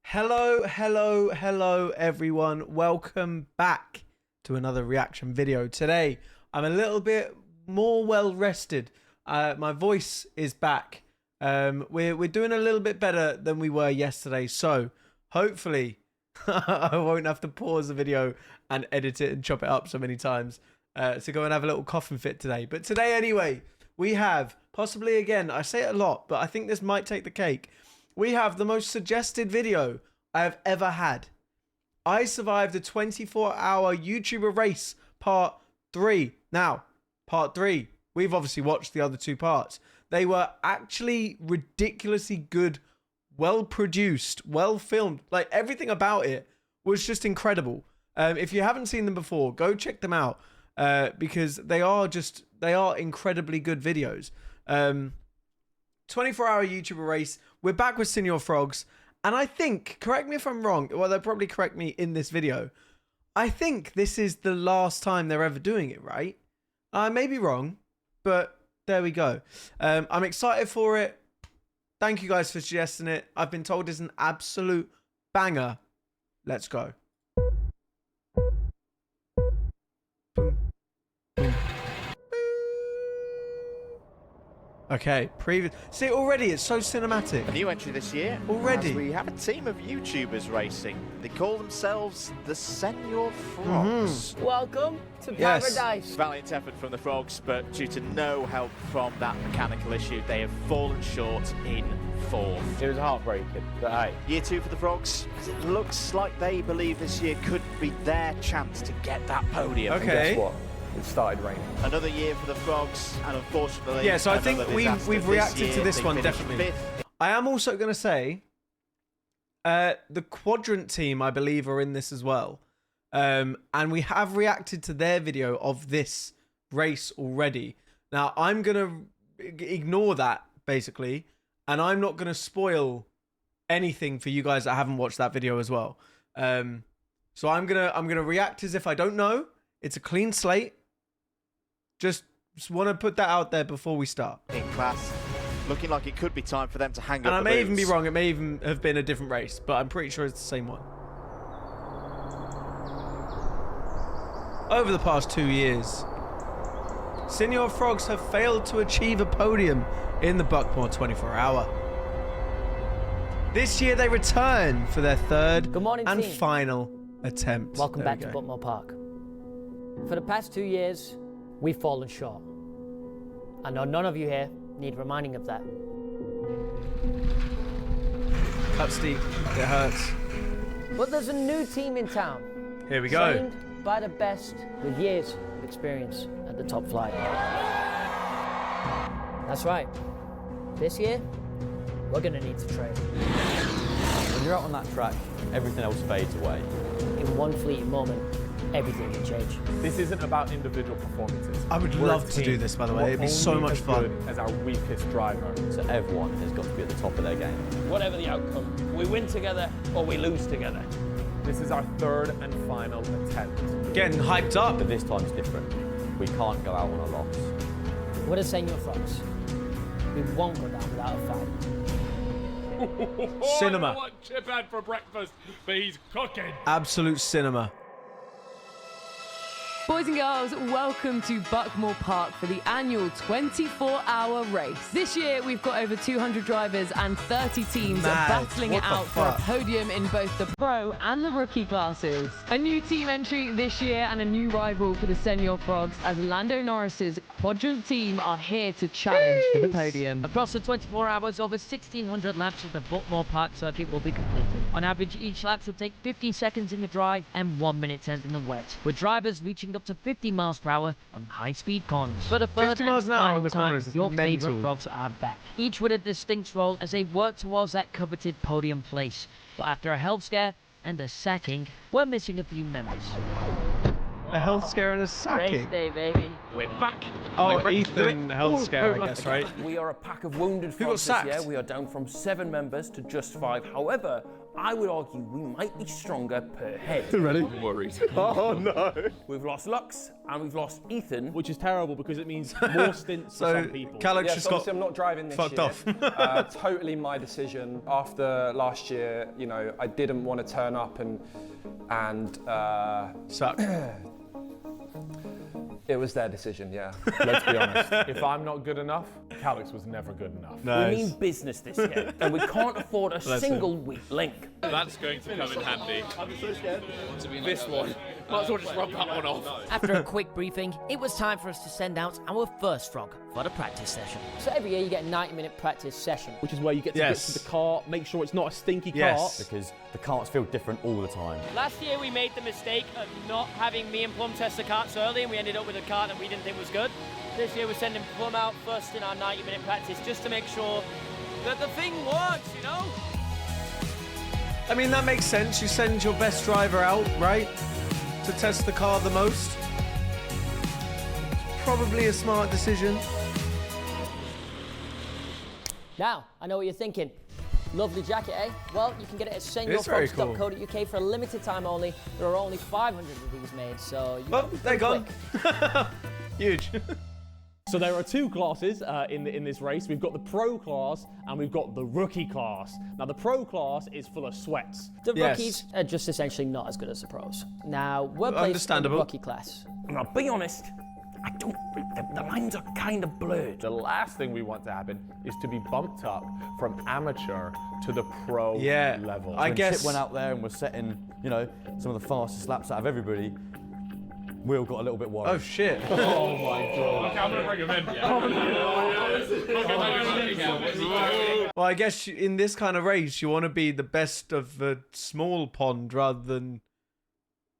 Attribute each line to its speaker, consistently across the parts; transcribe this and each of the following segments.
Speaker 1: Hello everyone. Welcome back to another reaction video. Today, I'm a little bit more well rested. My voice is back. We're doing a little bit better than we were yesterday. So hopefully I won't have to pause the video and edit it and chop it up so many times to go and have a little coughing fit today. But today anyway, we have possibly again, I say it a lot, but I think this might take the cake. We have the most suggested video I have ever had. I survived a 24-hour YouTuber race, part 3. Now, part 3, we've obviously watched the other 2 parts. They were actually ridiculously good, well-produced, well-filmed. Like, everything about it was just incredible. If you haven't seen them before, go check them out because they are incredibly good videos. 24-hour YouTuber race. We're back with Senior Frogs. And I think, correct me if I'm wrong, well, they'll probably correct me in this video. I think this is the last time they're ever doing it, right? I may be wrong, but there we go. I'm excited for it. Thank you guys for suggesting it. I've been told it's an absolute banger. Let's go. Okay, see, already it's so cinematic.
Speaker 2: A new entry this year.
Speaker 1: Already.
Speaker 2: We have a team of YouTubers racing. They call themselves the Senior Frogs.
Speaker 3: Welcome to paradise.
Speaker 2: Valiant effort from the Frogs, but due to no help from that mechanical issue, they have fallen short in 4th.
Speaker 4: It was heartbreaking, but hey.
Speaker 2: Year 2 for the Frogs. It looks like they believe this year could be their chance to get that podium.
Speaker 1: Okay.
Speaker 4: And guess what? It started raining.
Speaker 2: Another year for the Frogs, and unfortunately,
Speaker 1: yeah. So I think we've reacted to this one definitely.
Speaker 2: 5th.
Speaker 1: I am also going to say, the Quadrant team, I believe, are in this as well, and we have reacted to their video of this race already. Now I'm gonna ignore that basically, and I'm not going to spoil anything for you guys that haven't watched that video as well. So I'm gonna react as if I don't know. It's a clean slate. Just want to put that out there before we start.
Speaker 2: In class, looking like it could be time for them to hang up.
Speaker 1: And I
Speaker 2: the
Speaker 1: may even be
Speaker 2: boots.
Speaker 1: wrong. It may even have been a different race, but I'm pretty sure it's the same one. Over the past 2 years, Senior Frogs have failed to achieve a podium in the Buckmore 24-hour. This year they return for their third
Speaker 3: Good morning,
Speaker 1: and
Speaker 3: team.
Speaker 1: final attempt.
Speaker 3: Welcome
Speaker 1: There
Speaker 3: back
Speaker 1: we
Speaker 3: to
Speaker 1: go.
Speaker 3: Buckmore Park. For the past 2 years, we've fallen short. I know none of you here need reminding of that.
Speaker 1: Cut steep. It hurts.
Speaker 3: But there's a new team in town.
Speaker 1: Here we go.
Speaker 3: Trained by the best with years of experience at the top flight. That's right. This year, we're gonna need to train.
Speaker 4: When you're out on that track, everything else fades away.
Speaker 3: In one fleeting moment, everything can change.
Speaker 5: This isn't about individual performances.
Speaker 1: I would
Speaker 5: We're a
Speaker 1: love to do
Speaker 5: team.
Speaker 1: this, by the way.
Speaker 5: We're
Speaker 1: It'd be so
Speaker 5: only
Speaker 1: much
Speaker 5: as
Speaker 1: fun.
Speaker 5: good as our weakest driver.
Speaker 4: So everyone has got to be at the top of their game.
Speaker 6: Whatever the outcome, we win together or we lose together.
Speaker 5: This is our 3rd and final attempt.
Speaker 1: Getting hyped up.
Speaker 4: But this time's different. We can't go out on a loss.
Speaker 3: We're the Senior Frogs. We won't go down without a fight.
Speaker 1: Cinema.
Speaker 6: I don't know what Chip had for breakfast, but he's cooking.
Speaker 1: Absolute cinema.
Speaker 7: Boys and girls, welcome to Buckmore Park for the annual 24-hour race. This year, we've got over 200 drivers and 30 teams
Speaker 1: Mad.
Speaker 7: battling
Speaker 1: What
Speaker 7: it
Speaker 1: the
Speaker 7: out for a
Speaker 1: fuck?
Speaker 7: podium in both the pro and the rookie classes. A new team entry this year and a new rival for the Senior Frogs as Lando Norris's Quadrant team are here to challenge for the podium.
Speaker 6: Across the 24 hours, over 1,600 laps of the Buckmore Park circuit will be completed. On average, each lap will take 50 seconds in the dry and 1 minute 10 in the wet, with drivers reaching up to 50 miles per hour on high-speed corners. For the
Speaker 1: 50
Speaker 6: third
Speaker 1: miles
Speaker 6: and
Speaker 1: an hour on
Speaker 6: final
Speaker 1: the
Speaker 6: time,
Speaker 1: corners is
Speaker 6: your
Speaker 1: mental.
Speaker 6: favourite Frogs are back, each with a distinct role as they work towards that coveted podium place. But after a health scare and a sacking, we're missing a few members.
Speaker 1: A health scare and a
Speaker 6: Race
Speaker 1: sacking.
Speaker 6: day, baby.
Speaker 8: We're back.
Speaker 1: Oh, Ethan health scare, I guess, right?
Speaker 9: We are a pack of wounded
Speaker 1: Who got
Speaker 9: frogs this year.
Speaker 1: sacked?
Speaker 9: We are down from 7 members to just 5. However, I would argue we might be stronger per head.
Speaker 1: Ready?
Speaker 8: I'm worried.
Speaker 1: Oh no.
Speaker 9: We've lost Lux and we've lost Ethan.
Speaker 4: Which is terrible because it means more stints for
Speaker 1: So
Speaker 4: some people.
Speaker 1: Calix
Speaker 10: Yes,
Speaker 1: just got
Speaker 10: obviously I'm not driving this
Speaker 1: fucked
Speaker 10: year.
Speaker 1: off.
Speaker 10: Totally my decision. After last year, you know, I didn't want to turn up and
Speaker 1: Suck.
Speaker 10: it was their decision, yeah.
Speaker 5: Let's be honest. If I'm not good enough, Calix was never good enough.
Speaker 9: We mean business this year, and we can't afford a single weak link.
Speaker 8: That's going to come in handy. I'm so scared. This one. Might as well just rub that one off.
Speaker 3: After a quick briefing, it was time for us to send out our first frog for the practice session. So every year you get a 90-minute practice session.
Speaker 4: Which is where you get to get to the cart, make sure it's not a stinky cart. Because the carts feel different all the time.
Speaker 11: Last year we made the mistake of not having me and Plum test the carts early, and we ended up with a cart that we didn't think was good. This year we're sending Plum out first in our 90-minute practice just to make sure that the thing works, you know?
Speaker 1: I mean, that makes sense. You send your best driver out, right? To test the car the most. Probably a smart decision.
Speaker 3: Now, I know what you're thinking. Lovely jacket, eh? Well, you can get it at
Speaker 1: It's very cool.
Speaker 3: sendyourfrogs.co.uk for a limited time only. There are only 500 of these made, so you
Speaker 1: Well, they're gone. Huge.
Speaker 4: So there are 2 classes in this race. We've got the pro class and we've got the rookie class. Now the pro class is full of sweats.
Speaker 3: The rookies are just essentially not as good as the pros. Now, we're placed in the rookie class.
Speaker 9: And I'll be honest, I don't. The lines are kind of blurred.
Speaker 5: The last thing we want to happen is to be bumped up from amateur to the pro level.
Speaker 1: I guess
Speaker 4: Chip went out there and was setting, you know, some of the fastest laps out of everybody. We all got a little bit worried.
Speaker 1: Oh shit.
Speaker 5: Oh my god. Okay, I'm gonna bring him in.
Speaker 1: Well, I guess in this kind of race, you want to be the best of a small pond rather than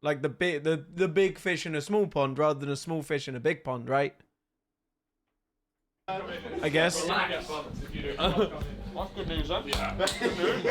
Speaker 1: like the big fish in a small pond rather than a small fish in a big pond, right? I guess.
Speaker 8: That's good news, then. Yeah. Good news.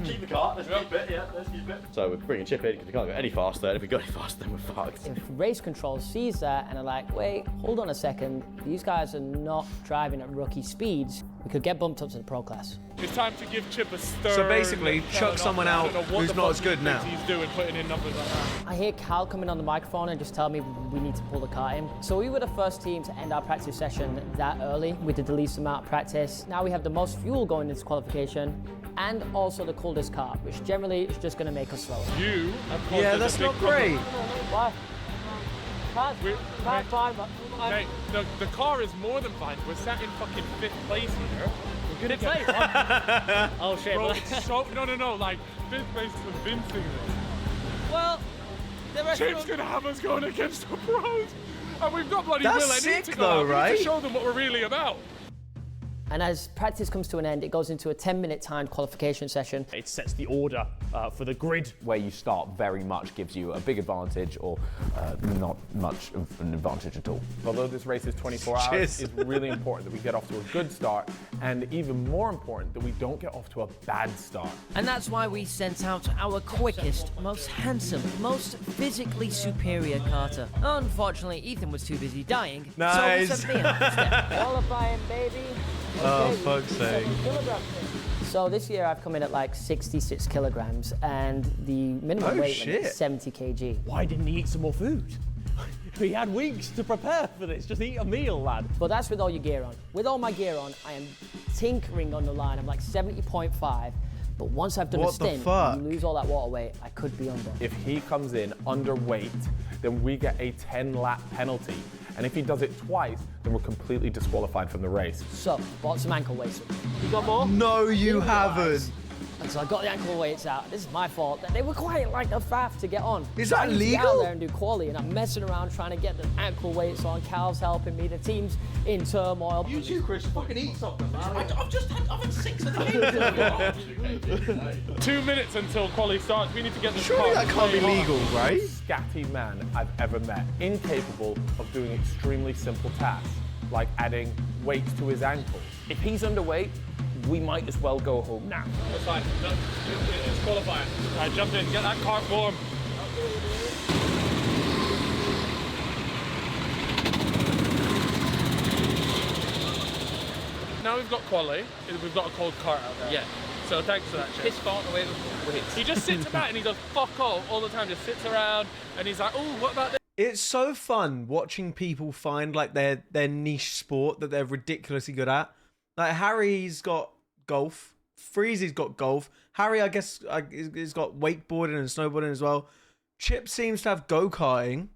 Speaker 8: Keep the cart. Let's keep it. Yeah, let's keep it.
Speaker 4: So we're bringing Chip in because we can't go any faster. And if we go any faster, then we're fucked.
Speaker 3: If race control sees that and are like, wait, hold on a second, these guys are not driving at rookie speeds, we could get bumped up to the pro class.
Speaker 8: It's time to give Chip a stern.
Speaker 1: So basically, chuck someone out who's not as good now.
Speaker 8: He's doing putting in numbers like that.
Speaker 3: I hear Cal coming on the microphone and just tell me we need to pull the cart in. So we were the first team to end our practice session that early. We did the least amount of practice. Now we have the most fuel going into qualification and also the coldest cart, which generally is just going to make us slower.
Speaker 8: You have caused
Speaker 1: Yeah,
Speaker 8: us a
Speaker 1: that's
Speaker 8: big
Speaker 1: not
Speaker 8: problem.
Speaker 1: great.
Speaker 3: Why? Car's fine, but...
Speaker 8: Hey, the car is more than fine. We're sat in fucking 5th place here. We're gonna
Speaker 11: place? Oh shit.
Speaker 8: Bro, it's so, no, like 5th place is convincing me.
Speaker 11: Well, the rest
Speaker 8: Chip's gonna have us going against the pros, and we've got bloody
Speaker 1: That's
Speaker 8: Will and
Speaker 1: sick
Speaker 8: to go
Speaker 1: though,
Speaker 8: out. We need
Speaker 1: right?
Speaker 8: to show them what we're really about.
Speaker 3: And as practice comes to an end, it goes into a 10-minute timed qualification session.
Speaker 4: It sets the order for the grid.
Speaker 12: Where you start very much gives you a big advantage or not much of an advantage at all.
Speaker 5: Although this race is 24 hours, it's really important that we get off to a good start, and even more important that we don't get off to a bad start.
Speaker 6: And that's why we sent out our quickest, most handsome, most physically superior carter. Unfortunately, Ethan was too busy dying,
Speaker 1: Nice.
Speaker 6: so we sent me out instead.
Speaker 3: Qualifying, baby.
Speaker 1: Oh, fuck's sake.
Speaker 3: So this year I've come in at like 66 kilograms and the minimum weight limit is 70 kg.
Speaker 4: Why didn't he eat some more food? We had weeks to prepare for this. Just eat a meal, lad.
Speaker 3: But that's with all your gear on. With all my gear on, I am tinkering on the line. I'm like 70.5. But once I've done a stint, and you lose all that water weight, I could be under.
Speaker 5: If he comes in underweight, then we get a 10-lap penalty. And if he does it twice, then we're completely disqualified from the race.
Speaker 3: So, bought some ankle weights.
Speaker 11: You got more?
Speaker 1: No, you haven't.
Speaker 3: And so I got the ankle weights out. This is my fault. They were quite like a faff to get on.
Speaker 1: Is
Speaker 3: So
Speaker 1: that
Speaker 3: I need to get out
Speaker 1: legal?
Speaker 3: there and do quali, and I'm messing around trying to get the ankle weights on. Cal's helping me. The team's in turmoil.
Speaker 13: You too, Chris. Fucking eat something, man. I've had 6 of the games.
Speaker 8: 2 minutes until quali starts. We need to get this
Speaker 1: Surely
Speaker 8: car
Speaker 1: that can't be
Speaker 8: playing on.
Speaker 1: legal, right?
Speaker 5: Scatty man I've ever met, incapable of doing extremely simple tasks, like adding weights to his ankles.
Speaker 9: If he's underweight, we might as well go home now.
Speaker 8: That's fine. No, it's qualifying. All right, jump in. Get that car warm.
Speaker 14: now we've got quali, we've got a cold cart out there.
Speaker 13: Yeah.
Speaker 14: So thanks for that, Chip.
Speaker 13: Piss fart away with it.
Speaker 14: He just sits about and he does fuck all the time. Just sits around and he's like, oh, what about this?
Speaker 1: It's so fun watching people find like their niche sport that they're ridiculously good at. Like Harry's got golf, Freezy's got golf. Harry, I guess, has got wakeboarding and snowboarding as well. Chip seems to have go-karting.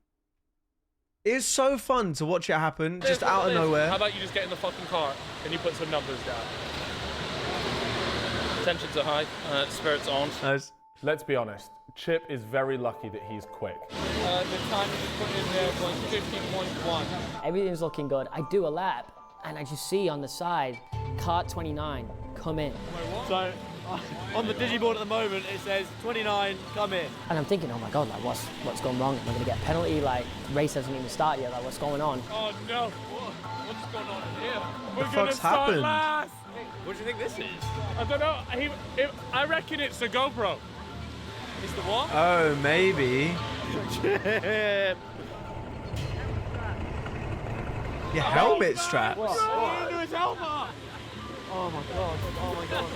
Speaker 1: It's so fun to watch it happen, just out of nowhere.
Speaker 14: How about you just get in the fucking car and you put some numbers down?
Speaker 13: Tensions are high, spirits on.
Speaker 1: Nice.
Speaker 5: Let's be honest, Chip is very lucky that he's quick.
Speaker 11: The time is put in there was 50.1.
Speaker 3: Everything's looking good. I do a lap, and I just see on the side, cart 29, come in.
Speaker 2: So, on the digiboard at the moment, it says 29, come in.
Speaker 3: And I'm thinking, oh my God, like what's gone wrong? Am I gonna get a penalty? Like, race hasn't even started yet, like what's going on?
Speaker 14: Oh no, what's going on here?
Speaker 1: What the fuck's happened?
Speaker 14: Last.
Speaker 2: What do you think this is?
Speaker 14: I don't know, I reckon it's the GoPro.
Speaker 2: It's the what?
Speaker 1: Oh, maybe. Your helmet straps.
Speaker 14: What? Into his helmet.
Speaker 2: Oh my god, oh my god.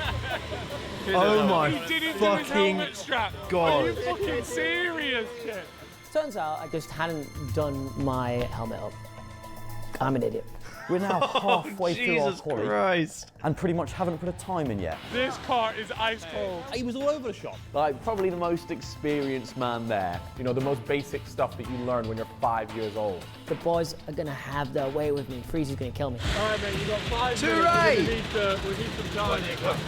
Speaker 1: Oh my
Speaker 14: He did it to his
Speaker 1: fucking
Speaker 14: helmet strap.
Speaker 1: God.
Speaker 14: Are you fucking serious, Chip?
Speaker 3: Turns out I just hadn't done my helmet up. I'm an idiot.
Speaker 12: We're now halfway through our
Speaker 1: Jesus
Speaker 12: quali
Speaker 1: Christ.
Speaker 12: and pretty much haven't put a time in yet.
Speaker 14: This car is ice cold.
Speaker 4: He was all over the shop.
Speaker 12: Like, probably the most experienced man there.
Speaker 5: You know, the most basic stuff that you learn when you're 5 years old.
Speaker 3: The boys are gonna have their way with me. Freezy's gonna kill me.
Speaker 14: All right, man, you got 5
Speaker 1: Too
Speaker 14: minutes.
Speaker 1: right.
Speaker 14: We need some time.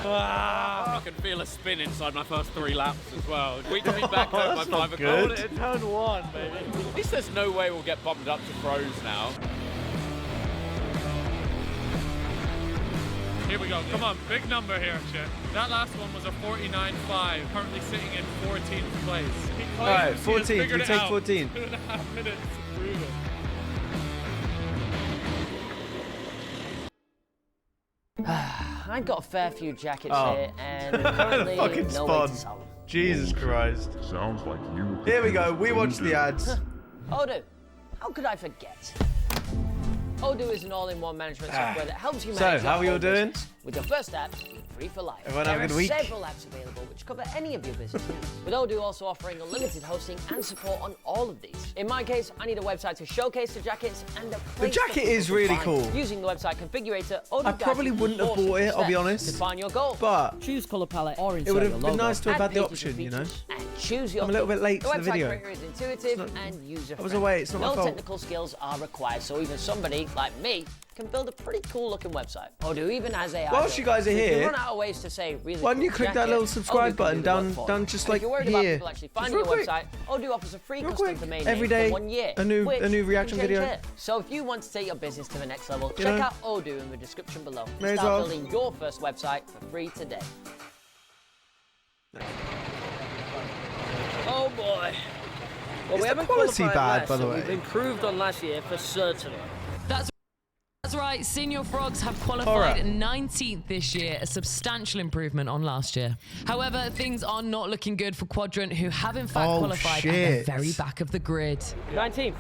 Speaker 13: I can feel a spin inside my first 3 laps as well. We can be back home by 5 o'clock.
Speaker 2: It's turn 1, baby.
Speaker 13: At least there's no way we'll get bumped up to pros now.
Speaker 14: Here we go. Come on, big number here, Chip. That last one was a 49.5, currently sitting in 14th place.
Speaker 1: All right, 14. We take 14.
Speaker 14: 2.5 minutes to prove it.
Speaker 3: I've got a fair few jackets
Speaker 1: Oh.
Speaker 3: here, and currently
Speaker 1: Fucking
Speaker 3: no way to
Speaker 1: spawn.
Speaker 3: sell them.
Speaker 1: Jesus Christ.
Speaker 15: Sounds like you.
Speaker 1: Here we go. We watch the ads.
Speaker 3: Odoo, how could I forget? Odoo is an all-in-one management software that helps you
Speaker 1: So,
Speaker 3: manage
Speaker 1: how are
Speaker 3: your
Speaker 1: you all
Speaker 3: whole
Speaker 1: doing?
Speaker 3: business. With your first app being free for life.
Speaker 1: Everyone
Speaker 3: there
Speaker 1: have a
Speaker 3: are
Speaker 1: good week?
Speaker 3: several apps available which cover any of your business needs. With Odoo also offering unlimited hosting and support on all of these. In my case, I need a website to showcase the jackets and a place
Speaker 1: jacket
Speaker 3: for people
Speaker 1: is
Speaker 3: to
Speaker 1: really
Speaker 3: find
Speaker 1: cool.
Speaker 3: them. Using the website configurator, Odoo
Speaker 1: I
Speaker 3: guides
Speaker 1: probably
Speaker 3: you
Speaker 1: wouldn't have
Speaker 3: awesome
Speaker 1: bought it, I'll be
Speaker 3: steps
Speaker 1: honest.
Speaker 3: To find your goal.
Speaker 1: But
Speaker 3: choose color palette or
Speaker 1: it would have been nice to have had the option, you know?
Speaker 3: And choose your
Speaker 1: I'm a little bit late to the
Speaker 3: website
Speaker 1: video.
Speaker 3: creator is intuitive and user-friendly.
Speaker 1: I was away, it's not my
Speaker 3: No
Speaker 1: fault.
Speaker 3: technical skills are required, so even somebody like me can build a pretty cool looking website. Odoo even has AI.
Speaker 1: Whilst you guys are
Speaker 3: So if you
Speaker 1: here,
Speaker 3: run out of ways to say really
Speaker 1: why don't you
Speaker 3: cool
Speaker 1: click that
Speaker 3: jacket,
Speaker 1: little subscribe
Speaker 3: Odoo can
Speaker 1: button
Speaker 3: do the work
Speaker 1: down
Speaker 3: for
Speaker 1: down
Speaker 3: you.
Speaker 1: just
Speaker 3: And
Speaker 1: like
Speaker 3: if you're worried about
Speaker 1: here?
Speaker 3: people actually
Speaker 1: Just
Speaker 3: finding
Speaker 1: real
Speaker 3: your
Speaker 1: quick.
Speaker 3: website, Odoo offers a free
Speaker 1: Real
Speaker 3: custom
Speaker 1: quick.
Speaker 3: domain
Speaker 1: Every
Speaker 3: name
Speaker 1: day,
Speaker 3: for 1 year.
Speaker 1: a new
Speaker 3: which
Speaker 1: reaction
Speaker 3: you can change
Speaker 1: video.
Speaker 3: later. So if you want to take your business to the next level,
Speaker 1: You
Speaker 3: check
Speaker 1: know?
Speaker 3: out Odoo in the description below.
Speaker 1: May as
Speaker 3: Start
Speaker 1: well.
Speaker 3: building your first website for free today.
Speaker 11: Oh boy. Well,
Speaker 1: Is
Speaker 11: we
Speaker 1: the
Speaker 11: haven't
Speaker 1: quality
Speaker 11: qualified
Speaker 1: bad,
Speaker 11: last,
Speaker 1: by the
Speaker 11: and
Speaker 1: way?
Speaker 11: We've improved on last year for certain.
Speaker 7: That's right, Senior Frogs have
Speaker 1: Alright.
Speaker 7: qualified 19th this year, a substantial improvement on last year. However, things are not looking good for Quadrant, who have in fact
Speaker 1: Oh,
Speaker 7: qualified at
Speaker 1: shit.
Speaker 7: the very back of the grid.
Speaker 11: 19th.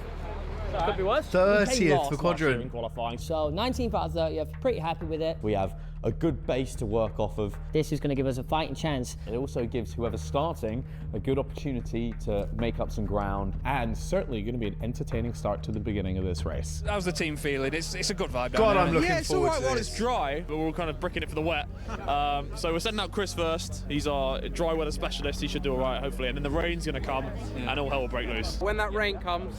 Speaker 11: Could be worse.
Speaker 1: 30th for Quadrant.
Speaker 4: Qualifying.
Speaker 3: So 19th out of 30th, pretty happy with it.
Speaker 12: We have a good base to work off of.
Speaker 3: This is going to give us a fighting chance.
Speaker 12: It also gives whoever's starting a good opportunity to make up some ground.
Speaker 5: And certainly going to be an entertaining start to the beginning of this race.
Speaker 16: How's the team feeling? It's a good vibe.
Speaker 1: God, I'm looking
Speaker 16: yeah, it's
Speaker 1: forward
Speaker 16: alright
Speaker 1: to
Speaker 16: while
Speaker 1: this.
Speaker 16: it's dry, but we're kind of bricking it for the wet. So we're sending out Chris first. He's our dry weather specialist. He should do all right, hopefully. And then the rain's going to come, and all hell will break loose.
Speaker 11: When that rain comes,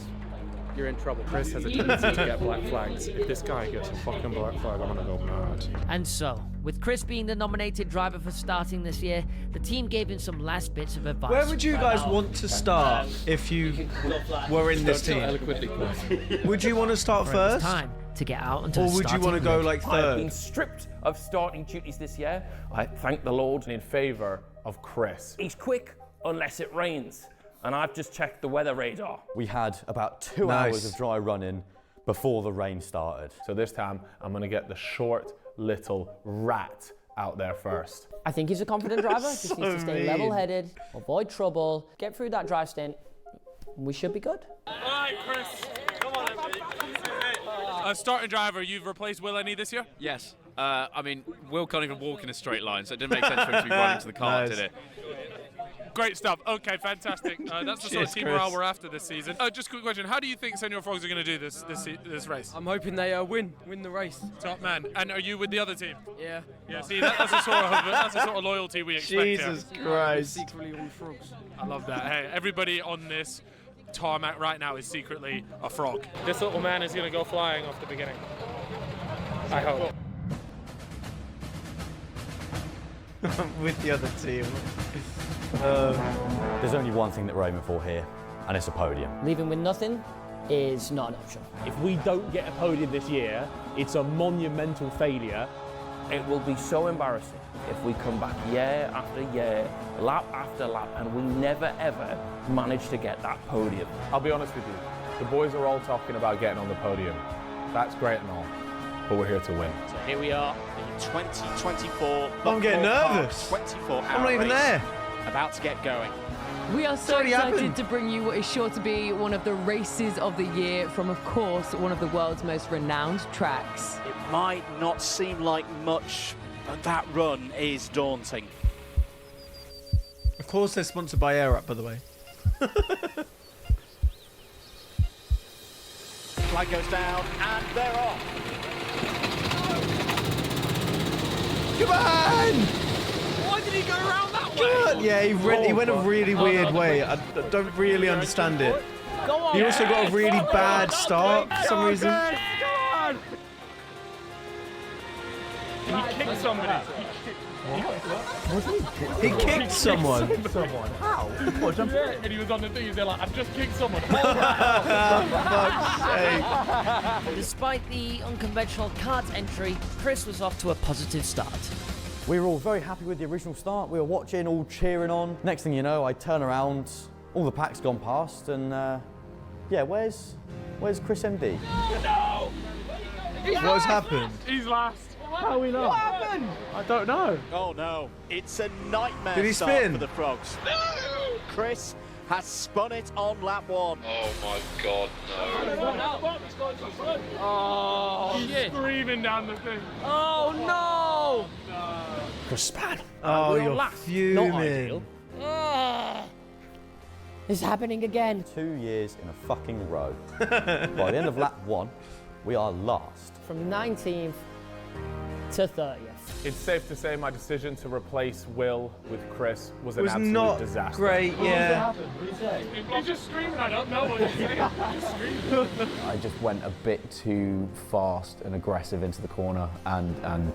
Speaker 11: you're in trouble.
Speaker 5: Chris has a tendency to get black flags. If this guy gets a fucking black flag, I'm gonna go mad.
Speaker 6: And so, with Chris being the nominated driver for starting this year, the team gave him some last bits of advice.
Speaker 1: Where would you guys want to start if you were in this team? Would you want to start
Speaker 6: For it was
Speaker 1: first?
Speaker 6: time to get out onto
Speaker 1: Or
Speaker 6: the
Speaker 1: would you
Speaker 6: starting
Speaker 1: want to go
Speaker 6: grid.
Speaker 1: like
Speaker 9: I've been
Speaker 1: third?
Speaker 9: stripped of starting duties this year. I thank the Lord.
Speaker 5: In favor of Chris.
Speaker 9: He's quick unless it rains. And I've just checked the weather radar.
Speaker 12: We had about 2
Speaker 1: Nice.
Speaker 12: hours of dry running before the rain started.
Speaker 5: So this time, I'm gonna get the short little rat out there first.
Speaker 3: I think he's a confident driver. Just
Speaker 1: So
Speaker 3: needs to stay
Speaker 1: mean.
Speaker 3: level-headed, avoid trouble, get through that drive stint. We should be good.
Speaker 14: All right, Chris. Come on, everybody.
Speaker 16: Starting driver, you've replaced Will Any this year?
Speaker 13: Yes.
Speaker 15: I mean, Will can't even walk in a straight line, so it didn't make sense for him to be running to the car, did it?
Speaker 14: Great stuff. Okay, fantastic. That's the sort of team morale we're after this season. Just a quick question. How do you think Senior Frogs are going to do this race?
Speaker 17: I'm hoping they win the race.
Speaker 14: Top man. And are you with the other team?
Speaker 17: Yeah.
Speaker 14: Yeah, see, that's the sort of loyalty we expect
Speaker 1: Jesus
Speaker 14: here.
Speaker 1: Christ.
Speaker 17: Secretly on frogs.
Speaker 14: I love that. Hey, everybody on this tarmac right now is secretly a frog.
Speaker 18: This little man is going to go flying off the beginning. I hope.
Speaker 1: With the other team.
Speaker 19: There's only one thing that we're aiming for here, and it's a podium.
Speaker 3: Leaving with nothing is not an option.
Speaker 4: If we don't get a podium this year, it's a monumental failure.
Speaker 9: It will be so embarrassing if we come back year after year, lap after lap, and we never ever manage to get that podium.
Speaker 5: I'll be honest with you, the boys are all talking about getting on the podium. That's great and all, but we're here to win.
Speaker 2: So here we are, the 2024.
Speaker 1: I'm getting nervous.
Speaker 2: 24-hour
Speaker 1: I'm not even
Speaker 2: race
Speaker 1: there.
Speaker 2: About to get going.
Speaker 7: We are so
Speaker 1: already
Speaker 7: excited
Speaker 1: happened.
Speaker 7: to bring you what is sure to be one of the races of the year from, of course, one of the world's most renowned tracks.
Speaker 2: It might not seem like much, but that run is daunting.
Speaker 1: Of course, they're sponsored by Air Up, by the way.
Speaker 2: Flag goes down, and they're off.
Speaker 1: Come on!
Speaker 18: Why did he go around that way?
Speaker 1: Yeah, he went a really weird way. I don't really understand it.
Speaker 18: Go on.
Speaker 1: He also got a really bad start for some reason.
Speaker 18: He kicked somebody.
Speaker 1: He kicked someone.
Speaker 18: How? Yeah, and he was on the thing, they're like, I've just kicked someone.
Speaker 3: Despite the unconventional kart entry, Chris was off to a positive start.
Speaker 19: We were all very happy with the original start. We were watching, all cheering on. Next thing you know, I turn around, all the pack's gone past, and yeah, where's Chris MD?
Speaker 18: No!
Speaker 1: What's happened?
Speaker 18: He's last.
Speaker 4: How are we not?
Speaker 18: What happened?
Speaker 4: I don't know.
Speaker 2: Oh no, it's a nightmare
Speaker 1: Did he
Speaker 2: start
Speaker 1: spin?
Speaker 2: for the Frogs. No! Chris has spun it on lap 1.
Speaker 8: Oh my god, no.
Speaker 18: Oh, he's screaming down the thing.
Speaker 3: Oh no!
Speaker 19: Chris span.
Speaker 1: Oh,
Speaker 3: We're
Speaker 1: you're
Speaker 3: last.
Speaker 1: fuming.
Speaker 3: Not ideal. It's happening again.
Speaker 19: 2 years in a fucking row. By the end of lap 1, we are last.
Speaker 3: From 19th to 30th.
Speaker 5: It's safe to say my decision to replace Will with Chris was an absolute
Speaker 1: not
Speaker 5: disaster.
Speaker 1: great, yeah.
Speaker 18: He's just screaming, I don't know what he's saying. He's screaming.
Speaker 12: I just went a bit too fast and aggressive into the corner and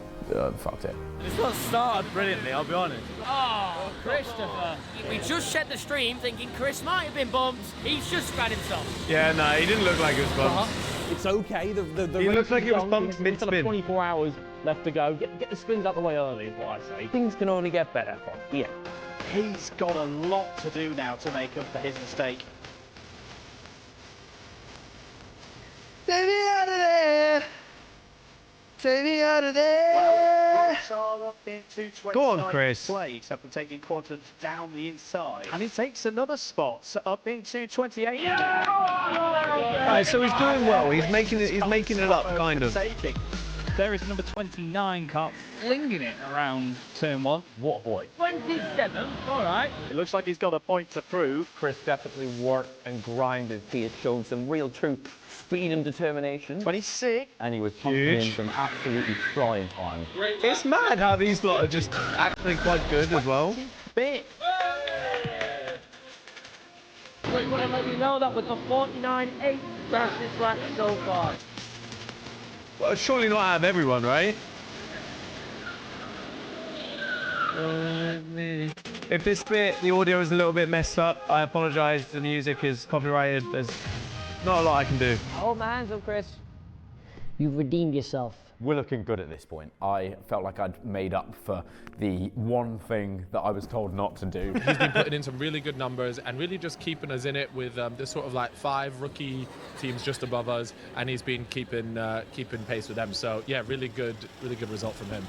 Speaker 12: fucked it.
Speaker 17: It's not started brilliantly, I'll be honest.
Speaker 11: Oh, Christopher. We just checked the stream thinking Chris might have been bumped. He's just spat himself.
Speaker 1: Yeah, no, he didn't look like he was bumped.
Speaker 4: It's okay. The
Speaker 1: He
Speaker 4: race
Speaker 1: looks like
Speaker 4: is
Speaker 1: he was
Speaker 4: done.
Speaker 1: bumped
Speaker 4: We've got
Speaker 1: mid-spin.
Speaker 4: 24 hours left to go. Get the spins out the way early, is what I say. Things can only get better from here.
Speaker 2: He's got a lot to do now to make up for his mistake.
Speaker 1: Take me out of there. Take me out of there. Go on, Chris.
Speaker 2: Place after taking quadrant down the inside, and he takes another spot up into 28.
Speaker 1: Right, so he's doing well. He's making it up, kind of.
Speaker 20: There is number 29 car flinging it around turn 1.
Speaker 19: What a boy.
Speaker 20: 27, all right.
Speaker 2: It looks like he's got a point to prove.
Speaker 9: Chris definitely worked and grinded. He had shown some real true speed and determination.
Speaker 2: 26.
Speaker 19: And he was pumping in some absolutely flying time.
Speaker 1: It's mad how these lot are just actually quite good as well.
Speaker 2: Bit.
Speaker 11: We want to let you know that was a 49.8 fastest lap so far.
Speaker 1: Well, surely not out of everyone, right? If this bit, the audio is a little bit messed up, I apologise. The music is copyrighted. There's not a lot I can do.
Speaker 3: Hold my hands up, Chris. You've redeemed yourself.
Speaker 12: We're looking good at this point. I felt like I'd made up for the one thing that I was told not to do.
Speaker 14: He's been putting in some really good numbers and really just keeping us in it with this sort of like 5 rookie teams just above us, and he's been keeping pace with them. So yeah, really good result from him.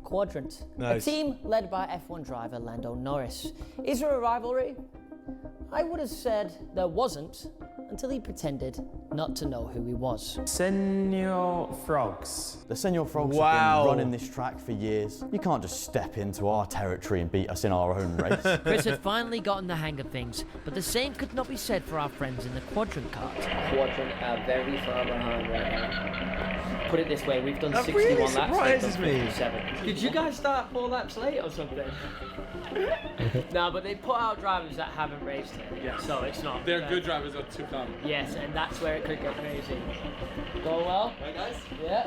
Speaker 3: Quadrant.
Speaker 1: Nice.
Speaker 3: A team led by F1 driver Lando Norris. Is there a rivalry? I would have said there wasn't until he pretended not to know who he was.
Speaker 10: Senior Frogs.
Speaker 19: The Senior Frogs have been running this track for years. You can't just step into our territory and beat us in our own race.
Speaker 6: Chris had finally gotten the hang of things, but the same could not be said for our friends in the quadrant cart.
Speaker 3: Quadrant are very far behind right now. Put it this way, we've done
Speaker 1: That
Speaker 3: 61
Speaker 1: really
Speaker 3: laps, they've
Speaker 1: surprises
Speaker 3: done
Speaker 1: me.
Speaker 3: 57. Did you guys start 4 laps late or something? No, but they put out drivers that haven't raced here,
Speaker 14: Yeah.
Speaker 3: so it's not.
Speaker 14: They're good drivers are to come.
Speaker 3: Yes, and that's where it could get crazy. Go well?
Speaker 8: Right, guys?
Speaker 3: Yeah.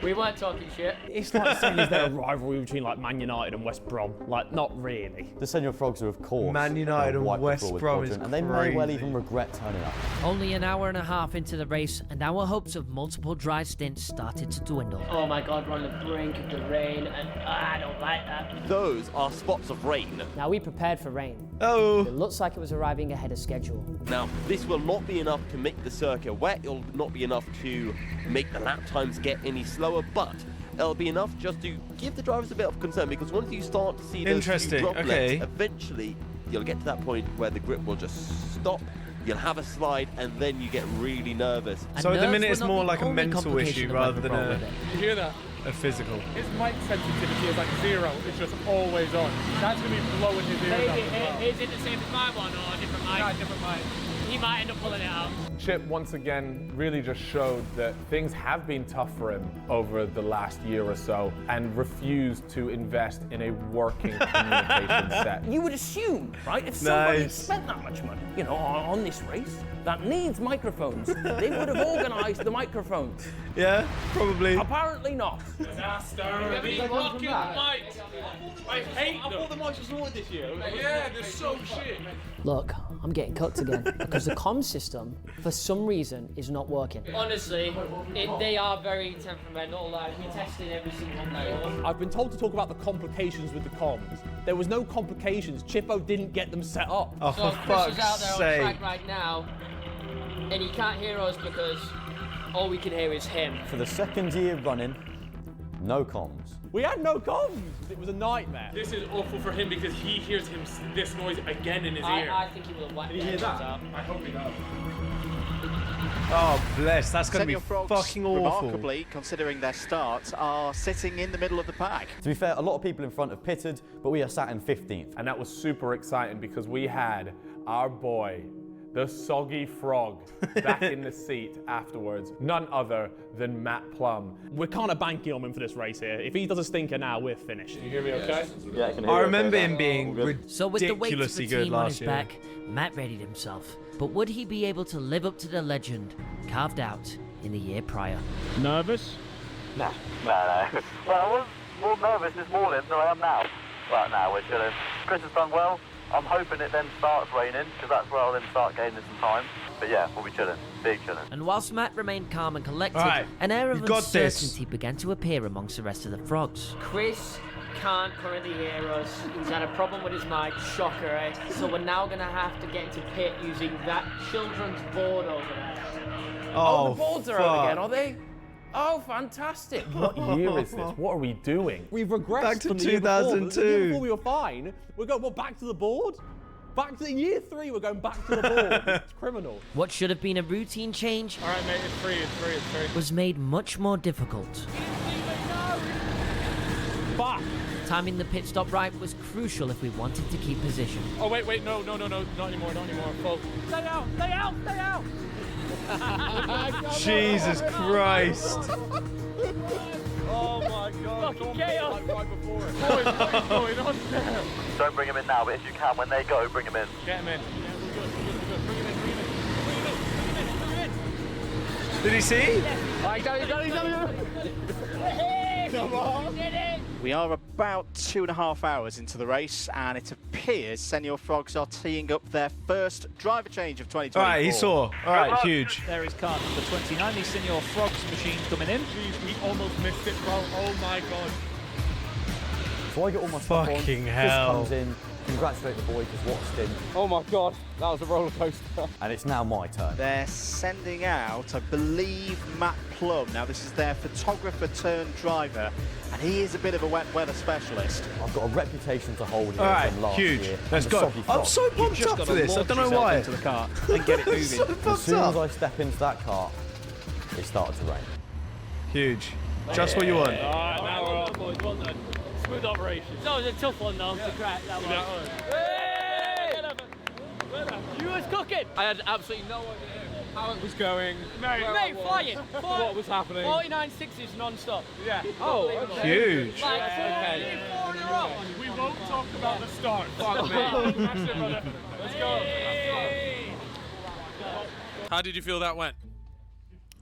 Speaker 3: We weren't talking shit.
Speaker 4: It's like saying is there a rivalry between like Man United and West Brom? Like, not really.
Speaker 19: The Senior Frogs are, of course,
Speaker 1: Man United and
Speaker 19: wiped the
Speaker 1: West
Speaker 19: floor with
Speaker 1: Brom is
Speaker 19: Quadrant, and they may well
Speaker 1: crazy.
Speaker 19: even regret turning up.
Speaker 6: Only an hour and a half into the race, and our hopes of multiple dry stints started to dwindle.
Speaker 3: Oh my god, we're on the brink of the rain, and I don't like that.
Speaker 8: Those are spots of rain.
Speaker 3: Now, we prepared for rain.
Speaker 1: Oh.
Speaker 3: It looks like it was arriving ahead of schedule.
Speaker 8: Now, this will not be enough to make the circuit wet. It'll not be enough to make the lap times get any slower, but it'll be enough just to give the drivers a bit of concern, because once you start to see those
Speaker 1: Interesting,
Speaker 8: few droplets,
Speaker 1: okay.
Speaker 8: eventually you'll get to that point where the grip will just stop. You'll have a slide, and then you get really nervous.
Speaker 1: So at the minute it's more like a mental issue rather than
Speaker 18: You hear that?
Speaker 1: a physical.
Speaker 18: His mic sensitivity is like 0. It's just always on. That's going to be blowing his ears out as well.
Speaker 11: Is it the same as my one or a different mic?
Speaker 18: Nah, different mic.
Speaker 11: He might end up pulling it out.
Speaker 5: Chip once again really just showed that things have been tough for him over the last year or so, and refused to invest in a working communication set.
Speaker 9: You would assume, right, if somebody spent that much money, you know, on this race that needs microphones, they would have organised the microphones.
Speaker 1: Yeah, probably.
Speaker 9: Apparently not.
Speaker 18: Disaster.
Speaker 11: These fucking
Speaker 18: mics. I hate them. I thought the mics were sorted this year. Yeah, they're so shit.
Speaker 3: Look, I'm getting cooked again because the comm system, for some reason, is not working.
Speaker 11: Honestly, they are very temperamental. Like, we tested every single day.
Speaker 4: I've been told to talk about the complications with the comms. There was no complications. Chippo didn't get them set up.
Speaker 1: Oh,
Speaker 11: So
Speaker 1: for
Speaker 11: Chris is out
Speaker 1: fuck's
Speaker 11: there on
Speaker 1: sake.
Speaker 11: track right now, and he can't hear us because all we can hear is him.
Speaker 19: For the second year running, no comms.
Speaker 4: We had no comms. It was a nightmare.
Speaker 18: This is awful for him because he hears this noise again in his ear.
Speaker 11: I think he will have whacked
Speaker 18: Did he hear
Speaker 11: their
Speaker 18: that?
Speaker 11: out.
Speaker 18: I hope he does.
Speaker 1: Oh, bless. That's going to be
Speaker 2: Senior Frogs,
Speaker 1: fucking awful.
Speaker 2: remarkably, considering their start, are sitting in the middle of the pack.
Speaker 19: To be fair, a lot of people in front have pitted, but we are sat in 15th.
Speaker 5: And that was super exciting because we had our boy, the soggy frog, back in the seat afterwards. None other than Matt Plum.
Speaker 4: We're kind of banking on him for this race here. If he does a stinker now, we're finished.
Speaker 18: You hear me okay?
Speaker 10: Yeah, I can hear
Speaker 1: I
Speaker 10: you
Speaker 1: remember
Speaker 10: okay
Speaker 1: him
Speaker 10: now.
Speaker 1: being
Speaker 6: So with the weight of the
Speaker 1: ridiculously good
Speaker 6: team on his
Speaker 1: last year.
Speaker 6: back, Matt readied himself. But would he be able to live up to the legend carved out in the year prior?
Speaker 20: Nervous?
Speaker 21: No. Well, I was more nervous this morning than I am now. But now we're chilling. Chris has done well. I'm hoping it then starts raining, because that's where I'll then start gaining some time. But yeah, we'll be chilling. Big chilling.
Speaker 6: And whilst Matt remained calm and collected,
Speaker 1: Alright,
Speaker 6: an air of
Speaker 1: you've got this.
Speaker 6: uncertainty began to appear amongst the rest of the frogs.
Speaker 11: Chris can't currently hear us. He's had a problem with his mic, shocker, eh? So we're now going to have to get into pit using that children's board over there.
Speaker 19: Oh,
Speaker 9: the boards are out again, are they? Oh, fantastic.
Speaker 5: What year is this? What are we doing?
Speaker 4: We've regressed
Speaker 1: Back to
Speaker 4: from the year before.
Speaker 1: 2002.
Speaker 4: The year before we were fine. We're going, what, back to the board? Back to year 3, we're going back to the board. It's criminal.
Speaker 6: What should have been a routine change
Speaker 18: All right, mate, it's free.
Speaker 6: was made much more difficult.
Speaker 4: Back.
Speaker 6: Timing the pit stop right was crucial if we wanted to keep position.
Speaker 18: Oh, wait, no, not anymore. Full.
Speaker 11: Stay out!
Speaker 1: Jesus Christ.
Speaker 18: Oh my god.
Speaker 11: Fucking chaos.
Speaker 18: Right before it. What is going on there?
Speaker 21: Don't bring him in now, but if you can, when they go, bring him in.
Speaker 18: Get him in. Yeah, we're good. Bring him in.
Speaker 1: Did he see?
Speaker 18: Come on.
Speaker 2: We are about 2.5 hours into the race, and it appears Senior Frogs are teeing up their first driver change of 2024.
Speaker 1: All right, he saw. All right, huge.
Speaker 20: There is car number 29, the Senior Frogs machine coming in.
Speaker 18: Jeez, we almost missed it, bro. Oh my god.
Speaker 19: So I get all my stuff on.
Speaker 1: Fucking
Speaker 19: Chris
Speaker 1: hell.
Speaker 19: comes in, congratulate the boys, because what a stint.
Speaker 10: Oh my God, that was a roller coaster.
Speaker 19: And it's now my turn.
Speaker 2: They're sending out, I believe, Matt Plum. Now, this is their photographer turned driver, and he is a bit of a wet weather specialist.
Speaker 19: I've got a reputation to hold here
Speaker 1: All right,
Speaker 19: from last
Speaker 1: huge.
Speaker 19: year.
Speaker 1: Let's
Speaker 19: And the
Speaker 1: go.
Speaker 19: soggy
Speaker 1: I'm
Speaker 19: frog.
Speaker 1: so pumped up for this. I don't know why.
Speaker 17: Into the car and get it moving.
Speaker 1: So
Speaker 19: As
Speaker 1: pumped
Speaker 19: soon as
Speaker 1: up.
Speaker 19: I step into that car, it started to rain.
Speaker 1: Huge. Just what you want.
Speaker 17: All right, now we're off, boys. Well done. Smooth operation.
Speaker 11: That was a tough one, though, to crack that one. You was cooking.
Speaker 17: I had absolutely no idea how it was going.
Speaker 11: Mate, flying.
Speaker 17: What was happening?
Speaker 11: 49.6s non-stop.
Speaker 17: Yeah. Oh, okay.
Speaker 1: Huge.
Speaker 11: Like, 4 in a row.
Speaker 18: We won't talk about the start.
Speaker 17: Fuck me.
Speaker 18: That's it, brother. Let's go.
Speaker 15: How did you feel that went?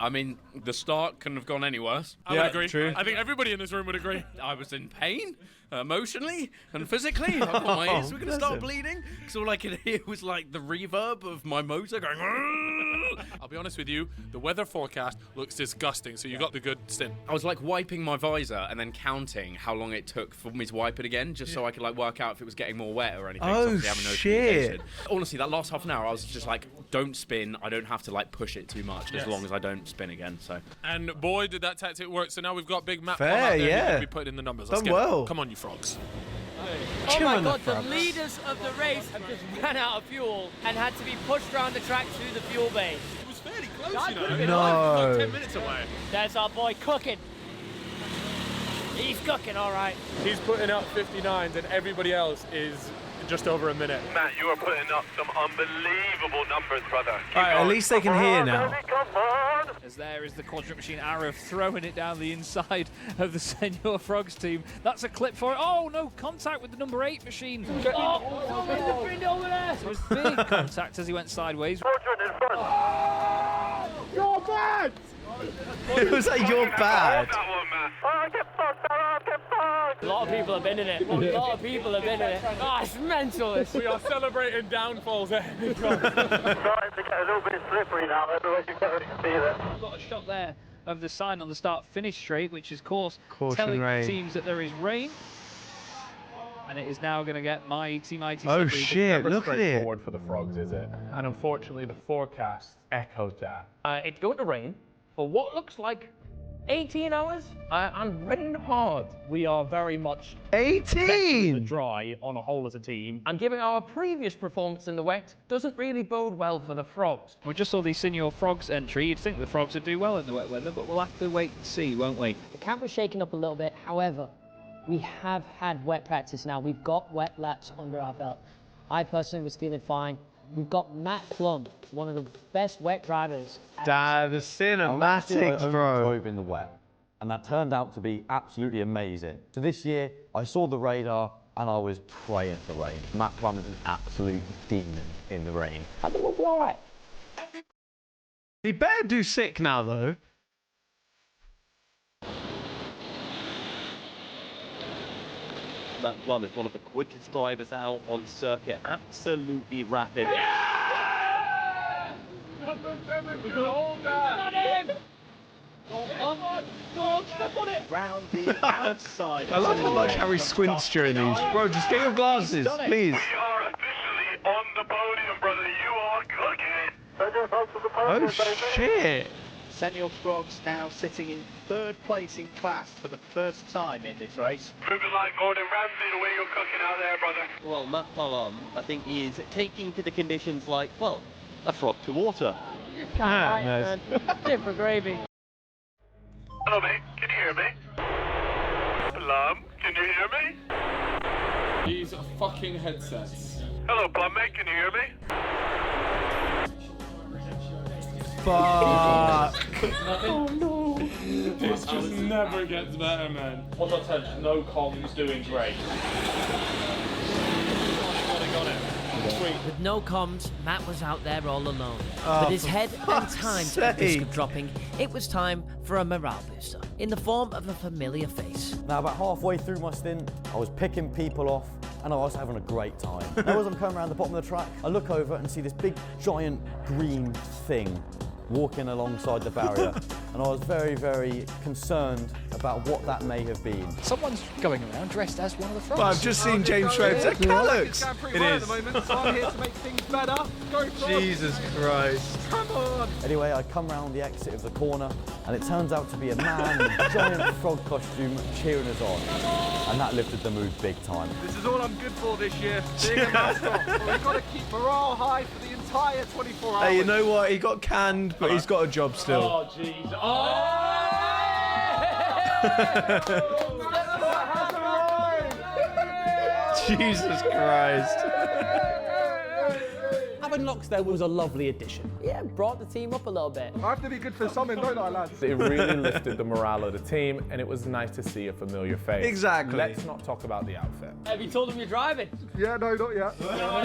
Speaker 15: I mean, the start couldn't have gone any worse.
Speaker 14: I would agree.
Speaker 1: True.
Speaker 14: I think everybody in this room would agree.
Speaker 15: I was in pain, emotionally and physically. I've got my ears. We're going to start bleeding. Because all I could hear was like the reverb of my motor going.
Speaker 14: I'll be honest with you, the weather forecast looks disgusting, so you got the good stint.
Speaker 15: I was like wiping my visor and then counting how long it took for me to wipe it again, just so I could like work out if it was getting more wet or anything. 'cause
Speaker 1: Oh,
Speaker 15: obviously I have no
Speaker 1: shit.
Speaker 15: communication. Honestly, that last half an hour, I was just like, don't spin. I don't have to like push it too much as long as I don't spin again. So.
Speaker 14: And boy, did that tactic work. So now we've got big Matt
Speaker 1: Fair,
Speaker 14: Plum out there who's
Speaker 1: yeah.
Speaker 14: gonna be put in the numbers. Let's
Speaker 1: Done
Speaker 14: get
Speaker 1: well.
Speaker 14: it. Come on, you frogs.
Speaker 11: Oh my
Speaker 1: on the
Speaker 11: God, the
Speaker 1: frogs.
Speaker 11: leaders of the race have just ran out of fuel and had to be pushed around the track to the fuel bay.
Speaker 14: It was fairly close,
Speaker 11: That
Speaker 14: you know.
Speaker 11: could've been
Speaker 1: No.
Speaker 14: Like 10 minutes away.
Speaker 11: There's our boy cooking. He's cooking, all right.
Speaker 18: He's putting up 59s and everybody else is just over a minute.
Speaker 21: Matt, you are putting up some unbelievable numbers, brother.
Speaker 1: All right, at least they can hear now.
Speaker 20: As there is the quadrant machine Arif throwing it down the inside of the Senior Frogs team. That's a clip for it. Oh, no contact with the number 8 machine.
Speaker 11: Oh, the friend over there.
Speaker 20: It was big contact as he went sideways.
Speaker 21: Quadrant in front.
Speaker 11: You're bad.
Speaker 1: It was like, you're bad.
Speaker 21: That one, Matt. Oh, get fucked, get fucked.
Speaker 11: A lot of people have been in it. A lot of people have been in it. Oh, it's mental.
Speaker 18: We are celebrating downfalls there.
Speaker 21: Starting to get a little bit slippery now. Everywhere you go, you can feel it.
Speaker 20: We've got a shot there of the sign on the start-finish straight, which is, of course,
Speaker 1: Caution
Speaker 20: telling
Speaker 1: rain.
Speaker 20: teams that there is rain. And it is now going to get mighty
Speaker 1: Oh
Speaker 20: slippery.
Speaker 1: shit! Look at it.
Speaker 5: Forward for the frogs, is it? And unfortunately, the forecast echoes that.
Speaker 9: It's going to rain for what looks like 18 hours and rain hard.
Speaker 17: We are very much
Speaker 1: 18.
Speaker 17: dry on a whole as a team.
Speaker 9: And given our previous performance in the wet, doesn't really bode well for the frogs.
Speaker 20: We just saw the Senior Frogs entry. You'd think the frogs would do well in the wet weather, but we'll have to wait and see, won't we?
Speaker 3: The camera's shaking up a little bit. However, we have had wet practice now. We've got wet laps under our belt. I personally was feeling fine. We've got Matt Plum, one of the best wet drivers.
Speaker 1: Dad, the cinematics,
Speaker 19: I
Speaker 1: bro.
Speaker 19: drove in the wet, and that turned out to be absolutely amazing. So this year, I saw the radar, and I was praying for rain. Matt Plum is an absolute demon in the rain.
Speaker 9: I think we'll be all right.
Speaker 1: He better do sick now, though.
Speaker 8: Matt Plum is one of the quickest drivers out on circuit. Absolutely rapid.
Speaker 2: Round the outside.
Speaker 1: I love how much Harry squints during these. Bro, just get your glasses, please.
Speaker 21: We are officially on the podium, brother. You are cooking.
Speaker 1: Oh shit!
Speaker 2: Senior Frogs now sitting in 3rd place in class for the first time in this race.
Speaker 21: Moving like Gordon Ramsay, the way you're cooking out there, brother.
Speaker 8: Well, Matt Plum, I think, is taking to the conditions like, well, a frog to water.
Speaker 1: Nice.
Speaker 11: Different gravy.
Speaker 21: Hello, mate. Can you hear me? Plum, can you hear me?
Speaker 5: These fucking headsets.
Speaker 21: Hello, Plum, mate. Can you hear me?
Speaker 1: Fuck.
Speaker 18: Oh no! This just never gets better, man.
Speaker 17: What I tell you, no-comm's doing great.
Speaker 6: With no comms, Matt was out there all alone.
Speaker 1: Oh,
Speaker 6: With his
Speaker 1: for
Speaker 6: head and
Speaker 1: fuck's
Speaker 6: time to the risk
Speaker 1: sake.
Speaker 6: of dropping, it was time for a morale booster in the form of a familiar face.
Speaker 19: Now, about halfway through my stint, I was picking people off, and I was having a great time. Now, as I'm coming around the bottom of the track, I look over and see this big, giant, green thing walking alongside the barrier. and I was very, very concerned about what that may have been.
Speaker 20: Someone's going around dressed as one of the frogs.
Speaker 1: Well, I've just seen James Schroeder. Eklls.
Speaker 10: It is. So I'm here to make things better. Go Frogs.
Speaker 1: Jesus Christ.
Speaker 10: Come on.
Speaker 19: Anyway, I come round the exit of the corner, and it turns out to be a man in a giant frog costume cheering us on. And that lifted the mood big time.
Speaker 10: This is all I'm good for this year. Being a mascot. We've got to keep morale high for the entire 24 hours.
Speaker 1: Hey, you know what? He got canned, but he's got a job still.
Speaker 17: Oh, jeez.
Speaker 1: Jesus Christ.
Speaker 4: Having Locks there was a lovely addition.
Speaker 3: Yeah, brought the team up a little bit.
Speaker 10: I have to be good for something, don't I, lads?
Speaker 5: It really lifted the morale of the team, and it was nice to see a familiar face.
Speaker 1: Exactly.
Speaker 5: Let's not talk about the outfit.
Speaker 11: Have you told them you're driving?
Speaker 10: Yeah, no, not yet. Yeah, all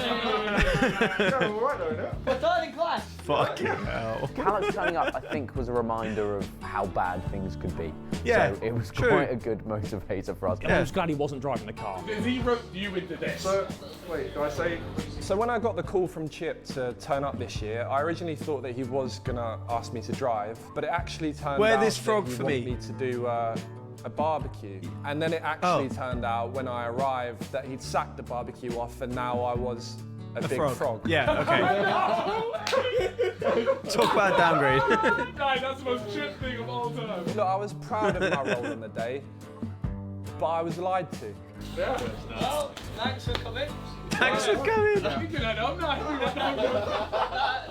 Speaker 10: right though, innit?
Speaker 11: We're third in class.
Speaker 1: Fucking hell.
Speaker 12: Callum's turning up, I think, was a reminder of how bad things could be.
Speaker 1: Yeah,
Speaker 12: so it was
Speaker 1: true.
Speaker 12: quite a good motivator for us.
Speaker 4: I'm just glad he wasn't driving the car.
Speaker 17: He wrote you into this.
Speaker 10: So, wait, do I say? So when I got the call from Chip to turn up this year, I originally thought that he was gonna ask me to drive, but it actually turned
Speaker 1: Wear
Speaker 10: out
Speaker 1: this
Speaker 10: that
Speaker 1: frog
Speaker 10: he
Speaker 1: for
Speaker 10: wanted
Speaker 1: me.
Speaker 10: me to do a barbecue. And then it actually turned out when I arrived that he'd sacked the barbecue off, and now I was a big frog.
Speaker 1: Yeah, okay. Talk about downgrade.
Speaker 17: Guys, that's the most Chip thing of all time.
Speaker 10: Look, I was proud of my role in the day, but I was lied to.
Speaker 17: Yeah.
Speaker 11: Well, thanks for coming.
Speaker 1: Thanks for coming.
Speaker 17: You can head home now.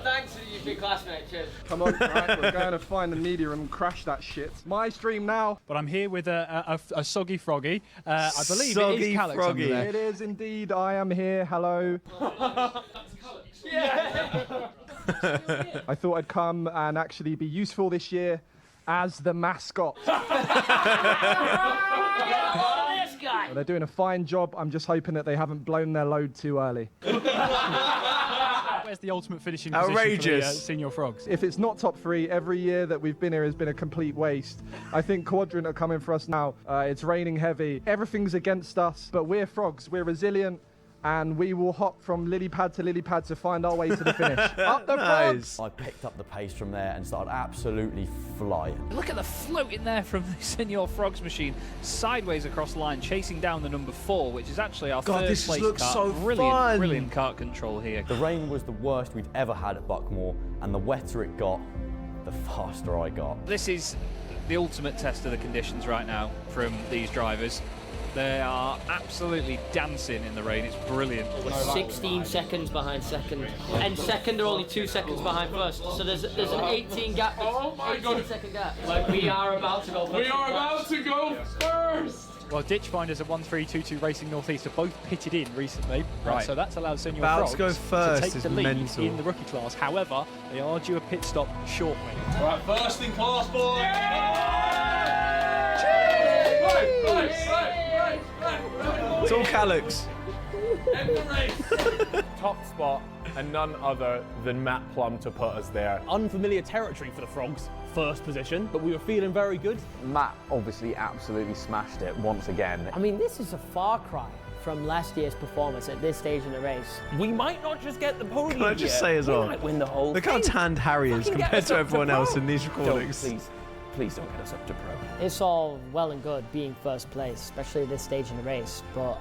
Speaker 11: Thanks for you've been classmate. Cheers.
Speaker 10: Come on, right, we're going to find the media and crash that shit. My stream now.
Speaker 18: But I'm here with a soggy froggy. I believe it
Speaker 1: Soggy
Speaker 18: is Calyx
Speaker 1: froggy.
Speaker 18: under there.
Speaker 10: It is indeed. I am here. Hello.
Speaker 11: Yeah.
Speaker 10: I thought I'd come and actually be useful this year as the mascot.
Speaker 11: This guy.
Speaker 10: They're doing a fine job. I'm just hoping that they haven't blown their load too early.
Speaker 18: Where's the ultimate finishing position
Speaker 1: Outrageous.
Speaker 18: for the senior frogs?
Speaker 10: If it's not top 3, every year that we've been here has been a complete waste. I think Quadrant are coming for us now. It's raining heavy. Everything's against us, but we're frogs. We're resilient. And we will hop from lily pad to find our way to the finish. Up the frogs!
Speaker 19: I picked up the pace from there and started absolutely flying.
Speaker 20: Look at the float in there from the Senior Frogs machine, sideways across the line, chasing down the number 4, which is actually our
Speaker 1: God,
Speaker 20: third
Speaker 1: this
Speaker 20: place
Speaker 1: looks
Speaker 20: car.
Speaker 1: so
Speaker 20: Brilliant,
Speaker 1: fun.
Speaker 20: brilliant kart control here.
Speaker 19: The rain was the worst we'd ever had at Buckmore, and the wetter it got, the faster I got.
Speaker 20: This is the ultimate test of the conditions right now from these drivers. They are absolutely dancing in the rain. It's brilliant.
Speaker 11: We're 16 seconds behind second, and second are only 2 seconds behind first. So there's an 18 gap.
Speaker 17: Oh my God.
Speaker 11: 18-second gap. Like we are about to go first.
Speaker 17: We are about to go first.
Speaker 18: Well, Ditchfinders at 1322 Racing Northeast are both pitted in recently.
Speaker 20: Right.
Speaker 18: So that's allowed Senior
Speaker 1: About
Speaker 18: Frogs
Speaker 1: to go first
Speaker 18: to take
Speaker 1: is
Speaker 18: the lead
Speaker 1: mental.
Speaker 18: in the rookie class. However, they are due a pit stop shortly.
Speaker 17: Right, first in class, boy.
Speaker 1: It's all Calyx.
Speaker 5: Top spot, and none other than Matt Plum to put us there.
Speaker 4: Unfamiliar territory for the frogs, first position, but we were feeling very good.
Speaker 12: Matt obviously absolutely smashed it once again.
Speaker 3: I mean, this is a far cry from last year's performance at this stage in the race.
Speaker 4: We might not just get the podium.
Speaker 1: Can I just say as
Speaker 4: we
Speaker 1: well,
Speaker 4: might win the whole
Speaker 1: look
Speaker 4: thing.
Speaker 1: how tanned Harry is
Speaker 4: Fucking get
Speaker 1: compared
Speaker 4: us
Speaker 1: to
Speaker 4: up
Speaker 1: everyone
Speaker 4: pro.
Speaker 1: else in these
Speaker 4: Don't,
Speaker 1: recordings.
Speaker 4: please don't get us up to pro.
Speaker 3: It's all well and good being first place, especially at this stage in the race, but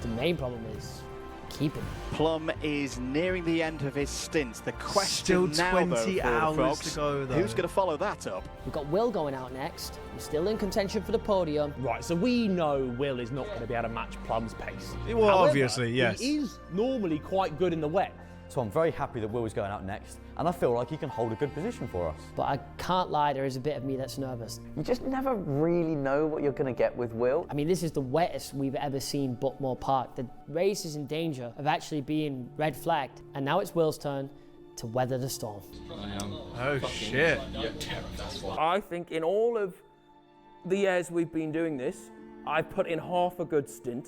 Speaker 3: the main problem is keeping it.
Speaker 2: Plum is nearing the end of his stint. The question
Speaker 1: Still
Speaker 2: now,
Speaker 1: 20
Speaker 2: though, for the
Speaker 1: hours
Speaker 2: Frogs,
Speaker 1: to go, though.
Speaker 2: who's going to follow that up?
Speaker 3: We've got Will going out next. We're still in contention for the podium.
Speaker 4: Right, so we know Will is not going to be able to match Plum's pace.
Speaker 1: Well,
Speaker 4: However,
Speaker 1: obviously, yes.
Speaker 4: He is normally quite good in the wet.
Speaker 19: So I'm very happy that Will is going out next, and I feel like he can hold a good position for us.
Speaker 3: But I can't lie, there is a bit of me that's nervous.
Speaker 12: You just never really know what you're going to get with Will.
Speaker 3: I mean, this is the wettest we've ever seen Buckmore Park. The race is in danger of actually being red flagged, and now it's Will's turn to weather the storm.
Speaker 1: Oh shit.
Speaker 9: I think in all of the years we've been doing this, I've put in half a good stint,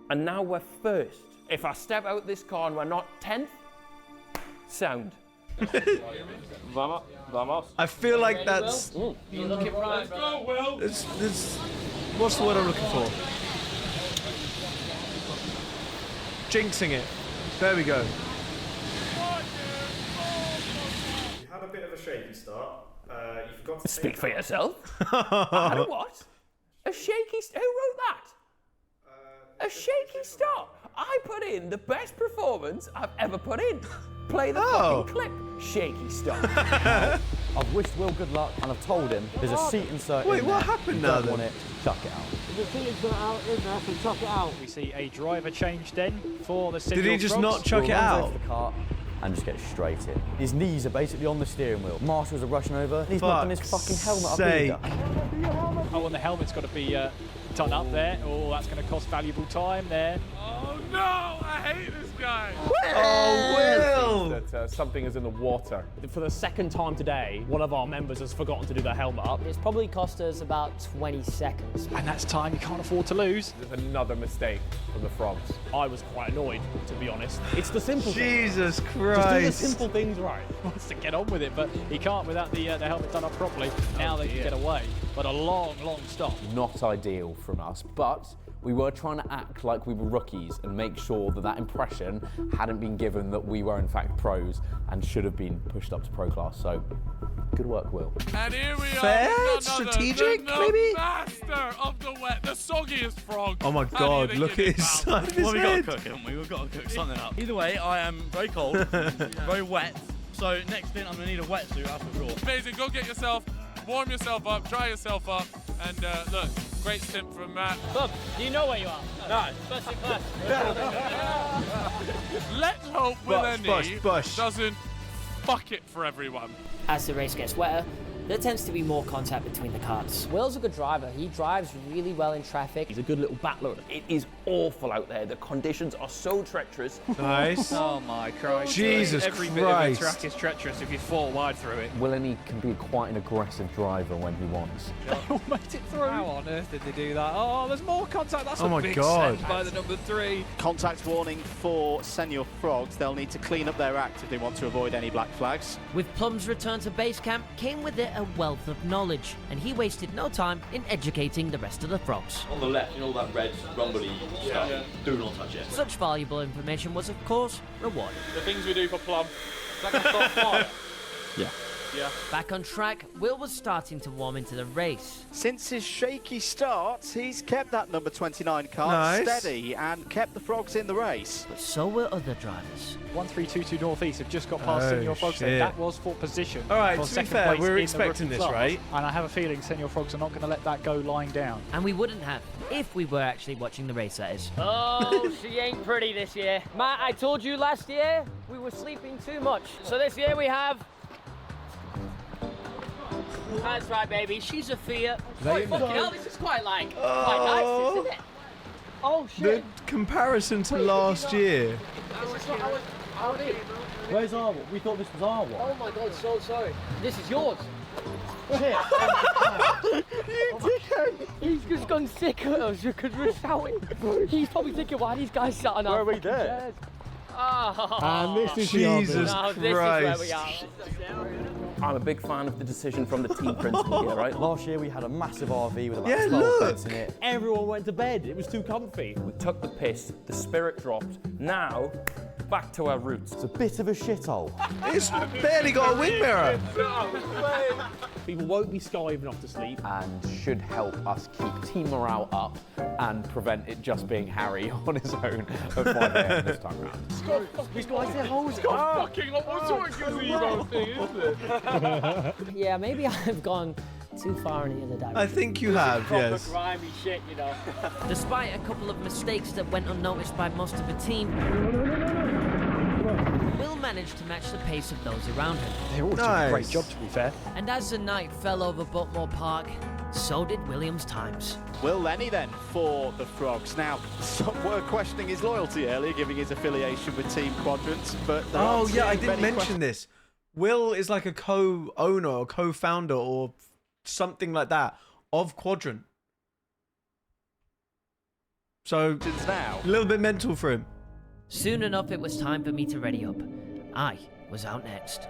Speaker 9: and now we're first. If I step out this car and we're not 10th, sound.
Speaker 17: Vamos.
Speaker 1: I feel like that's.
Speaker 11: You're looking right, bro.
Speaker 17: Will.
Speaker 1: It's, what's the word I'm looking for? Jinxing it. There we go.
Speaker 16: We had a bit of a shaky start.
Speaker 9: Speak for yourself. I had a what? A shaky... Who wrote that? A shaky start. I put in the best performance I've ever put in. Play the fucking clip. Shaky start.
Speaker 19: I've wished Will good luck and I've told him there's a seat insert in there.
Speaker 1: what happened now
Speaker 19: If you don't want it, chuck it out.
Speaker 11: The seat insert out in there, so chuck it out.
Speaker 20: We see a driver change then for the Senor
Speaker 1: Did he just
Speaker 20: Frogs.
Speaker 1: not chuck it
Speaker 19: Will runs
Speaker 1: out?
Speaker 19: over the cart and just gets straight in. His knees are basically on the steering wheel. Marshals are rushing over. He's not done his fucking helmet up either.
Speaker 20: Oh, and the helmet's got to be done up there. Oh, that's going to cost valuable time there.
Speaker 17: Oh no, I hate this guy.
Speaker 1: Oh, Will!
Speaker 5: That something is in the water.
Speaker 4: For the second time today, one of our members has forgotten to do their helmet up.
Speaker 3: It's probably cost us about 20 seconds.
Speaker 20: And that's time you can't afford to lose.
Speaker 5: There's another mistake from the Frogs.
Speaker 4: I was quite annoyed, to be honest. It's the simple things.
Speaker 1: Jesus
Speaker 4: Just do the
Speaker 1: Christ.
Speaker 4: simple things right.
Speaker 20: He wants to get on with it, but he can't without the helmet done up properly. Now they can get away. But a long, long stop.
Speaker 12: Not ideal from us, but we were trying to act like we were rookies and make sure that that impression hadn't been given that we were in fact pros and should have been pushed up to pro class. So, good work, Will.
Speaker 17: And here we
Speaker 1: Fair?
Speaker 17: are.
Speaker 1: Strategic,
Speaker 17: the
Speaker 1: maybe?
Speaker 17: master of the wet, the soggiest frog.
Speaker 1: Oh my
Speaker 17: How do you
Speaker 1: God,
Speaker 17: think
Speaker 1: look
Speaker 17: you
Speaker 1: at
Speaker 17: did,
Speaker 1: his
Speaker 17: pal?
Speaker 1: side of his
Speaker 13: Well, we
Speaker 1: head.
Speaker 13: got to cook, haven't we? We've got to cook something up. Either way, I am very cold, very wet. So next stint, I'm going to need a wetsuit, that's for sure.
Speaker 17: Amazing. Go get yourself, warm yourself up, dry yourself up, and look, great stint from Matt.
Speaker 11: Bob, do you know where you are?
Speaker 13: No.
Speaker 11: First in class.
Speaker 17: Let's hope Will
Speaker 1: Bush.
Speaker 17: doesn't fuck it for everyone.
Speaker 3: As the race gets wetter, there tends to be more contact between the carts. Will's a good driver. He drives really well in traffic.
Speaker 9: He's a good little battler. It is awful out there. The conditions are so treacherous.
Speaker 1: Nice.
Speaker 20: Oh my Christ.
Speaker 1: Jesus
Speaker 20: Every bit
Speaker 1: Christ.
Speaker 20: of the track is treacherous if you fall wide through it.
Speaker 12: Willany can be quite an aggressive driver when he wants.
Speaker 20: They all made it through. How on earth did they do that? Oh, there's more contact. That's
Speaker 1: Oh
Speaker 20: a
Speaker 1: my
Speaker 20: big
Speaker 1: God.
Speaker 20: send by the number 3.
Speaker 2: Contact warning for Senor Frogs. They'll need to clean up their act if they want to avoid any black flags.
Speaker 6: With Plum's return to base camp came with it a wealth of knowledge, and he wasted no time in educating the rest of the frogs.
Speaker 13: On the left, you know that red rumbly stuff? Do not touch it.
Speaker 6: Such valuable information was, of course, rewarded.
Speaker 17: The things we do for Plum. Like a top 5.
Speaker 2: Yeah.
Speaker 17: Yeah.
Speaker 6: Back on track, Will was starting to warm into the race.
Speaker 2: Since his shaky start, he's kept that number 29 car
Speaker 1: Nice.
Speaker 2: steady and kept the Frogs in the race.
Speaker 6: But so were other drivers.
Speaker 20: 1322 Northeast have just got past
Speaker 1: Oh,
Speaker 20: Senor Frogs.
Speaker 1: shit.
Speaker 20: That was for position.
Speaker 1: All right,
Speaker 20: for
Speaker 1: to be
Speaker 20: second
Speaker 1: fair,
Speaker 20: place
Speaker 1: we were
Speaker 20: in the
Speaker 1: expecting
Speaker 20: rookie
Speaker 1: this,
Speaker 20: class.
Speaker 1: right?
Speaker 20: And I have a feeling Senor Frogs are not going to let that go lying down.
Speaker 6: And we wouldn't have if we were actually watching the race, that is.
Speaker 11: Oh, she ain't pretty this year. Matt, I told you last year we were sleeping too much. So this year we have... That's right, baby. She's a Fiat. Oh, fucking hell, this is quite nice, isn't it? Oh,
Speaker 1: The
Speaker 11: shit.
Speaker 1: comparison to last year.
Speaker 19: Where's our one? We thought this was our one.
Speaker 11: Oh my God, so sorry. This is yours.
Speaker 19: Shit.
Speaker 11: You dickhead! He's just gone sick at us because we're shouting. He's probably thinking, why are these guys sat on our
Speaker 19: Where are we there?
Speaker 11: chairs? Oh.
Speaker 18: And this is
Speaker 1: Jesus
Speaker 11: No, this is where we
Speaker 1: Christ.
Speaker 11: are.
Speaker 9: I'm a big fan of the decision from the team principal here, right?
Speaker 19: Last year we had a massive RV with about
Speaker 1: Yeah,
Speaker 19: 12
Speaker 1: look.
Speaker 19: beds in it.
Speaker 4: Everyone went to bed. It was too comfy.
Speaker 9: We took the piss, the spirit dropped. Now, back to our roots.
Speaker 19: It's a bit of a shithole.
Speaker 1: It's barely got a wing mirror.
Speaker 4: People won't be skiving off to sleep.
Speaker 12: And should help us keep team morale up and prevent it just being Harry on his own at 5 AM this time round.
Speaker 11: These guys, they're hoes.
Speaker 17: Fucking what's your gazebo thing, isn't it?
Speaker 3: Yeah, maybe I've gone too far in the other direction.
Speaker 1: I think you have,
Speaker 11: Proper
Speaker 1: yes.
Speaker 11: grimy shit, you know.
Speaker 6: Despite a couple of mistakes that went unnoticed by most of the team, Will managed to match the pace of those around him.
Speaker 20: They all did a great job, to be fair.
Speaker 6: And as the night fell over Buckmore Park, so did Williams' times.
Speaker 2: Will Lenny then for the Frogs. Now, some were questioning his loyalty earlier, giving his affiliation with Team Quadrant, but there
Speaker 1: Oh,
Speaker 2: aren't
Speaker 1: yeah, I
Speaker 2: too
Speaker 1: didn't
Speaker 2: many
Speaker 1: mention this. Will is like a co-owner or co-founder or something like that of Quadrant. So,
Speaker 2: now.
Speaker 1: a little bit mental for him.
Speaker 6: Soon enough, it was time for me to ready up. I was out next.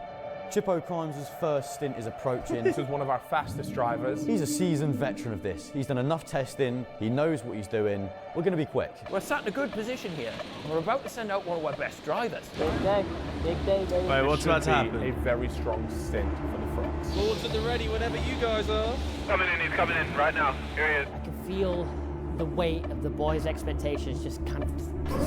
Speaker 19: Chippo Crimes' first stint is approaching.
Speaker 5: This is one of our fastest drivers.
Speaker 19: He's a seasoned veteran of this. He's done enough testing, he knows what he's doing. We're going to be quick.
Speaker 9: We're sat in a good position here. We're about to send out one of our best drivers.
Speaker 3: Big day, baby.
Speaker 1: Wait, what's about to happen?
Speaker 5: A very strong stint for the Frogs.
Speaker 11: Boards at the ready whenever you guys are.
Speaker 21: Coming in, he's coming in right now. Here he is.
Speaker 3: I can feel the weight of the boys' expectations just kind of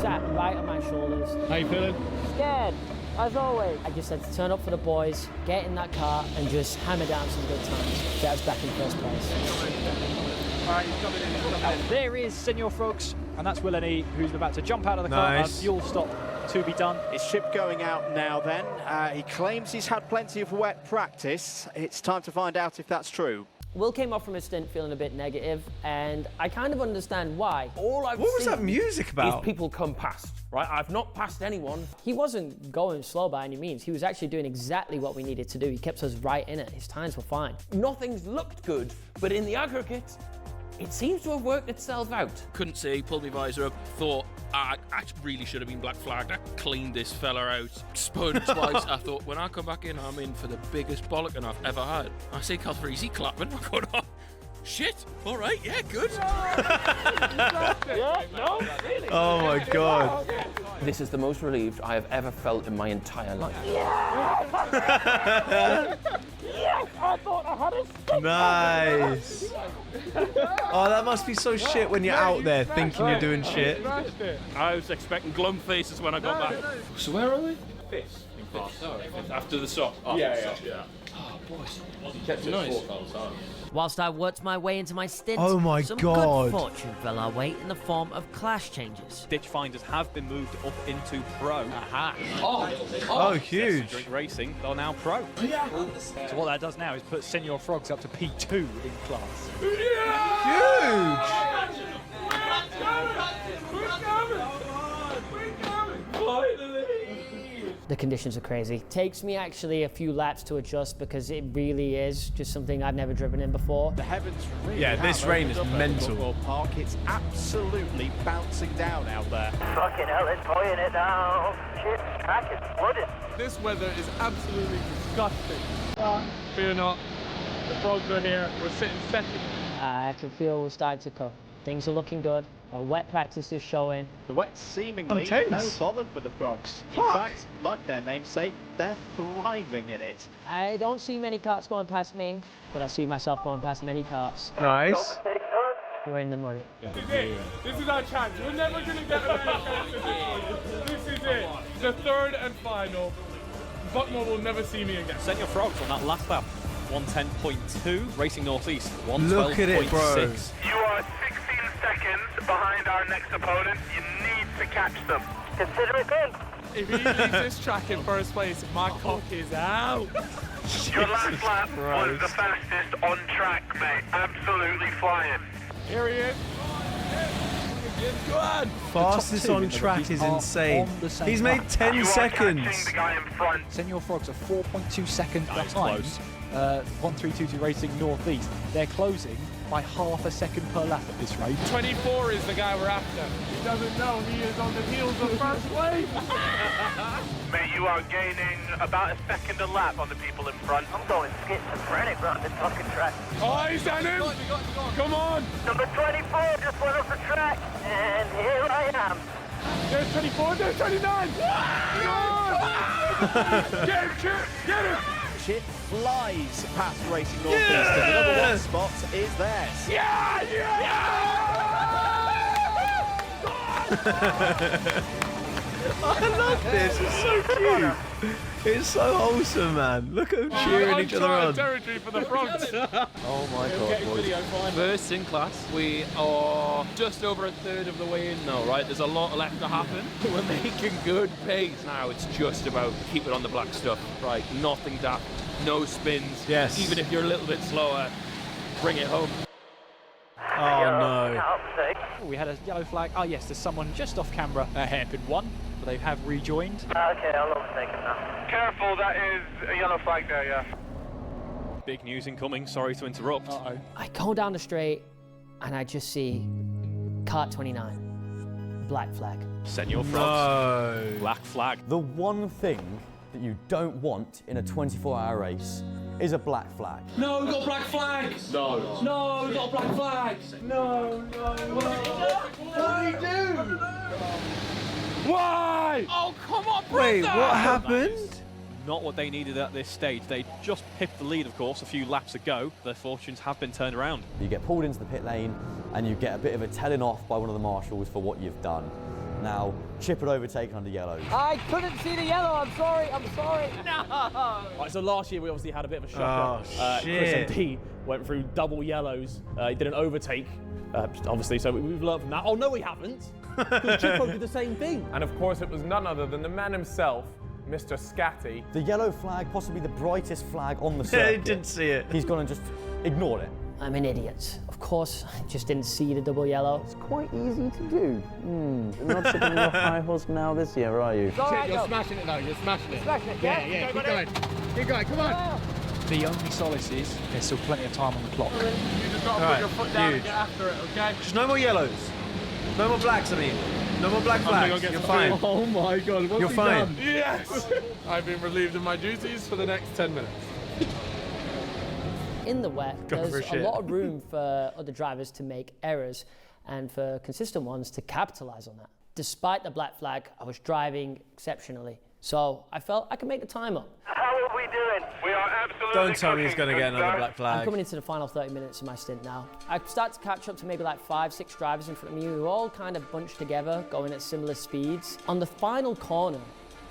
Speaker 3: sat right on my shoulders.
Speaker 18: How you feeling?
Speaker 3: Scared, as always. I just had to turn up for the boys, get in that car, and just hammer down some good times. Get us back in first place.
Speaker 20: All right, he's coming in, he's coming in. There is Senor Frogs, and that's Willany, who's about to jump out of the car.
Speaker 1: Nice.
Speaker 20: Fuel stop to be done.
Speaker 2: His ship going out now then. He claims he's had plenty of wet practice. It's time to find out if that's true.
Speaker 3: Will came off from his stint feeling a bit negative, and I kind of understand why.
Speaker 9: All I've
Speaker 1: What was
Speaker 9: seen
Speaker 1: that music about?
Speaker 9: is people come past, right? I've not passed anyone.
Speaker 3: He wasn't going slow by any means. He was actually doing exactly what we needed to do. He kept us right in it. His times were fine.
Speaker 9: Nothing's looked good, but in the aggregate, it seems to have worked itself out.
Speaker 15: Couldn't see, pulled my visor up, thought I really should have been black flagged. I cleaned this fella out, spun twice. I thought, when I come back in, I'm in for the biggest bollocking I've ever had. I see Calfreezy clapping. I go, oh, shit, all right, yeah, good.
Speaker 11: Yeah, no, really?
Speaker 1: Oh my God.
Speaker 9: This is the most relieved I have ever felt in my entire life.
Speaker 11: Yes, I thought I had a stick.
Speaker 1: Nice. Oh, that must be so shit when you're out there thinking you're doing shit.
Speaker 15: I was expecting glum faces when I got back. So where are we?
Speaker 13: Fifth.
Speaker 15: After the stop.
Speaker 13: Yeah.
Speaker 15: Oh, boys.
Speaker 13: Kept it
Speaker 15: Nice.
Speaker 6: Whilst I worked my way into my stint,
Speaker 1: Oh my
Speaker 6: some
Speaker 1: God.
Speaker 6: good fortune fell our way in the form of clash changes.
Speaker 20: Ditch finders have been moved up into pro. Aha.
Speaker 1: Oh, huge.
Speaker 20: Drink racing, they're now pro.
Speaker 11: Yeah.
Speaker 20: So what that does now is put Senor Frogs up to P2 in class.
Speaker 1: Huge.
Speaker 3: The conditions are crazy. Takes me actually a few laps to adjust because it really is just something I've never driven in before.
Speaker 2: The heavens really
Speaker 1: Yeah, this
Speaker 2: have
Speaker 1: rain
Speaker 2: opened
Speaker 1: is
Speaker 2: up at
Speaker 1: mental.
Speaker 2: Football Park. It's absolutely bouncing down out there.
Speaker 21: Fucking hell, it's pouring it down. Shit, track is flooded.
Speaker 18: This weather is absolutely disgusting. Fear not. The Frogs are here. We're sitting second.
Speaker 3: I can feel we're starting to come. Things are looking good. Our wet practice is showing.
Speaker 2: The wet seemingly
Speaker 1: Intense.
Speaker 2: no bothered with the Frogs. In fact, like their namesake, they're thriving in it.
Speaker 3: I don't see many carts going past me, but I see myself going past many carts.
Speaker 1: Nice.
Speaker 3: We're in the money.
Speaker 18: This is it. This is our chance. We're never going to get another chance at this. This is it. The third and final. Buckmore will never see me again.
Speaker 20: Senor Frogs on that last lap. 110.2, racing northeast. 112.6.
Speaker 1: Look at it, bro.
Speaker 21: You are 16 seconds behind our next opponent. You need to catch them. Consider it done.
Speaker 18: If he leaves this track in first place, my cock is out.
Speaker 21: Your last lap was the fastest on track, mate. Absolutely flying.
Speaker 18: Here he is. Go on.
Speaker 1: Fastest on track is insane. He's made 10 seconds.
Speaker 21: The guy in front.
Speaker 20: Senor Frogs are 4.2 seconds behind 1322 Racing Northeast. They're closing by half a second per lap at this rate.
Speaker 18: 24 is the guy we're after. He doesn't know he is on the heels of first place.
Speaker 21: Mate, you are gaining about a second a lap on the people in front. I'm going schizophrenic around this fucking track.
Speaker 18: Oh, he's done him. Come on.
Speaker 21: Number 24 just went off the track, and here I am.
Speaker 18: There's 24, there's 29. Get him, Chip. Get him.
Speaker 2: Chip flies past Racing Northeast, and the number one spot is theirs.
Speaker 1: I love this. It's so cute. It's so wholesome, man. Look at them cheering each other on.
Speaker 18: Territory for the Frogs.
Speaker 1: Oh my God, boys.
Speaker 15: First in class, we are just over a third of the way in now, right? There's a lot left to happen. We're making good pace. Now it's just about keep it on the black stuff, right? Nothing daft, no spins.
Speaker 1: Yes.
Speaker 15: Even if you're a little bit slower, bring it home.
Speaker 1: Oh no.
Speaker 20: We had a yellow flag. Oh yes, there's someone just off camera. A hairpin one, but they have rejoined.
Speaker 21: Okay, I'll overtake him now. Careful, that is a yellow flag there, yeah.
Speaker 20: Big news incoming. Sorry to interrupt.
Speaker 3: I go down the straight and I just see cart 29, black flag.
Speaker 20: Senor Frogs.
Speaker 1: No.
Speaker 20: Black flag.
Speaker 19: The one thing that you don't want in a 24-hour race is a black flag.
Speaker 18: No, we've got a black flag!
Speaker 15: No.
Speaker 18: No, we've got a black flag! No, what do you do?
Speaker 20: Why? Oh, come on,
Speaker 1: Wait,
Speaker 20: brother!
Speaker 1: what happened?
Speaker 20: Not what they needed at this stage. They just pipped the lead, of course, a few laps ago. Their fortunes have been turned around.
Speaker 19: You get pulled into the pit lane and you get a bit of a telling off by one of the marshals for what you've done. Now, Chip had overtaken under yellows.
Speaker 3: I couldn't see the yellow, I'm sorry.
Speaker 20: No!
Speaker 4: Right, so last year we obviously had a bit of a shocker.
Speaker 1: Oh, shit.
Speaker 4: Chris MD went through double yellows. He did an overtake, obviously, so we've learned from that. Oh, no, we haven't. Because Chippo did the same thing.
Speaker 5: And of course, it was none other than the man himself, Mr. Scatty.
Speaker 19: The yellow flag, possibly the brightest flag on the
Speaker 1: I
Speaker 19: circuit.
Speaker 1: didn't see it.
Speaker 19: He's gone and just ignored it.
Speaker 3: I'm an idiot. Of course, I just didn't see the double yellow.
Speaker 12: It's quite easy to do. You're not sitting on your high horse now this year, are you?
Speaker 18: You're smashing it now, you're smashing it.
Speaker 3: Smashing it, yeah?
Speaker 18: Keep going. Keep going, come on.
Speaker 20: The only solace is there's still plenty of time on the clock.
Speaker 18: You just got to put your foot down and
Speaker 1: huge.
Speaker 18: get after it, okay?
Speaker 1: Just no more yellows. No more blacks, I mean. No more black flags. You're fine.
Speaker 18: Oh my God, what's
Speaker 1: You're
Speaker 18: he
Speaker 1: fine.
Speaker 18: done? Yes! I've been relieved of my duties for the next 10 minutes.
Speaker 3: In the wet,
Speaker 1: Go for
Speaker 3: there's a
Speaker 1: shit.
Speaker 3: lot of room for other drivers to make errors and for consistent ones to capitalize on that. Despite the black flag, I was driving exceptionally. So I felt I could make the time up.
Speaker 21: How are we doing? We are absolutely.
Speaker 1: Don't tell me he's going to get another black
Speaker 3: I'm
Speaker 1: flag.
Speaker 3: coming into the final 30 minutes of my stint now. I start to catch up to maybe like 5-6 drivers in front of me who all kind of bunched together, going at similar speeds. On the final corner,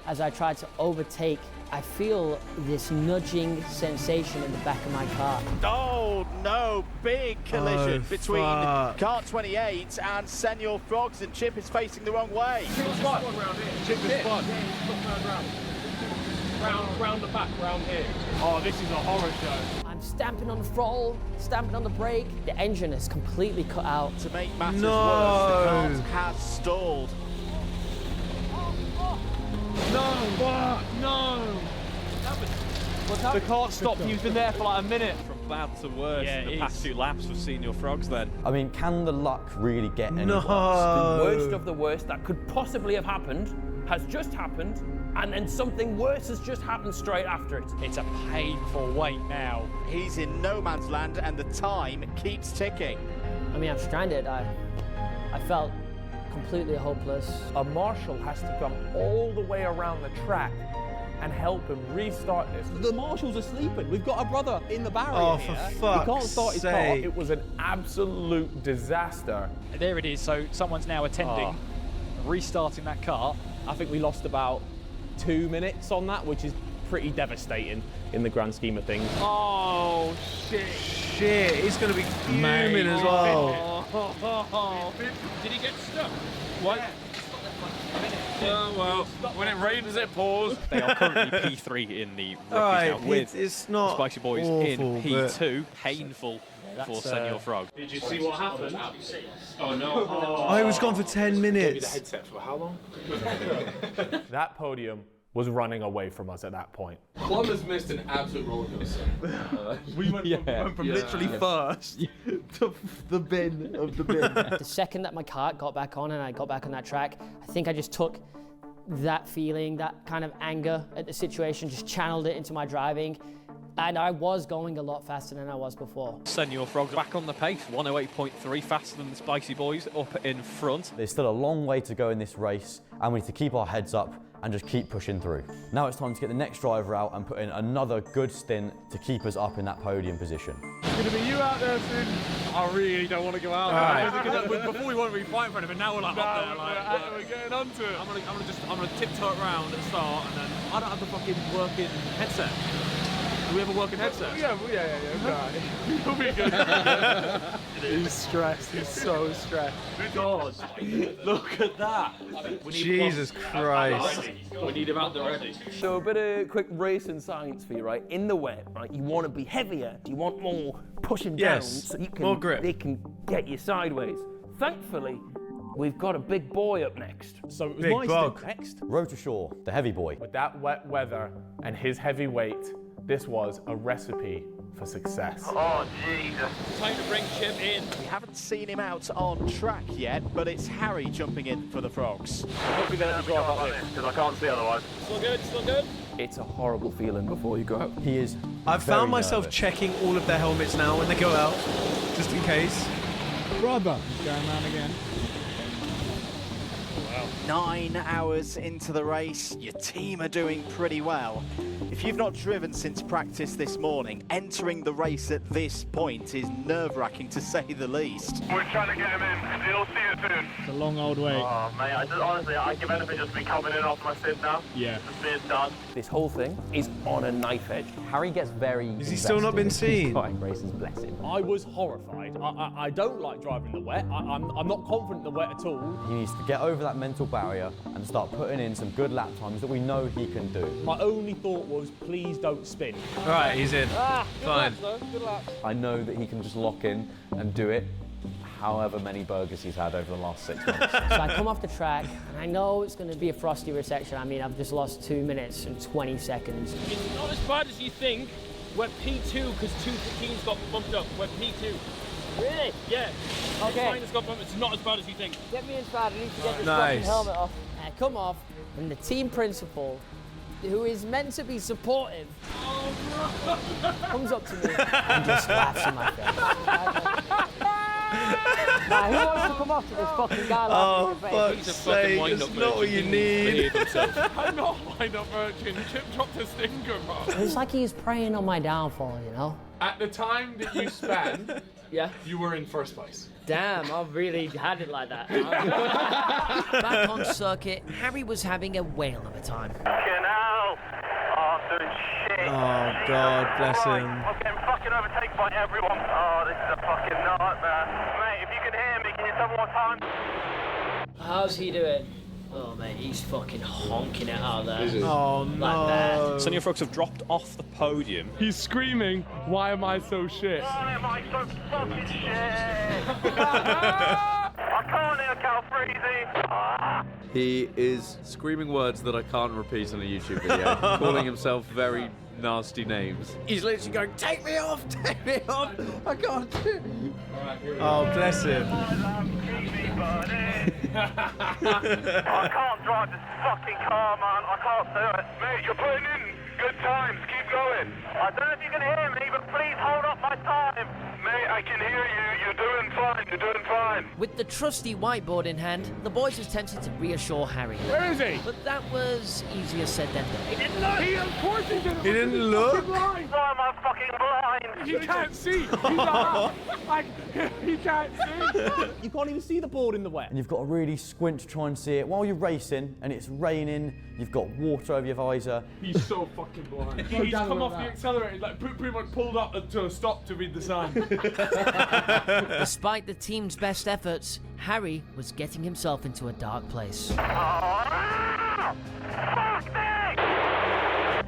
Speaker 3: as I tried to overtake, I feel this nudging sensation in the back of my car.
Speaker 2: Oh no, big collision
Speaker 1: Oh,
Speaker 2: between
Speaker 1: fuck.
Speaker 2: car 28 and Senor Frogs, and Chip is facing the wrong way.
Speaker 18: Chip the spot. Round the back, round here. Oh, this is a horror show.
Speaker 3: I'm stamping on the throttle, stamping on the brake. The engine is completely cut out.
Speaker 2: To make matters
Speaker 1: No.
Speaker 2: worse, the car has stalled.
Speaker 18: No, what? No.
Speaker 20: The car stopped. He's been there for like a minute. From bad to worse in the past 2 laps for Senior Frogs then.
Speaker 19: I mean, can the luck really get any
Speaker 1: No.
Speaker 19: worse?
Speaker 9: The worst of the worst that could possibly have happened has just happened, and then something worse has just happened straight after it.
Speaker 20: It's a painful wait now.
Speaker 2: He's in no man's land and the time keeps ticking.
Speaker 3: I mean, I'm stranded. I felt completely hopeless.
Speaker 5: A marshal has to come all the way around the track and help him restart this.
Speaker 4: The marshals are sleeping. We've got a brother in the barrier
Speaker 1: Oh,
Speaker 4: here.
Speaker 1: for
Speaker 4: He
Speaker 1: fuck's
Speaker 4: can't start his car.
Speaker 1: sake.
Speaker 5: It was an absolute disaster.
Speaker 20: There it is. So someone's now attending, restarting that car.
Speaker 4: I think we lost about 2 minutes on that, which is pretty devastating in the grand scheme of things.
Speaker 18: Oh, shit.
Speaker 1: Shit, he's going to be fuming as well.
Speaker 18: Did he get stuck? What? Oh, well, when it rains, it pours.
Speaker 20: They are currently P3 in the rookies
Speaker 1: Alright,
Speaker 20: now with
Speaker 1: it's not
Speaker 20: Spicy Boys
Speaker 1: awful,
Speaker 20: in P2. Painful for Senor Frog.
Speaker 18: Did you see what happened? Oh, no.
Speaker 1: Oh, he was gone for 10 minutes.
Speaker 18: Headset for how long?
Speaker 5: That podium was running away from us at that point.
Speaker 17: Plum has missed an absolute roller coaster.
Speaker 18: We went from literally first to the bin of the bin.
Speaker 3: The second that my car got back on and I got back on that track, I think I just took that feeling, that kind of anger at the situation, just channeled it into my driving. And I was going a lot faster than I was before.
Speaker 20: Senor Frog back on the pace, 108.3, faster than the Spicy Boys up in front.
Speaker 19: There's still a long way to go in this race, and we need to keep our heads up and just keep pushing through. Now it's time to get the next driver out and put in another good stint to keep us up in that podium position.
Speaker 18: It's going to be you out there soon. I really don't want to go out there. Before we weren't really fighting for it, but now we're like up there. Like, we're getting onto it.
Speaker 20: I'm gonna tiptoe it around at the start, and then I don't have the fucking working headset. Do we have a working headset?
Speaker 18: Yeah. You'll be good. He's stressed. He's so stressed.
Speaker 20: God, look at that.
Speaker 1: Jesus Christ.
Speaker 20: We need him out there ready.
Speaker 9: So a bit of quick racing science for you, right? In the wet, right? You want to be heavier. You want more pushing down,
Speaker 1: Yes,
Speaker 9: so you can,
Speaker 1: more grip.
Speaker 9: they can get you sideways. Thankfully, we've got a big boy up next.
Speaker 4: So it was
Speaker 1: Big
Speaker 4: my
Speaker 1: bug.
Speaker 4: stint next.
Speaker 19: Road to shore, the heavy boy.
Speaker 5: With that wet weather and his heavy weight, this was a recipe for success.
Speaker 21: Oh, Jesus.
Speaker 11: Time to bring Chip in.
Speaker 2: We haven't seen him out on track yet, but it's Harry jumping in for the Frogs.
Speaker 21: Hopefully they let me drive like this, because I can't see otherwise.
Speaker 11: Still good, still good.
Speaker 9: It's a horrible feeling before you go out.
Speaker 19: He is.
Speaker 1: I've found myself checking all of their helmets now when they go out, just in case.
Speaker 16: Brother, going around again.
Speaker 2: 9 hours into the race, your team are doing pretty well. If you've not driven since practice this morning, entering the race at this point is nerve-wracking to say the least.
Speaker 21: We're trying to get him in. You'll see it soon.
Speaker 16: It's a long old way.
Speaker 21: Oh, mate, honestly, I give anything just to be coming in off my stint now.
Speaker 16: Yeah.
Speaker 21: Just see it done.
Speaker 9: This whole thing is on a knife edge.
Speaker 12: Harry gets very.
Speaker 1: Has he still not been seen?
Speaker 12: Races, bless him.
Speaker 4: I was horrified. I don't like driving in the wet. I'm not confident in the wet at all.
Speaker 19: He needs to get over that mental barrier and start putting in some good lap times that we know he can do.
Speaker 4: My only thought was, please don't spin.
Speaker 1: All right, he's in.
Speaker 11: Good
Speaker 1: Fine.
Speaker 11: luck, though. Good luck.
Speaker 12: I know that he can just lock in and do it however many burgers he's had over the last 6 months.
Speaker 3: So I come off the track, and I know it's going to be a frosty section. I mean, I've just lost 2 minutes and 20 seconds.
Speaker 11: It's not as bad as you think. We're P2 because 2 teams got bumped up. We're P2. Really? Yeah.
Speaker 3: Okay.
Speaker 11: Mine has got bumped. It's not as bad as you think.
Speaker 3: Get me inside. I need to get this
Speaker 1: Nice.
Speaker 3: fucking helmet off. I come off, and the team principal, who is meant to be supportive, comes up to me and just laughs in my face. Now, who wants to come off to this fucking guy laughing in your face?
Speaker 1: Fuck's sake, it's not what you need.
Speaker 18: I'm not wind-up merchant. Chip dropped a stinker, bro.
Speaker 3: It's like he's preying on my downfall, you know?
Speaker 18: At the time that you span,
Speaker 11: Yeah.
Speaker 18: you were in first place.
Speaker 11: Damn, I've really had it like that.
Speaker 6: Back on circuit, Harry was having a whale of a time.
Speaker 21: Fucking hell. Oh, I'm doing shit.
Speaker 1: Oh, God, bless him.
Speaker 21: I'm getting fucking overtaken by everyone. Oh, this is a fucking nightmare. Mate, if you can hear me, can you tell me what time?
Speaker 11: How's he doing? Oh, mate, he's fucking honking it out there.
Speaker 1: Oh,
Speaker 11: Like
Speaker 1: no.
Speaker 11: that.
Speaker 22: Senior Frogs have dropped off the podium.
Speaker 18: He's screaming, why am I so shit?
Speaker 21: Why am I so fucking shit? I can't hear Cal Freezy.
Speaker 23: He is screaming words that I can't repeat on a YouTube video, calling himself very nasty names. He's literally going, take me off, I can't do it.
Speaker 1: Oh, bless him.
Speaker 21: I can't drive this fucking car, man. I can't do it. Mate, you're putting in good times. Keep going. I don't know if you can hear me, but please hold up my time. Mate, I can hear you. You're doing fine. You're doing fine.
Speaker 6: With the trusty whiteboard in hand, the boys attempted to reassure Harry.
Speaker 18: Where is he?
Speaker 6: But that was easier said than done.
Speaker 18: He didn't look. He, of course he didn't.
Speaker 1: He didn't look?
Speaker 21: Why am I fucking blind?
Speaker 18: He can't see. He's like, he can't see.
Speaker 4: You can't even see the board in the wet.
Speaker 19: And you've got to really squint to try and see it. While you're racing and it's raining, you've got water over your visor.
Speaker 18: He's so fucking blind. He's come off the accelerator, like pretty much pulled up to a stop to read the sign.
Speaker 6: Despite the team's best efforts, Harry was getting himself into a dark place.
Speaker 21: Fuck me!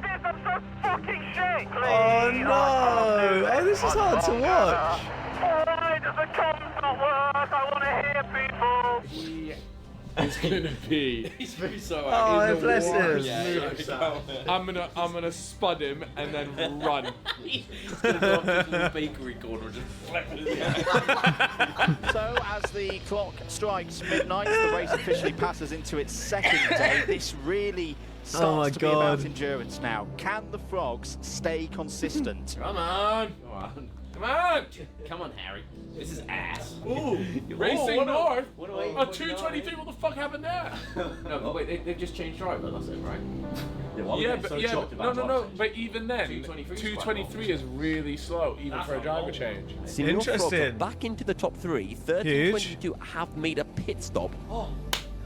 Speaker 21: This, I'm so fucking shit. Please.
Speaker 1: Oh, no. Oh, this is hard to watch.
Speaker 21: Why does the comms not work? I want to hear people.
Speaker 23: He's gonna be.
Speaker 22: He's very so
Speaker 1: Oh, bless him.
Speaker 18: I'm gonna spud him and then run.
Speaker 22: He's gonna go up to his little bakery corner and just flip it in the air.
Speaker 2: So, as the clock strikes midnight, the race officially passes into its second day. This really starts to be about endurance now. Can the Frogs stay consistent?
Speaker 22: Come on. Come on. Come on. Come on, Harry. This is ass.
Speaker 18: Ooh, Racing North. A 223. What the fuck happened there?
Speaker 22: No, but wait, they've just changed driver. That's it, right?
Speaker 18: No. But even then, 223 is really slow, even for a driver change.
Speaker 8: Senior Frogs are back into the top 3. 1322 have made a pit stop.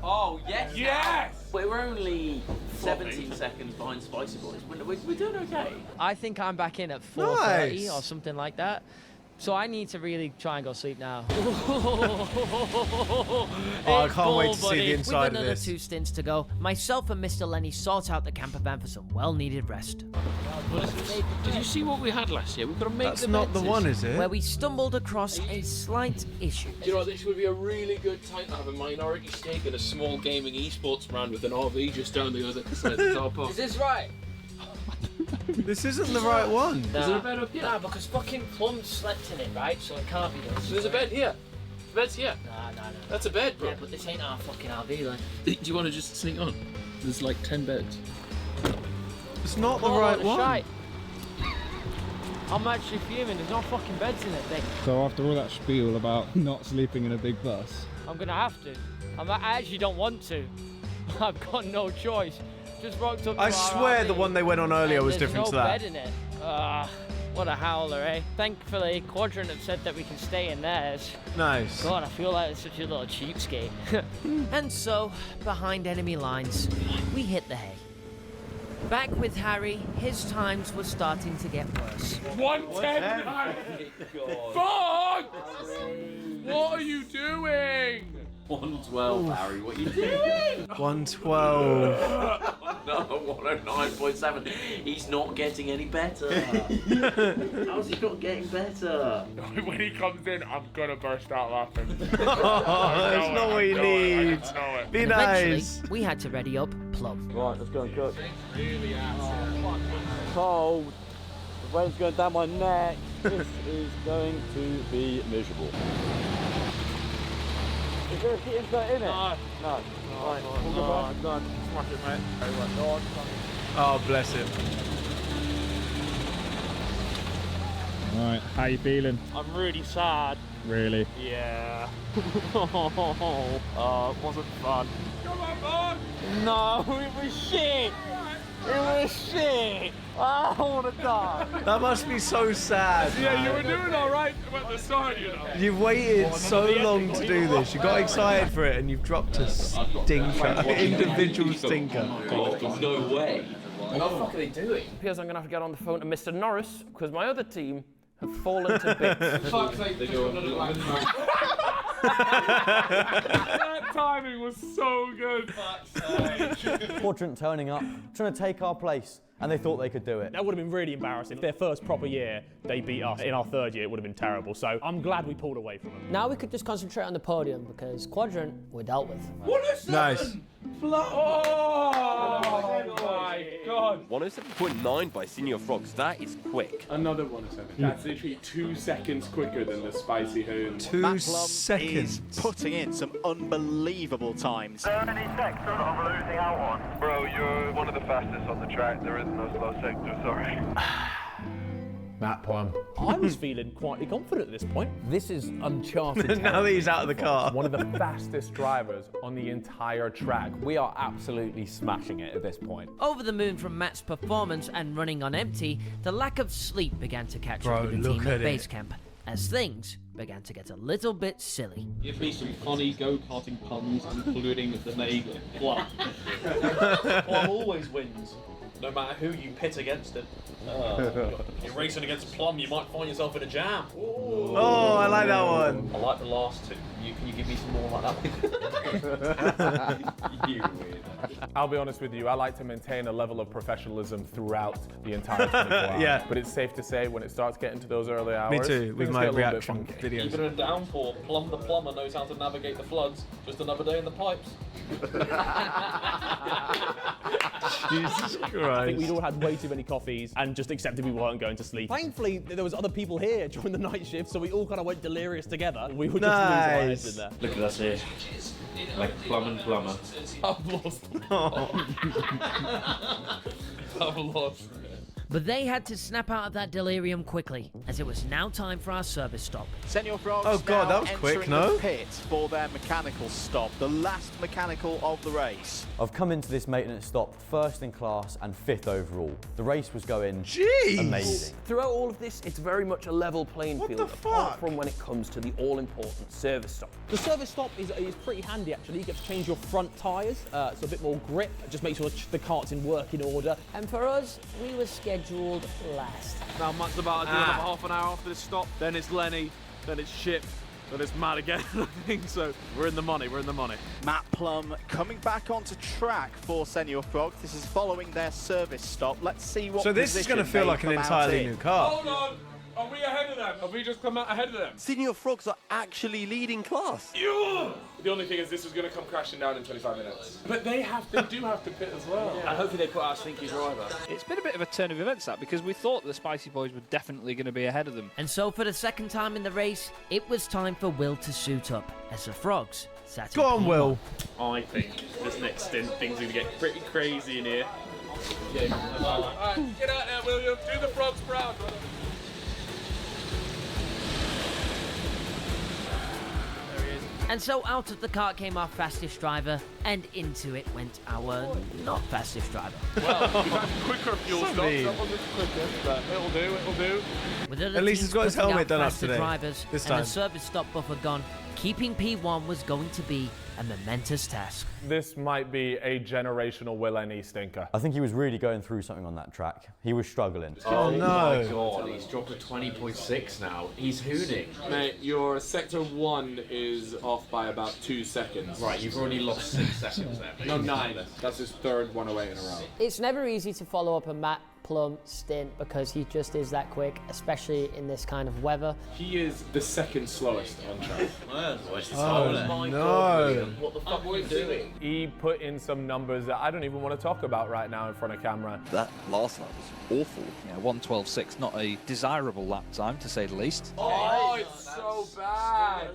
Speaker 22: Oh, yes!
Speaker 18: Yes!
Speaker 22: We're only 17 seconds behind Spicy Boys. We're doing okay.
Speaker 11: I think I'm back in at 4:30
Speaker 1: Nice.
Speaker 11: or something like that. So I need to really try and go sleep now.
Speaker 1: I can't wait to see the inside
Speaker 6: With
Speaker 1: of
Speaker 6: another
Speaker 1: this.
Speaker 6: 2 stints to go, myself and Mr. Lenny sought out the camper van for some well-needed rest.
Speaker 15: Did you see what we had last year? We've got to make
Speaker 1: That's
Speaker 15: the
Speaker 1: not the one, is it?
Speaker 6: Where we stumbled across a slight issue.
Speaker 15: Do you know what, this would be a really good time to have a minority stake in a small gaming esports brand with an RV just down the other side of the car park.
Speaker 11: Is this right?
Speaker 1: This isn't the right one.
Speaker 15: Is there a bed up here?
Speaker 3: Nah, because fucking Plum slept in it, right? So it can't be this.
Speaker 15: There's a bed here. The bed's here.
Speaker 3: Nah.
Speaker 15: That's a bed, bro.
Speaker 3: Yeah, but this ain't our fucking RV, like.
Speaker 15: Do you want to just sneak on? There's like 10 beds.
Speaker 1: It's not the
Speaker 3: Oh,
Speaker 1: right
Speaker 3: the
Speaker 1: one.
Speaker 3: shite. I'm actually fuming. There's no fucking beds in it, thing.
Speaker 16: So after all that spiel about not sleeping in a big bus,
Speaker 3: I'm gonna have to. I actually don't want to. I've got no choice. Just rocked up to
Speaker 1: I
Speaker 3: our
Speaker 1: swear
Speaker 3: RV,
Speaker 1: the one they went on earlier
Speaker 3: and
Speaker 1: was
Speaker 3: there's
Speaker 1: different
Speaker 3: no
Speaker 1: to that.
Speaker 3: bed in it. What a howler, eh? Thankfully, Quadrant have said that we can stay in theirs.
Speaker 1: Nice.
Speaker 3: God, I feel like it's such a little cheapskate.
Speaker 6: And so, behind enemy lines, we hit the hay. Back with Harry, his times were starting to get worse.
Speaker 18: 110. Fuck! What are you doing?
Speaker 23: 112, Harry. What are you doing?
Speaker 1: 112.
Speaker 23: No, 109.7. He's not getting any better. How's he not getting better?
Speaker 18: When he comes in, I'm gonna burst out laughing.
Speaker 1: That's not what you need. Be
Speaker 6: And
Speaker 1: nice.
Speaker 6: eventually, we had to ready up Plum.
Speaker 9: Right, let's go and cook. Cold. The rain's going down my neck. This is going to be miserable. Is there a kit insert in it? No. Right,
Speaker 18: No. Smash it, mate.
Speaker 1: Oh, bless him.
Speaker 16: right, how you feeling?
Speaker 11: I'm really sad.
Speaker 16: Really?
Speaker 11: Yeah. Wasn't fun.
Speaker 18: Come on, boy.
Speaker 11: No, it was shit. It was shit. I want to die.
Speaker 1: That must be so sad.
Speaker 18: Yeah, you were doing all right at the start, you know.
Speaker 1: You've waited so long to do this. You got excited for it, and you've dropped a stinker, individual stinker.
Speaker 23: No way.
Speaker 9: What the fuck are they doing? Appears I'm going to have to get on the phone to Mr. Norris because my other team have fallen to bits.
Speaker 18: Fuck's sake, they go another black. That timing was so good.
Speaker 19: Quadrant turning up, trying to take our place, and they thought they could do it.
Speaker 4: That would have been really embarrassing. Their first proper year, they beat us. In our third year, it would have been terrible. So I'm glad we pulled away from them.
Speaker 3: Now we could just concentrate on the podium because Quadrant we're dealt with.
Speaker 1: Nice.
Speaker 18: Oh my god.
Speaker 8: 107.9 by Senior Frogs. That is quick.
Speaker 18: Another 107. That's literally 2 seconds quicker than the Spicy Hoon.
Speaker 1: 2
Speaker 2: Matt Plum
Speaker 1: seconds.
Speaker 2: is putting in some unbelievable times.
Speaker 21: Is there any sector that I'm losing out on? Bro, you're one of the fastest on the track. There is no slow sector, sorry.
Speaker 5: Matt Plum.
Speaker 4: I was feeling quite confident at this point.
Speaker 12: This is uncharted.
Speaker 1: Now that he's out of the car.
Speaker 5: One of the fastest drivers on the entire track.
Speaker 12: We are absolutely smashing it at this point.
Speaker 6: Over the moon from Matt's performance and running on empty, the lack of sleep began to catch up
Speaker 1: Bro,
Speaker 6: with the
Speaker 1: look
Speaker 6: team
Speaker 1: at
Speaker 6: at
Speaker 1: it.
Speaker 6: base camp, as things began to get a little bit silly.
Speaker 13: Give me some funny go-karting puns, including the name Plum. Plum always wins, no matter who you pit against it. You're racing against Plum, you might find yourself in a jam.
Speaker 1: Oh, I like that one.
Speaker 13: I like the last two. Can you give me some more like that? You weird.
Speaker 5: I'll be honest with you, I like to maintain a level of professionalism throughout the entire 24 hours.
Speaker 1: Yeah.
Speaker 5: But it's safe to say when it starts getting to those early hours,
Speaker 1: Me too, with
Speaker 5: things
Speaker 1: my
Speaker 5: get a little bit
Speaker 1: reaction
Speaker 5: funky.
Speaker 1: videos.
Speaker 13: Even in a downpour, Plum the plumber knows how to navigate the floods. Just another day in the pipes.
Speaker 1: Jesus
Speaker 4: I think
Speaker 1: Christ.
Speaker 4: we'd all had way too many coffees and just accepted we weren't going to sleep. Thankfully, there was other people here during the night shift, so we all kind of went delirious together. We would just lose our heads in there.
Speaker 23: Look at us here. Like Plum and Plumber.
Speaker 13: I've lost. I've lost.
Speaker 6: But they had to snap out of that delirium quickly, as it was now time for our service stop.
Speaker 2: Senior Frogs
Speaker 1: Oh God,
Speaker 2: now
Speaker 1: that was quick,
Speaker 2: entering
Speaker 1: no?
Speaker 2: the pit for their mechanical stop, the last mechanical of the race.
Speaker 19: I've come into this maintenance stop first in class and 5th overall. The race was going amazing.
Speaker 9: Throughout all of this, it's very much a level playing field, apart from when it comes to the all-important service stop.
Speaker 4: The service stop is pretty handy actually. You get to change your front tyres, so a bit more grip, just make sure the cart's in working order.
Speaker 3: And for us, we were scheduled last.
Speaker 13: Now Matt's about to do another half an hour after this stop. Then it's Lenny, then it's Ship, then it's Matt again, I think. So we're in the money, we're in the money.
Speaker 2: Matt Plum coming back onto track for Senior Frogs. This is following their service stop. Let's see what
Speaker 1: So this is going to feel like an entirely new car.
Speaker 18: Hold on. Are we ahead of them? Have we just come out ahead of them?
Speaker 8: Senior Frogs are actually leading class.
Speaker 18: Yeah. The only thing is this is going to come crashing down in 25 minutes. But they do have to pit as well.
Speaker 9: And hopefully they put out Stinky driver.
Speaker 20: It's been a bit of a turn of events, that, because we thought the Spicy Boys were definitely going to be ahead of them.
Speaker 6: And so for the second time in the race, it was time for Will to suit up as the Frogs sat
Speaker 1: Go on, Will.
Speaker 13: I think this next stint, things are going to get pretty crazy in here.
Speaker 18: Alright, get out there, William. Do the Frogs proud, brother.
Speaker 6: And so out of the cart came our fastest driver, and into it went our not fastest driver.
Speaker 18: Well, we've had quicker fuel stops. That wasn't quicker, but it'll do, it'll do.
Speaker 6: With other
Speaker 1: At least
Speaker 6: teams
Speaker 1: he's got his
Speaker 6: putting
Speaker 1: helmet
Speaker 6: out
Speaker 1: done up
Speaker 6: faster
Speaker 1: today,
Speaker 6: drivers
Speaker 1: this
Speaker 6: and
Speaker 1: time.
Speaker 6: the service stop buffer gone, keeping P1 was going to be a momentous task.
Speaker 5: This might be a generational Will NE stinker.
Speaker 19: I think he was really going through something on that track. He was struggling.
Speaker 23: Oh my God, he's dropped to 20.6 now. He's hooning.
Speaker 18: Mate, your sector 1 is off by about 2 seconds.
Speaker 23: Right, you've already lost 6 seconds there.
Speaker 18: No, 9. That's his third 108 in a row.
Speaker 3: It's never easy to follow up a Matt Plum stint because he just is that quick, especially in this kind of weather.
Speaker 18: He is the second slowest on track.
Speaker 1: Oh, no.
Speaker 23: What the fuck are you doing?
Speaker 5: He put in some numbers that I don't even want to talk about right now in front of camera.
Speaker 8: That last lap was awful.
Speaker 20: Yeah, 1:12.6, not a desirable lap time, to say the least.
Speaker 18: Oh, it's so bad.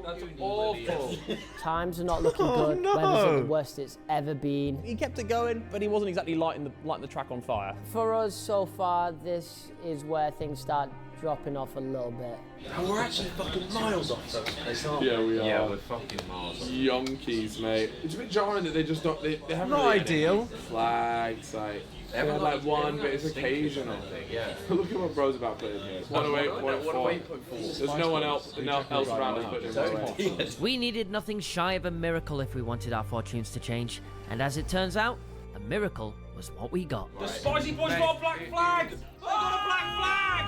Speaker 18: That's awful.
Speaker 3: Times are not looking good.
Speaker 1: no.
Speaker 3: Weather's at the worst it's ever been.
Speaker 4: He kept it going, but he wasn't exactly lighting the track on fire.
Speaker 3: For us so far, this is where things start dropping off a little bit.
Speaker 23: And we're actually fucking miles off those places, aren't we?
Speaker 18: Yeah, we are.
Speaker 23: Yeah, we're fucking miles off.
Speaker 18: Yonkies, mate. It's a bit jarring that they just don't. They haven't
Speaker 1: Not
Speaker 18: really
Speaker 1: ideal.
Speaker 18: Flags, like. They had like one, but it's occasional.
Speaker 23: Yeah.
Speaker 18: Look at what bro's about putting here. 108.4. There's no one else around us putting in 108.
Speaker 6: We needed nothing shy of a miracle if we wanted our fortunes to change, and as it turns out, a miracle was what we got.
Speaker 18: The Spicy Boys got a black flag! They got a black flag!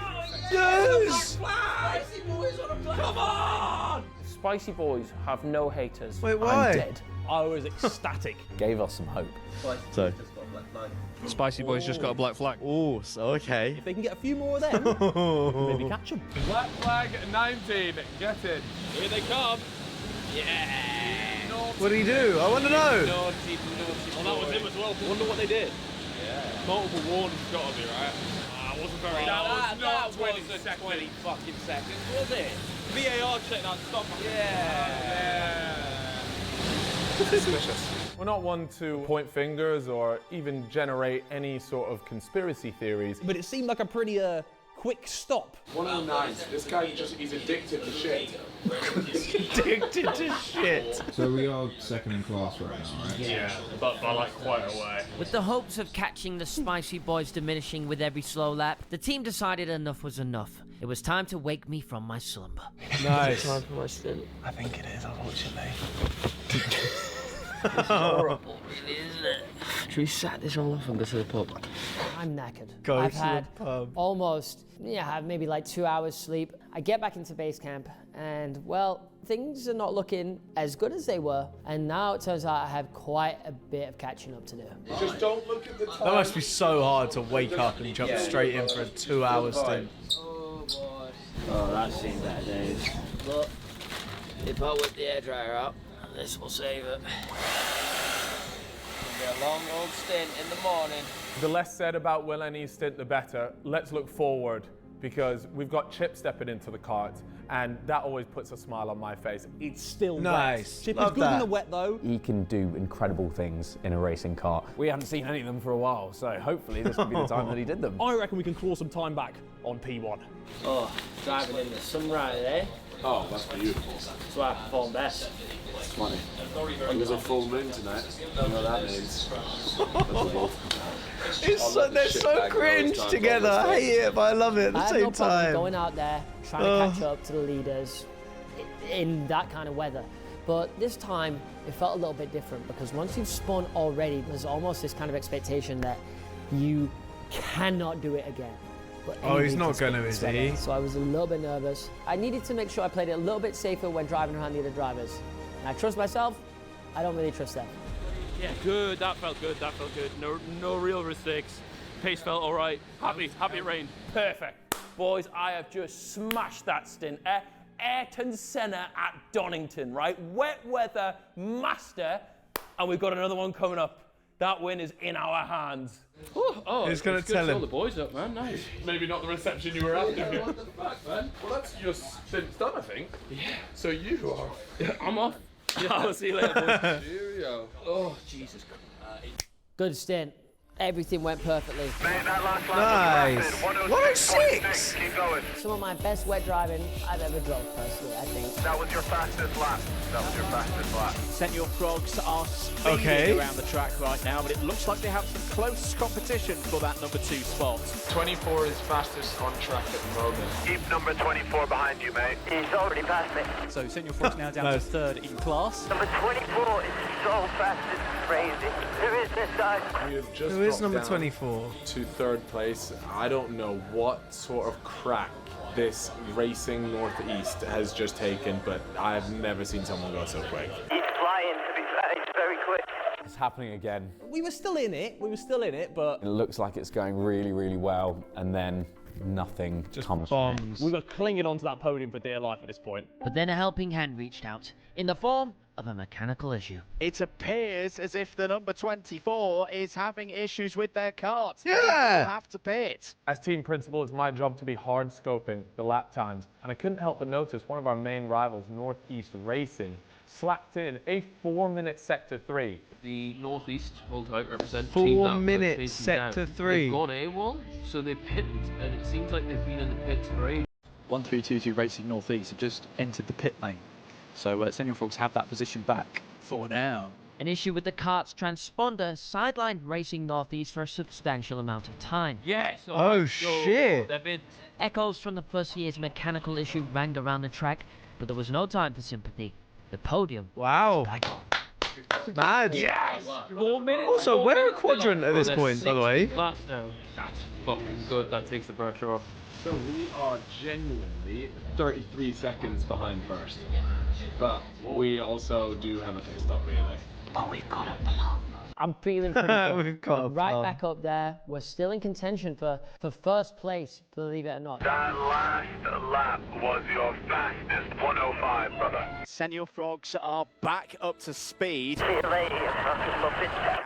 Speaker 1: Yes!
Speaker 18: Spicy Boys on a black Come on!
Speaker 9: Spicy Boys have no haters.
Speaker 1: Wait, why?
Speaker 9: I'm dead.
Speaker 4: I was ecstatic.
Speaker 19: Gave us some hope. So.
Speaker 20: Spicy Boys just got a black flag.
Speaker 19: Oh, so okay.
Speaker 4: If they can get a few more of them, maybe catch them.
Speaker 18: Black flag 19, get in.
Speaker 13: Here they come.
Speaker 18: Yeah!
Speaker 1: What did he do? I want to know.
Speaker 18: Naughty.
Speaker 13: Well, that was him as well. Wonder what they did.
Speaker 18: Yeah. Multiple warnings got to be, right?
Speaker 13: I wasn't very.
Speaker 18: That was not 20
Speaker 13: fucking seconds, was it? VAR check that stop.
Speaker 18: Suspicious.
Speaker 5: We're not one to point fingers or even generate any sort of conspiracy theories.
Speaker 4: But it seemed like a pretty quick stop.
Speaker 18: 109. This guy he's addicted to shit.
Speaker 1: Addicted to shit.
Speaker 16: So we are second in class right now, right?
Speaker 13: Yeah, but by like quite a way.
Speaker 6: With the hopes of catching the Spicy Boys diminishing with every slow lap, the team decided enough was enough. It was time to wake me from my slumber.
Speaker 1: Nice.
Speaker 3: Time for my stint.
Speaker 2: I think it is, unfortunately.
Speaker 3: It's horrible, really, isn't it? Should we set this all off and go to the pub? I'm knackered.
Speaker 1: Go
Speaker 3: I've
Speaker 1: to
Speaker 3: had
Speaker 1: the pub.
Speaker 3: almost, maybe like 2 hours sleep. I get back into base camp and, well, things are not looking as good as they were. And now it turns out I have quite a bit of catching up to do.
Speaker 18: Just don't look at the time.
Speaker 1: That must be so hard to wake up and jump straight in for a 2-hour stint.
Speaker 3: Oh, boy. Oh, that's seen better days. But if I whip the hairdryer out, this will save it. It'll be a long old stint in the morning.
Speaker 5: The less said about Will NE's stint, the better. Let's look forward, because we've got Chip stepping into the cart, and that always puts a smile on my face.
Speaker 4: It's still
Speaker 1: Nice.
Speaker 4: wet. Chip
Speaker 1: Love
Speaker 4: is good in
Speaker 1: that.
Speaker 4: the wet, though.
Speaker 19: He can do incredible things in a racing car. We haven't seen any of them for a while, so hopefully this will be the time that he did them.
Speaker 4: I reckon we can claw some time back on P1.
Speaker 3: Oh, driving in the sunrise, eh?
Speaker 18: Oh, that's beautiful.
Speaker 3: That's why I perform best.
Speaker 18: It's funny. There's a full moon tonight. You know what that means.
Speaker 1: They're so cringe together. I hate it, but I love it at the
Speaker 3: I have
Speaker 1: same
Speaker 3: no problem
Speaker 1: time.
Speaker 3: going out there, trying to catch up to the leaders in that kind of weather. But this time, it felt a little bit different because once you've spun already, there's almost this kind of expectation that you cannot do it again. But
Speaker 1: Oh, he's
Speaker 3: anybody
Speaker 1: not
Speaker 3: can
Speaker 1: gonna,
Speaker 3: spin
Speaker 1: is
Speaker 3: this weather.
Speaker 1: he?
Speaker 3: So I was a little bit nervous. I needed to make sure I played it a little bit safer when driving around the other drivers. And I trust myself, I don't really trust them.
Speaker 13: Yeah, good. That felt good. That felt good. No real mistakes. Pace felt all right. Happy it rained.
Speaker 4: Perfect.
Speaker 9: Boys, I have just smashed that stint. Ayrton Senna at Donington, right? Wet weather master, and we've got another one coming up. That win is in our hands.
Speaker 1: Who's going to tell him?
Speaker 22: the boys up, man. Nice.
Speaker 17: Maybe not the reception you were after.
Speaker 22: What the fuck, man?
Speaker 17: Well, that's your stint's done, I think.
Speaker 22: Yeah.
Speaker 17: So you are.
Speaker 22: I'm off.
Speaker 9: I'll see you later, boys.
Speaker 17: Cheerio.
Speaker 22: Oh, Jesus Christ.
Speaker 3: Good stint. Everything went perfectly.
Speaker 1: Nice. 106.
Speaker 21: Keep going.
Speaker 3: Some of my best wet driving I've ever drove, personally, I think.
Speaker 21: That was your fastest lap. That was your fastest lap.
Speaker 2: Senor Frogs are speeding around the track right now, but it looks like they have some close competition for that number 2 spot.
Speaker 17: 24 is fastest on track at the moment.
Speaker 21: Keep number 24 behind you, mate. He's already passed me.
Speaker 2: So Senor Frogs now down to 3rd in class.
Speaker 21: Number 24 is so fast, it's crazy. Who is this guy?
Speaker 5: We have just
Speaker 1: Who is
Speaker 5: dropped
Speaker 1: number
Speaker 5: down
Speaker 1: 24?
Speaker 5: To 3rd place. I don't know what sort of crack this racing northeast has just taken, but I've never seen someone go so quick.
Speaker 21: He's flying, to be fair. He's very quick.
Speaker 12: It's happening again.
Speaker 4: We were still in it, but
Speaker 12: It looks like it's going really, really well, and then nothing comes from it.
Speaker 4: we were clinging onto that podium for dear life at this point.
Speaker 6: But then a helping hand reached out in the form of a mechanical issue.
Speaker 2: It appears as if the number 24 is having issues with their cart.
Speaker 1: Yeah.
Speaker 2: They have to pit.
Speaker 5: As team principal, it's my job to be hard scoping the lap times, and I couldn't help but notice one of our main rivals, Northeast Racing, slapped in a 4-minute sector 3.
Speaker 22: The Northeast hold tight represent
Speaker 1: 4
Speaker 22: team
Speaker 1: minutes sector 3.
Speaker 22: They've gone A1, so they pitted, and it seems like they've been in the pits for ages.
Speaker 2: 1322 Racing Northeast have just entered the pit lane. So Senor Frogs have that position back for now.
Speaker 6: An issue with the cart's transponder sidelined Racing Northeast for a substantial amount of time.
Speaker 22: Yes!
Speaker 1: Oh, shit.
Speaker 22: They've been
Speaker 6: Echoes from the first year's mechanical issue rang around the track, but there was no time for sympathy. The podium.
Speaker 1: Wow. Mad.
Speaker 22: Yes! 4 minutes.
Speaker 1: Also, we're a quadrant at this point, by the way.
Speaker 22: No, that's fucking good. That takes the pressure off.
Speaker 5: So we are genuinely 33 seconds behind first. But we also do have a pit stop relay.
Speaker 3: But we've got a Plum. I'm feeling pretty good.
Speaker 1: We've got a
Speaker 3: right
Speaker 1: Plum.
Speaker 3: back up there. We're still in contention for first place, believe it or not.
Speaker 21: That last lap was your fastest 105, brother.
Speaker 2: Senor Frogs are back up to speed.
Speaker 21: See you later.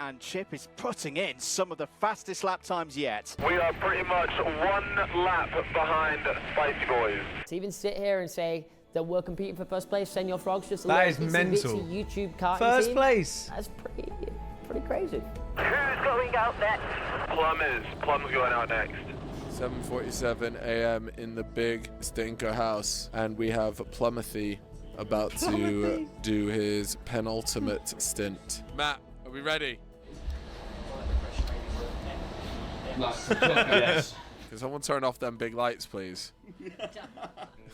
Speaker 2: And Chip is putting in some of the fastest lap times yet.
Speaker 21: We are pretty much 1 lap behind Spicy Boys.
Speaker 3: To even sit here and say that we're competing for first place, Senor Frogs just a
Speaker 1: That
Speaker 3: little
Speaker 1: is
Speaker 3: itsy
Speaker 1: mental.
Speaker 3: bitsy YouTube karting
Speaker 1: First
Speaker 3: team.
Speaker 1: place.
Speaker 3: That's pretty crazy.
Speaker 21: Who's going out next? Plum is. Plum's going out next.
Speaker 5: 7:47 a.m. in the big stinker house, and we have Plumothy about to do his penultimate stint. Matt, are we ready?
Speaker 22: Yes.
Speaker 5: Can someone turn off them big lights, please?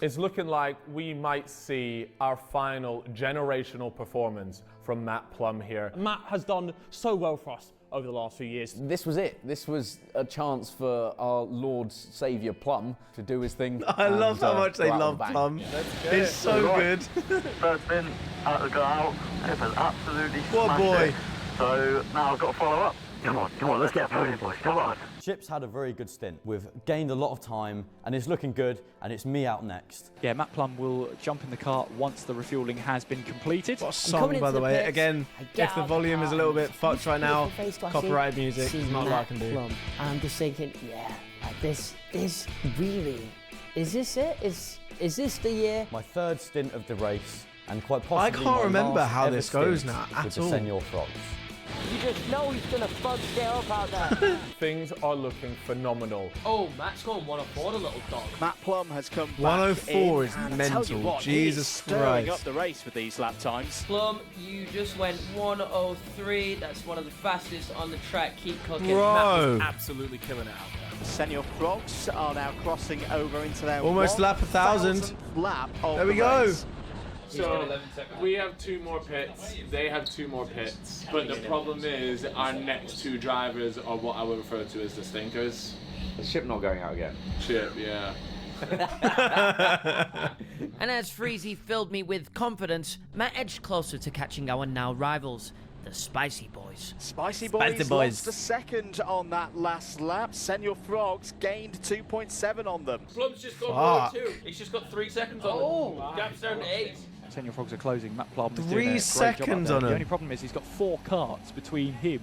Speaker 7: It's looking like we might see our final generational performance from Matt Plum here.
Speaker 4: Matt has done so well for us over the last few years.
Speaker 12: This was it. This was a chance for our Lord Saviour Plum to do his thing.
Speaker 1: I love how much they
Speaker 12: go out
Speaker 1: love
Speaker 12: with a bang.
Speaker 1: Plum. It's so good.
Speaker 21: First spin, out to go out. It was absolutely
Speaker 1: What a
Speaker 21: smashed
Speaker 1: boy.
Speaker 21: it. So now I've got to follow up. Come on, let's get a podium, boys. Come on.
Speaker 19: Chip's had a very good stint. We've gained a lot of time, and it's looking good, and it's me out next.
Speaker 2: Yeah, Matt Plum will jump in the cart once the refueling has been completed.
Speaker 1: What a song, by the way. Again, if the volume is a little bit fucked right now, copyright music is not what I can do.
Speaker 3: Plum. And I'm just thinking, yeah, like this is really, is this it? Is this the year?
Speaker 19: My 3rd stint of the race, and quite possibly
Speaker 1: I can't
Speaker 19: my
Speaker 1: remember
Speaker 19: last
Speaker 1: how
Speaker 19: ever
Speaker 1: this goes
Speaker 19: stint
Speaker 1: now
Speaker 19: with
Speaker 1: at
Speaker 19: the
Speaker 1: all.
Speaker 19: Senor Frogs.
Speaker 3: You just know he's gonna fudge it up out there.
Speaker 7: Things are looking phenomenal.
Speaker 22: Oh, Matt's gone 104, the little dog.
Speaker 2: Matt Plum has come back
Speaker 1: 104
Speaker 2: in,
Speaker 1: is
Speaker 2: and I tell you
Speaker 1: mental.
Speaker 2: what,
Speaker 1: Jesus
Speaker 2: he's stirring
Speaker 1: Christ.
Speaker 2: up the race with these lap times.
Speaker 22: Plum, you just went 103. That's one of the fastest on the track. Keep cooking.
Speaker 1: Bro.
Speaker 22: Matt was absolutely killing it out there.
Speaker 2: Senor Frogs are now crossing over into their
Speaker 1: Almost lap 1,000.
Speaker 2: 1,000th lap of
Speaker 1: There we
Speaker 2: the
Speaker 1: go.
Speaker 2: race.
Speaker 5: So we have 2 more pits, they have 2 more pits, but the problem is our next 2 drivers are what I would refer to as the stinkers.
Speaker 23: Is Chip not going out again?
Speaker 5: Chip, yeah.
Speaker 6: And as Freezy filled me with confidence, Matt edged closer to catching our now rivals. the Spicy Boys.
Speaker 2: Spicy Boys lost a second on that last lap. Senor Frogs gained 2.7 on them.
Speaker 13: Plum's just got 2. He's just got 3 seconds on him. Gap's down to 8.
Speaker 10: Senor Frogs are closing. Matt Plum is
Speaker 1: 3
Speaker 10: doing a great
Speaker 1: seconds
Speaker 10: job up there.
Speaker 1: on him.
Speaker 10: The only problem is he's got 4 karts between him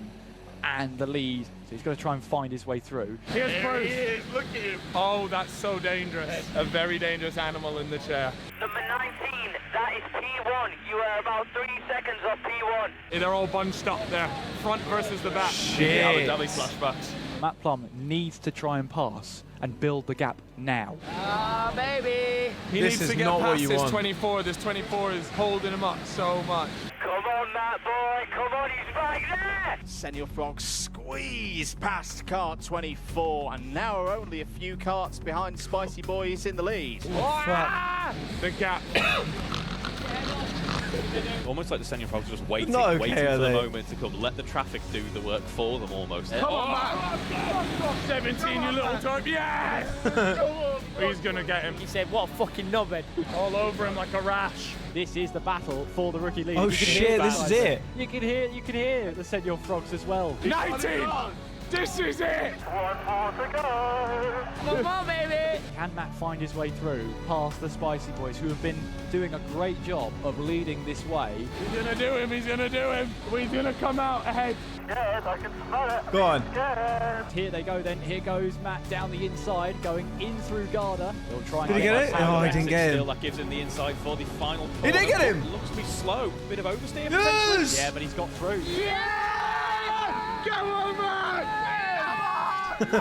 Speaker 10: and the lead, so he's got to try and find his way through.
Speaker 18: Here's Bruce. Look at him. Oh, that's so dangerous. A very dangerous animal in the chair.
Speaker 21: Number 19, that is P1. You are about 3 seconds off P1.
Speaker 18: They're all bunched up there. Front versus the back.
Speaker 10: Shit.
Speaker 18: Abu Dhabi flashbacks.
Speaker 10: Matt Plum needs to try and pass and build the gap now.
Speaker 22: Ah, baby.
Speaker 18: He needs to get past this 24. This 24 is holding him up so much.
Speaker 21: Come on, Matt boy. Come on, he's right there.
Speaker 2: Senor Frogs squeezed past kart 24 and now are only a few karts behind Spicy Boys in the lead.
Speaker 18: The gap.
Speaker 14: Almost like the Senor Frogs just waiting
Speaker 1: Not
Speaker 14: for
Speaker 1: okay,
Speaker 14: the moment to come. Let the traffic do the work for them almost.
Speaker 18: Come on, Matt. 17, you little turd. Yes! He's going to get him.
Speaker 11: He said, what a fucking knobhead.
Speaker 18: All over him like a rash.
Speaker 10: This is the battle for the rookie lead.
Speaker 1: Oh
Speaker 10: You can
Speaker 1: shit,
Speaker 10: hear
Speaker 1: this is it.
Speaker 10: You can hear the Senor Frogs as well.
Speaker 18: 19! This is it!
Speaker 21: 1 more to go.
Speaker 11: Come on, baby.
Speaker 10: Can Matt find his way through past the Spicy Boys, who have been doing a great job of leading this way?
Speaker 18: He's going to do him. He's going to do him. He's going to come out ahead.
Speaker 21: Yes, I can smell it.
Speaker 1: Go on.
Speaker 21: Yes.
Speaker 10: Here they go then. Here goes Matt down the inside, going in through Garda. He'll try and
Speaker 1: Did he get it? Oh, he didn't get
Speaker 14: Still,
Speaker 1: him.
Speaker 14: that gives him the inside for the final.
Speaker 1: He didn't get him.
Speaker 14: Looks to be slow. Bit of oversteer.
Speaker 1: Yes!
Speaker 10: Yeah, but he's got through.
Speaker 18: Yeah! Go on, man!
Speaker 21: Let's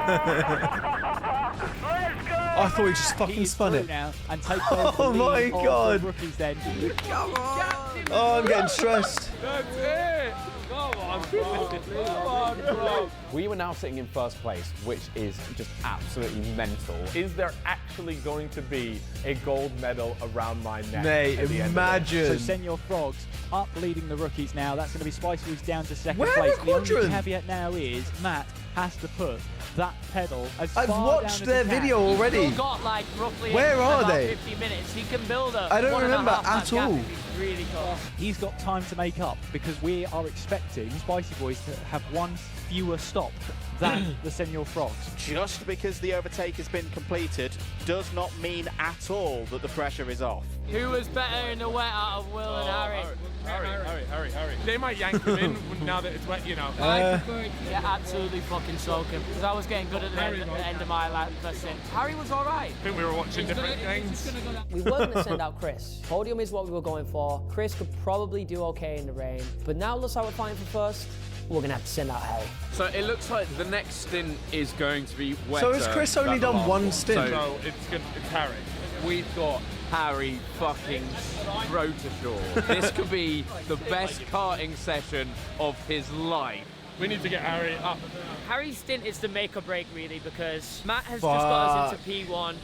Speaker 21: go.
Speaker 1: I thought he just fucking spun it.
Speaker 10: Now and take over
Speaker 1: Oh
Speaker 10: the
Speaker 1: my
Speaker 10: lead of
Speaker 1: god.
Speaker 10: the rookies then.
Speaker 14: Come on!
Speaker 1: Oh, I'm getting stressed.
Speaker 18: That's it!
Speaker 14: Come on, bro. Come on, bro.
Speaker 12: We were now sitting in first place, which is just absolutely mental.
Speaker 7: Is there actually going to be a gold medal around my neck?
Speaker 1: Mate,
Speaker 7: at the end of it?
Speaker 1: imagine.
Speaker 10: So Senor Frogs up leading the rookies now. That's going to be Spicy Boys down to second
Speaker 1: Where
Speaker 10: place.
Speaker 1: are
Speaker 10: The only
Speaker 1: Quadrant?
Speaker 10: caveat now is Matt has to put that pedal as
Speaker 1: I've
Speaker 10: far
Speaker 1: watched
Speaker 10: down as
Speaker 1: their
Speaker 10: he can.
Speaker 1: video already.
Speaker 11: He's got like roughly
Speaker 1: Where are
Speaker 11: about
Speaker 1: they?
Speaker 11: 50 minutes. He can build a
Speaker 1: I don't
Speaker 11: 1.5
Speaker 1: remember
Speaker 11: lap
Speaker 1: at
Speaker 11: gap
Speaker 1: all.
Speaker 11: if he's really close.
Speaker 10: He's got time to make up because we are expecting Spicy Boys to have one fewer stop than the Senor Frogs.
Speaker 2: Just because the overtake has been completed does not mean at all that the pressure is off.
Speaker 11: Who was better in the wet out of Will and Harry?
Speaker 18: Harry. They might yank him in now that it's wet, you know.
Speaker 11: I prefer to absolutely fucking soak him because I was getting good at the end of my lap. Harry was all right.
Speaker 18: I think we were watching different things.
Speaker 3: We were going to send out Chris. Podium is what we were going for. Chris could probably do okay in the rain, but now looks like we're fighting for first. We're going to have to send out Harry.
Speaker 23: So it looks like the next stint is going to be wetter.
Speaker 1: So has Chris only
Speaker 23: than the
Speaker 1: done
Speaker 23: last
Speaker 1: one stint?
Speaker 18: So it's Harry.
Speaker 23: We've got Harry fucking road to shore. This could be the best karting session of his life.
Speaker 18: We need to get Harry up.
Speaker 11: Harry's stint is the make or break really because Matt has just got us into P1.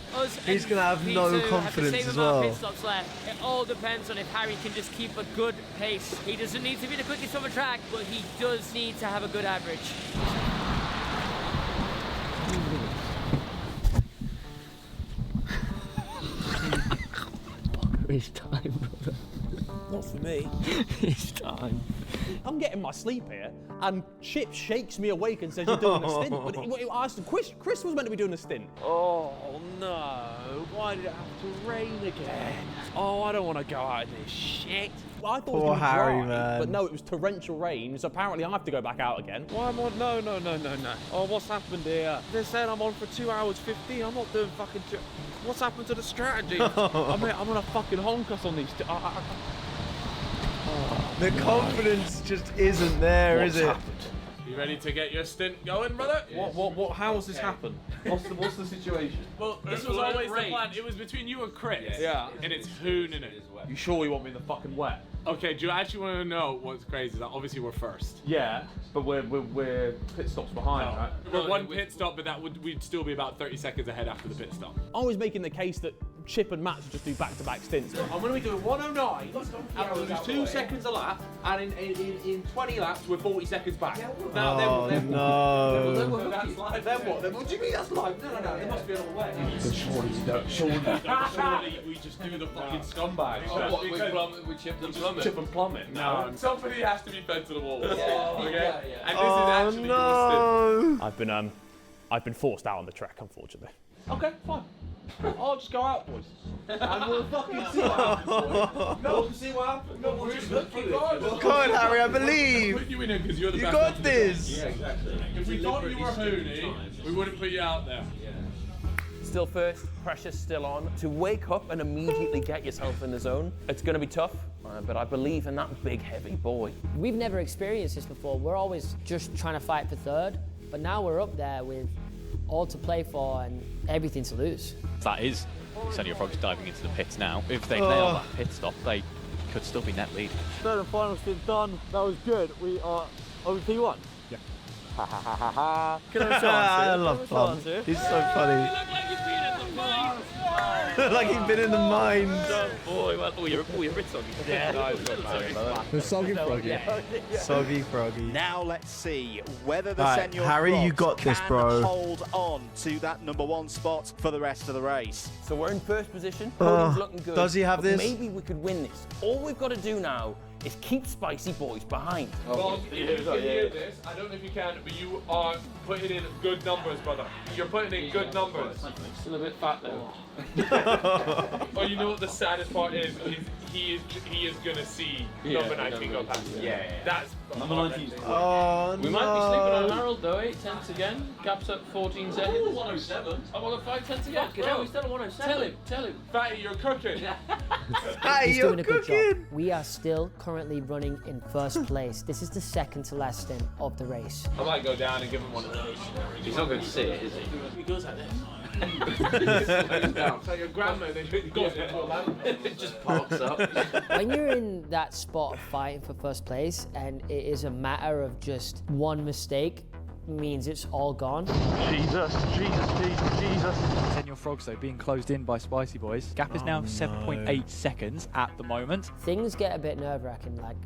Speaker 1: He's going to have no confidence as well.
Speaker 11: Pit stops left. It all depends on if Harry can just keep a good pace. He doesn't need to be the quickest on the track, but he does need to have a good average.
Speaker 3: It's time, brother.
Speaker 9: Not for me.
Speaker 3: It's time.
Speaker 4: I'm getting my sleep here, and Chip shakes me awake and says you're doing a stint. But I asked him, Chris was meant to be doing a stint.
Speaker 9: Oh no, why did it have to rain again? Oh, I don't want to go out in this shit.
Speaker 4: I thought
Speaker 1: Poor
Speaker 4: it was gonna be
Speaker 1: Harry,
Speaker 4: dry,
Speaker 1: man.
Speaker 4: but no, it was torrential rain, so apparently I have to go back out again.
Speaker 9: Why am I? No. Oh, what's happened here? They're saying I'm on for 2 hours 15. I'm not doing fucking 2. What's happened to the strategy? I'm gonna fucking honk us on these.
Speaker 1: The confidence just isn't there, is it?
Speaker 9: Happened?
Speaker 18: You ready to get your stint going, brother?
Speaker 9: What? How has this happened? What's the situation?
Speaker 18: Well, this was always the plan. It was between you and Chris.
Speaker 9: Yeah.
Speaker 18: And it's Hoon in it.
Speaker 9: You sure you want me in the fucking wet?
Speaker 18: Okay, do you actually want to know what's crazy? That obviously we're first.
Speaker 9: Yeah, but we're pit stops behind, right?
Speaker 18: We're one pit stop, but we'd still be about 30 seconds ahead after the pit stop.
Speaker 10: I was making the case that Chip and Matt should just do back-to-back stints.
Speaker 9: I'm going to be doing 109, and we'll lose 2 seconds a lap, and in 20 laps we're 40 seconds back.
Speaker 1: Oh no!
Speaker 13: That's live. Then what? Then what do you mean that's live? No, there must be another way. Surely you don't. Surely we just do the fucking scumbag.
Speaker 23: We chip and plum it.
Speaker 13: Chip and plum it.
Speaker 7: No, somebody has to be fed to the wall. Okay?
Speaker 23: Yeah.
Speaker 7: And this is actually your stint.
Speaker 4: I've been forced out on the track, unfortunately.
Speaker 13: Okay, fine. I'll just go out, boys. And we'll fucking see what happens, boys. No, we'll see what happens. No, we'll just look for it.
Speaker 1: Come on, Harry, I believe.
Speaker 7: Put you in here because you're the
Speaker 1: You
Speaker 7: best.
Speaker 1: got this.
Speaker 7: Yeah, exactly. If we thought you were Hooney, we wouldn't put you out there.
Speaker 9: Still first, pressure's still on. To wake up and immediately get yourself in the zone, it's going to be tough, but I believe in that big, heavy boy.
Speaker 3: We've never experienced this before. We're always just trying to fight for third, but now we're up there with all to play for and everything to lose.
Speaker 8: That is Senor Frogs diving into the pits now. If they nail that pit stop, they could still be net lead.
Speaker 19: Third and final stint done. That was good. We are over P1.
Speaker 8: Yeah.
Speaker 19: Ha ha ha ha ha. Can I
Speaker 1: I love Plum. He's so funny. Like he's been in the mines.
Speaker 23: Oh boy, well, your bits on.
Speaker 1: Yeah.
Speaker 16: The soggy froggy.
Speaker 1: Soggy froggy.
Speaker 2: Now let's see whether the
Speaker 1: Right,
Speaker 2: Senor
Speaker 1: Harry, you
Speaker 2: Frogs
Speaker 1: got this,
Speaker 2: can
Speaker 1: bro.
Speaker 2: hold on to that #1 spot for the rest of the race.
Speaker 9: So we're in first position. Podium's looking good.
Speaker 1: Does he have
Speaker 9: but
Speaker 1: this?
Speaker 9: Maybe we could win this. All we've got to do now is keep Spicy Boys behind.
Speaker 7: Bob, if you can hear this, I don't know if you can, but you are putting in good numbers, brother. You're putting in good numbers.
Speaker 13: Still a bit fat though.
Speaker 7: Oh, you know what the saddest part is he is gonna see number 19 go past him.
Speaker 13: Yeah.
Speaker 7: That's
Speaker 13: Number 19.
Speaker 1: Oh,
Speaker 13: We might be sleeping on Harold though, 8 tenths again. Gaps up 14 seconds. 107. I've got 5 tenths again.
Speaker 11: Fucking hell, he's still at 107.
Speaker 13: Tell him.
Speaker 7: Fatty, you're cooking.
Speaker 1: Hey,
Speaker 3: He's
Speaker 1: you're
Speaker 3: doing a good
Speaker 1: cooking.
Speaker 3: job. We are still currently running in first place. This is the second to last stint of the race.
Speaker 7: I might go down and give him one of those.
Speaker 13: He's not going to see it, is he? He goes like this.
Speaker 7: It's like your grandma, they goes into a lamp.
Speaker 13: It just pops up.
Speaker 3: When you're in that spot of fighting for first place and it is a matter of just one mistake, means it's all gone.
Speaker 10: Jesus. Senor Frogs, though, being closed in by Spicy Boys. Gap is now 7.8 seconds at the moment.
Speaker 3: Things get a bit nerve-wracking. Like,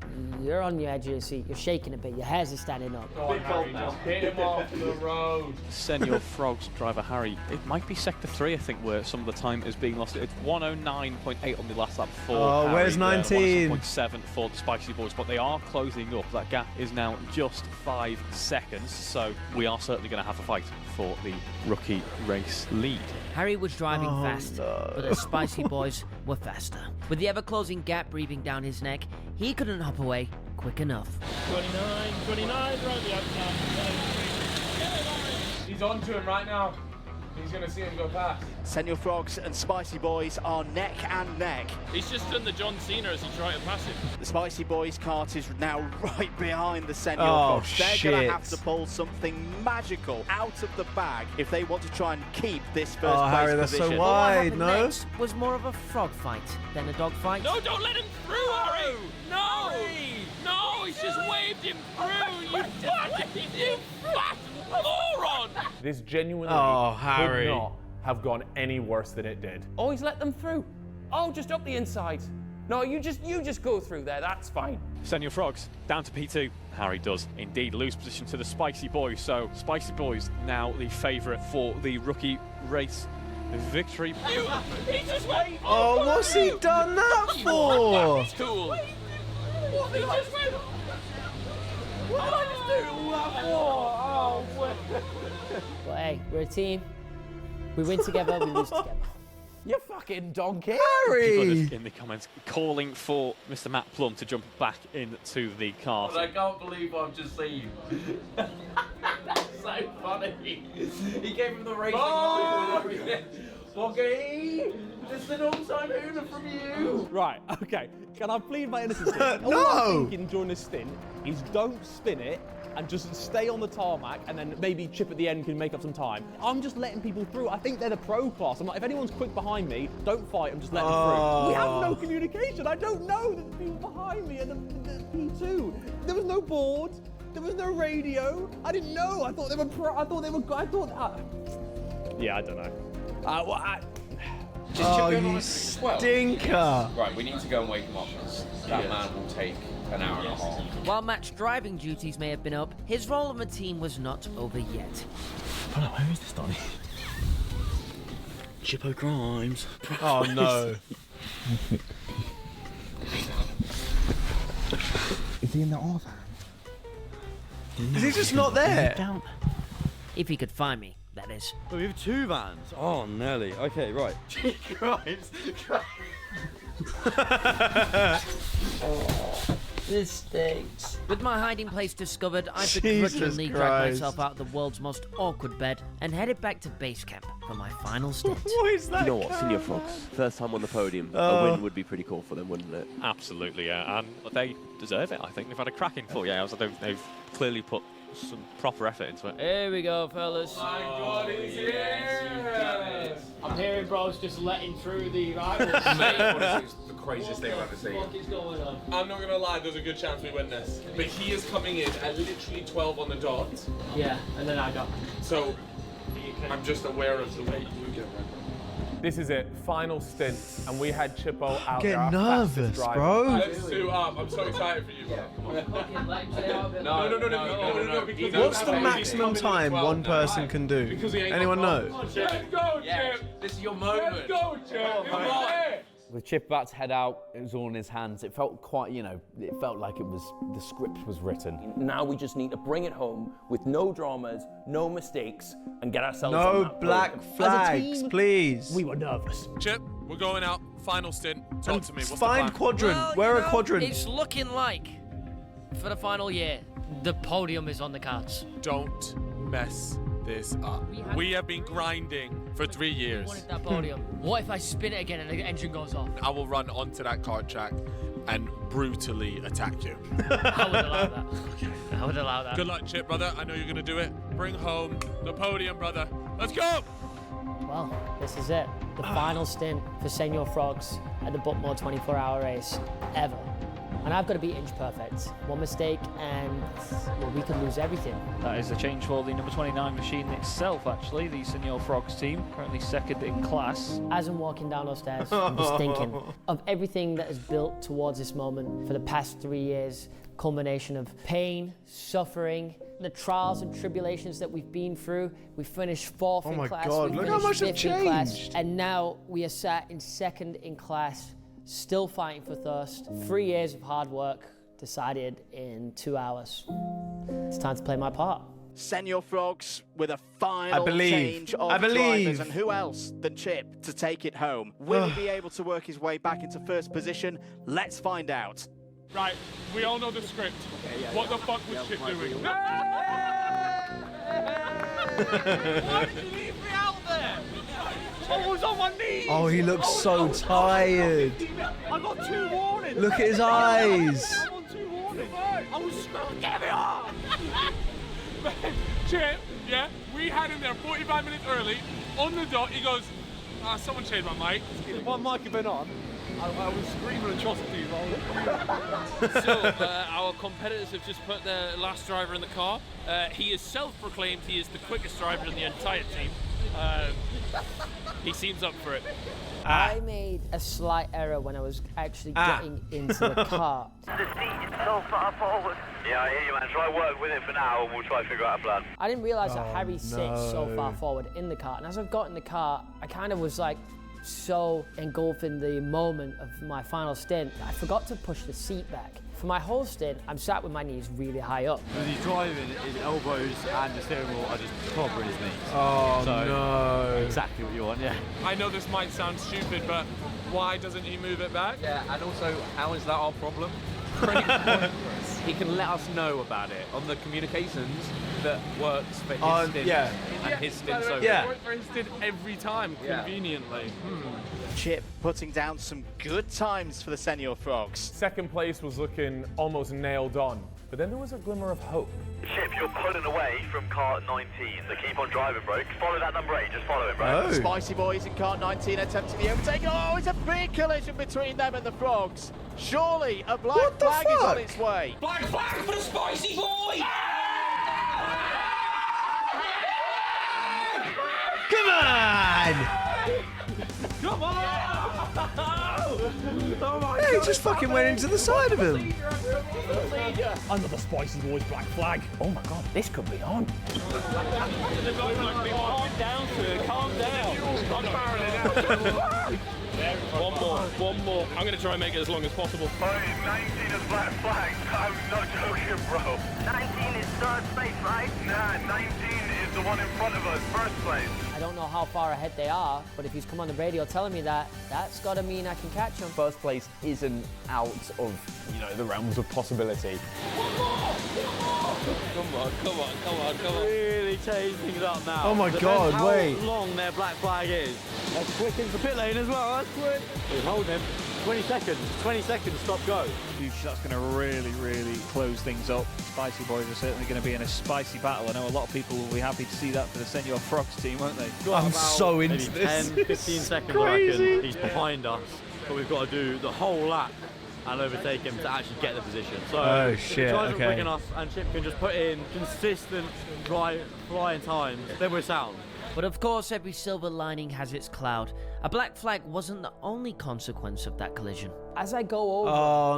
Speaker 3: you're on your edge of your seat, you're shaking a bit, your hairs are standing up.
Speaker 7: Go on, Harry, just hit him off the road.
Speaker 8: Senor Frogs driver Harry. It might be sector 3, I think, where some of the time is being lost. It's 109.8 on the last lap for
Speaker 1: Oh,
Speaker 8: Harry,
Speaker 1: where's 19?
Speaker 8: 107.7 for the Spicy Boys, but they are closing up. That gap is now just 5 seconds, so we are certainly going to have a fight for the rookie race lead.
Speaker 6: Harry was driving fast, but the Spicy Boys were faster. With the ever-closing gap breathing down his neck, he couldn't hop away quick enough.
Speaker 13: 29, right the outside.
Speaker 7: He's on to him right now. He's going to see him go past.
Speaker 2: Senor Frogs and Spicy Boys are neck and neck.
Speaker 13: He's just done the John Cena as he tried to pass him.
Speaker 2: The Spicy Boys cart is now right behind the Senor
Speaker 1: Oh,
Speaker 2: Frogs. They're
Speaker 1: shit.
Speaker 2: going to have to pull something magical out of the bag if they want to try and keep this first
Speaker 1: Oh,
Speaker 2: place
Speaker 1: Harry, that's
Speaker 2: position.
Speaker 1: so
Speaker 6: What
Speaker 1: wide,
Speaker 6: happened
Speaker 1: no?
Speaker 6: next was more of a frog fight than a dog fight.
Speaker 13: No, don't let him through, Harry! No! No, he's just waved him through! You fat moron!
Speaker 7: This genuinely
Speaker 1: Harry.
Speaker 7: could not have gone any worse than it did.
Speaker 9: Oh, he's let them through. Oh, just up the inside. No, you just go through there. That's fine.
Speaker 8: Senor Frogs down to P2. Harry does indeed lose position to the Spicy Boys, so Spicy Boys now the favourite for the rookie race victory.
Speaker 13: He just went.
Speaker 1: Oh, what's he done that for?
Speaker 13: Tool. He just went.
Speaker 9: What did I just do that for? Oh,
Speaker 3: But hey, we're a team. We win together, we lose together.
Speaker 9: you fucking donkey.
Speaker 1: Harry!
Speaker 8: In the comments, calling for Mr. Matt Plum to jump back into the car.
Speaker 23: I can't believe what I've just seen. So funny. He gave him the racing line and everything. Okay, just an all-time hooner from you.
Speaker 4: Right, okay. Can I plead my innocence here?
Speaker 1: No!
Speaker 4: All I'm thinking during this stint is don't spin it and just stay on the tarmac and then maybe chip at the end can make up some time. I'm just letting people through. I think they're the pro class. I'm like, if anyone's quick behind me, don't fight, I'm just letting them through. We have no communication. I don't know that the people behind me are the P2. There was no board. There was no radio. I didn't know. I thought they were pro. I thought they were. Yeah, I don't know.
Speaker 1: You stinker!
Speaker 23: Right, we need to go and wake him up because that man will take an hour and a half.
Speaker 6: While Matt's driving duties may have been up, his role on the team was not over yet.
Speaker 2: Where is this, Donny? Chippo Grimes.
Speaker 1: Oh no.
Speaker 2: Is he in the off hand?
Speaker 1: Is he just not there?
Speaker 6: If he could find me, that is.
Speaker 19: Oh, we have 2 vans. Oh, Nelly. Okay, right.
Speaker 2: Grimes.
Speaker 6: This stinks. With my hiding place discovered, I've
Speaker 1: Jesus
Speaker 6: begrudgingly
Speaker 1: Christ.
Speaker 6: dragged myself out of the world's most awkward bed and headed back to base camp for my final stint.
Speaker 1: What is that?
Speaker 15: You know what, Senior Frogs, first time on the podium, a
Speaker 1: Oh.
Speaker 15: win would be pretty cool for them, wouldn't it?
Speaker 8: Absolutely, yeah. And they deserve it, I think. They've had a cracking 40 hours. I think they've clearly put some proper effort into it.
Speaker 11: Here we go, fellas.
Speaker 18: My God, he's here!
Speaker 11: I'm hearing bros just letting through the rivals.
Speaker 5: Mate, honestly, it's the craziest thing I've ever seen.
Speaker 11: What is going on?
Speaker 5: I'm not gonna lie, there's a good chance we win this. But he is coming in at literally 12 on the dot.
Speaker 11: Yeah, and then I got.
Speaker 5: So I'm just aware of the way you get ready. This is it, final stint, and we had Chippo out there.
Speaker 1: Getting
Speaker 5: our fastest
Speaker 1: nervous,
Speaker 5: driver.
Speaker 1: bro.
Speaker 5: Let's suit up. I'm so excited for you, bro. No. because
Speaker 1: What's
Speaker 5: he's
Speaker 1: the
Speaker 5: coming
Speaker 1: maximum
Speaker 5: in
Speaker 1: time
Speaker 5: 12
Speaker 1: one
Speaker 5: now.
Speaker 1: person can do?
Speaker 5: Because he ain't
Speaker 1: Anyone
Speaker 5: got
Speaker 1: know?
Speaker 5: goals. Let's go, Chip.
Speaker 23: This is your moment.
Speaker 5: Let's go, Chip. Come on.
Speaker 12: With Chip about to head out, it was all in his hands. It felt quite, you know, it felt like it was, the script was written.
Speaker 9: Now we just need to bring it home with no dramas, no mistakes, and get ourselves on
Speaker 1: No
Speaker 9: that
Speaker 1: black
Speaker 9: podium.
Speaker 1: flags, please.
Speaker 9: We were nervous.
Speaker 5: Chip, we're going out. Final stint. Talk to me. What's
Speaker 1: Find
Speaker 5: the plan?
Speaker 1: quadrant.
Speaker 6: Well,
Speaker 1: Wear
Speaker 6: you
Speaker 1: a
Speaker 6: know,
Speaker 1: quadrant.
Speaker 6: It's looking like, for the final year, the podium is on the cards.
Speaker 5: Don't mess this up. We have been grinding for 3 years.
Speaker 6: Wanted that podium. What if I spin it again and the engine goes off?
Speaker 5: I will run onto that kart track and brutally attack you.
Speaker 6: I would allow that. I would allow that.
Speaker 5: Good luck, Chip, brother. I know you're going to do it. Bring home the podium, brother. Let's go!
Speaker 3: Well, this is it. The final stint for Senior Frogs at the Buckmore 24-hour race ever. And I've got to be inch perfect. One mistake and well, we could lose everything.
Speaker 10: That is a change for the number 29 machine itself, actually. The Senior Frogs team, currently second in class.
Speaker 3: As I'm walking down those stairs, I'm just thinking of everything that has built towards this moment for the past 3 years. Culmination of pain, suffering, the trials and tribulations that we've been through. We finished 4th in
Speaker 1: my
Speaker 3: class.
Speaker 1: God,
Speaker 3: we
Speaker 1: look how
Speaker 3: finished
Speaker 1: much they've
Speaker 3: 5th in class,
Speaker 1: changed.
Speaker 3: and now we are sat in 2nd in class, still fighting for thirst. 3 years of hard work decided in 2 hours. It's time to play my part.
Speaker 2: Senior Frogs with a final
Speaker 1: believe.
Speaker 2: change of
Speaker 1: I believe.
Speaker 2: drivers, and who else than Chip to take it home? Will he be able to work his way back into first position? Let's find out.
Speaker 18: Right, we all know the script. What the fuck was Chip doing?
Speaker 14: Why did you leave me out there? I was on my knees.
Speaker 1: Oh, he looks so tired.
Speaker 14: I got 2 warnings.
Speaker 1: Look at his eyes.
Speaker 14: I'm on 2 warnings. I was screwed. Get me off.
Speaker 18: Chip, yeah, we had him there 45 minutes early. On the dot, he goes, someone changed my mic.
Speaker 4: If one mic had been on, I was screaming atrocities.
Speaker 11: So, our competitors have just put their last driver in the car. He is self-proclaimed he is the quickest driver in the entire team. He seems up for it.
Speaker 3: I made a slight error when I was actually getting into the car.
Speaker 21: The seat is so far forward. Yeah, I hear you, man. Try work with it for now, and we'll try to figure out a plan.
Speaker 3: I didn't realise that Harry sits so
Speaker 1: no.
Speaker 3: far forward in the car. And as I've got in the car, I kind of was like so engulfed in the moment of my final stint, I forgot to push the seat back. For my whole stint, I'm sat with my knees really high up.
Speaker 10: As he's driving, his elbows and the steering wheel are just clobbering his knees.
Speaker 1: Oh,
Speaker 10: So,
Speaker 1: no.
Speaker 10: Exactly what you want, yeah.
Speaker 5: I know this might sound stupid, but why doesn't he move it back?
Speaker 23: Yeah, and also, how is that our problem? He can let us know about it on the communications that works for his stint and his stint so
Speaker 5: Yeah, works for his stint every time, conveniently.
Speaker 2: Chip putting down some good times for the Senior Frogs.
Speaker 5: Second place was looking almost nailed on, but then there was a glimmer of hope.
Speaker 21: Chip, you're pulling away from kart 19, so keep on driving, bro. Follow that number 8, just follow him, bro.
Speaker 2: Spicy Boys in kart 19 attempting the overtake. Oh, it's a big collision between them and the Frogs. Surely a black flag is on its way.
Speaker 14: Black flag for the Spicy Boy.
Speaker 1: Come on!
Speaker 14: Come on!
Speaker 1: Yeah, he just fucking went into the side of him.
Speaker 9: Under the Spicy Boys black flag. Oh my god, this could be on.
Speaker 13: One more. I'm going to try and make it as long as possible.
Speaker 21: 19 is black flag. I'm not joking, bro. 19 is third place, right? Nah, 19 is the one in front of us, first place.
Speaker 3: I don't know how far ahead they are, but if he's come on the radio telling me that, that's got to mean I can catch him.
Speaker 12: First place isn't out of, the realms of possibility.
Speaker 21: Come on. Really change things up now.
Speaker 1: Oh my God, wait.
Speaker 21: How long their black flag is. That's quick into pit lane as well, that's quick. He's holding him. 20 seconds, stop, go.
Speaker 2: That's going to really close things up. Spicy boys are certainly going to be in a spicy battle. I know a lot of people will be happy to see that for the Senor Frogs team, won't they?
Speaker 1: I'm so into
Speaker 21: maybe
Speaker 1: this.
Speaker 21: 10, 15 seconds,
Speaker 1: crazy.
Speaker 21: I reckon. He's behind us, but we've got to do the whole lap and overtake him to actually get the position. So
Speaker 1: oh
Speaker 21: if
Speaker 1: shit,
Speaker 21: he tries
Speaker 1: okay.
Speaker 21: to rig us and Chip can just put in consistent flying times, then we're sound.
Speaker 6: But of course, every silver lining has its cloud. A black flag wasn't the only consequence of that collision.
Speaker 3: As I go over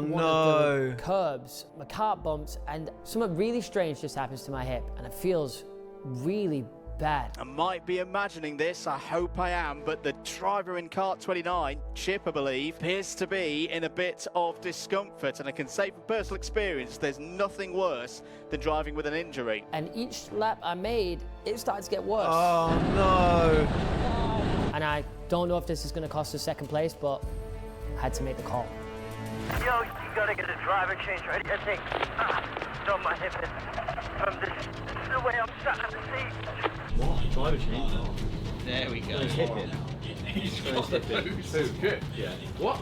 Speaker 3: one of the curbs, my cart bumps, and something really strange just happens to my hip, and it feels really bad.
Speaker 2: I might be imagining this, I hope I am, but the driver in cart 29, Chip I believe, appears to be in a bit of discomfort, and I can say from personal experience there's nothing worse than driving with an injury.
Speaker 3: And each lap I made, it started to get worse.
Speaker 1: Oh no.
Speaker 3: And I don't know if this is going to cost us second place, but I had to make the call.
Speaker 21: Yo, you gotta get a driver change ready. I think, don't my hip is from this is the way I'm sat in the seat.
Speaker 13: What? Driver change?
Speaker 21: There we go.
Speaker 13: He's hip it. He's got the boost. Good. Yeah. What?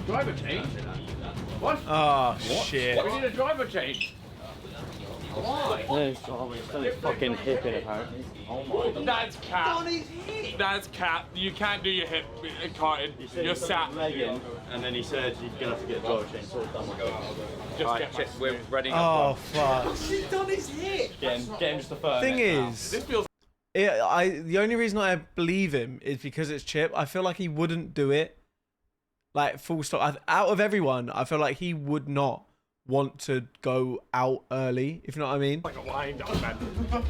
Speaker 13: Driver change? What?
Speaker 1: Oh
Speaker 13: what?
Speaker 1: shit.
Speaker 13: What? We need a driver change. Why?
Speaker 21: There's fucking hip in apparently.
Speaker 13: Oh my. That's cap. That's cap. You can't do your hip carted. You're sat.
Speaker 21: And then he said you're gonna have to get a driver change. So it's done.
Speaker 13: Just get
Speaker 23: Chip, we're ready.
Speaker 1: Oh fuck.
Speaker 21: He's done his hip. Get him just the first.
Speaker 1: Thing is,
Speaker 13: this feels.
Speaker 1: The only reason I believe him is because it's Chip. I feel like he wouldn't do it. Like full stop. Out of everyone, I feel like he would not want to go out early, if you know what I mean.
Speaker 13: Like a wind up, man.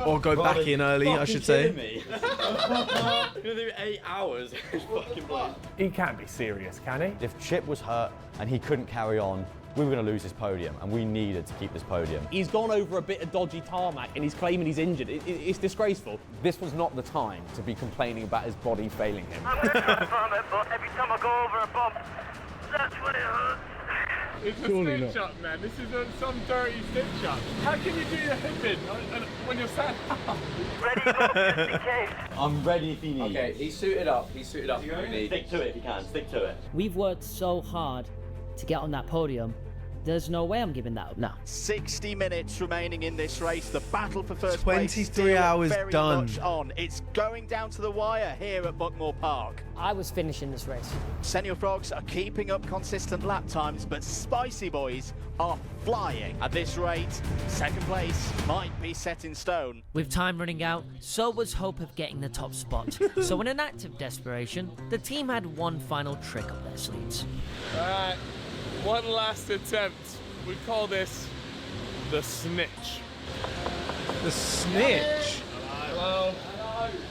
Speaker 1: Or go back in early, I should say.
Speaker 21: Me. Gonna do 8 hours.
Speaker 5: He can't be serious, can he?
Speaker 19: If Chip was hurt and he couldn't carry on, we were going to lose this podium, and we needed to keep this podium.
Speaker 4: He's gone over a bit of dodgy tarmac and he's claiming he's injured. It's disgraceful.
Speaker 12: This was not the time to be complaining about his body failing him.
Speaker 21: I'm gonna confirm it, but every time I go over a bump, that's when it hurts.
Speaker 18: It's a stint shot, man. This is some dirty stint shot. How can you do your hip in when you're sat down?
Speaker 21: Ready, bro, just in case. I'm ready if he needs.
Speaker 23: Okay, he's suited up. Stick
Speaker 21: to it if you can. Stick to it.
Speaker 6: We've worked so hard to get on that podium. There's no way I'm giving that up now.
Speaker 2: 60 minutes remaining in this race. The battle for first
Speaker 1: 23
Speaker 2: place still
Speaker 1: hours
Speaker 2: very
Speaker 1: done.
Speaker 2: much on. It's going down to the wire here at Buckmore Park.
Speaker 3: I was finishing this race.
Speaker 2: Senor Frogs are keeping up consistent lap times, but Spicy Boys are flying. At this rate, second place might be set in stone.
Speaker 6: With time running out, so was hope of getting the top spot. So in an act of desperation, the team had one final trick up their sleeves.
Speaker 18: Alright, one last attempt. We call this the snitch.
Speaker 1: The snitch?
Speaker 18: Hello.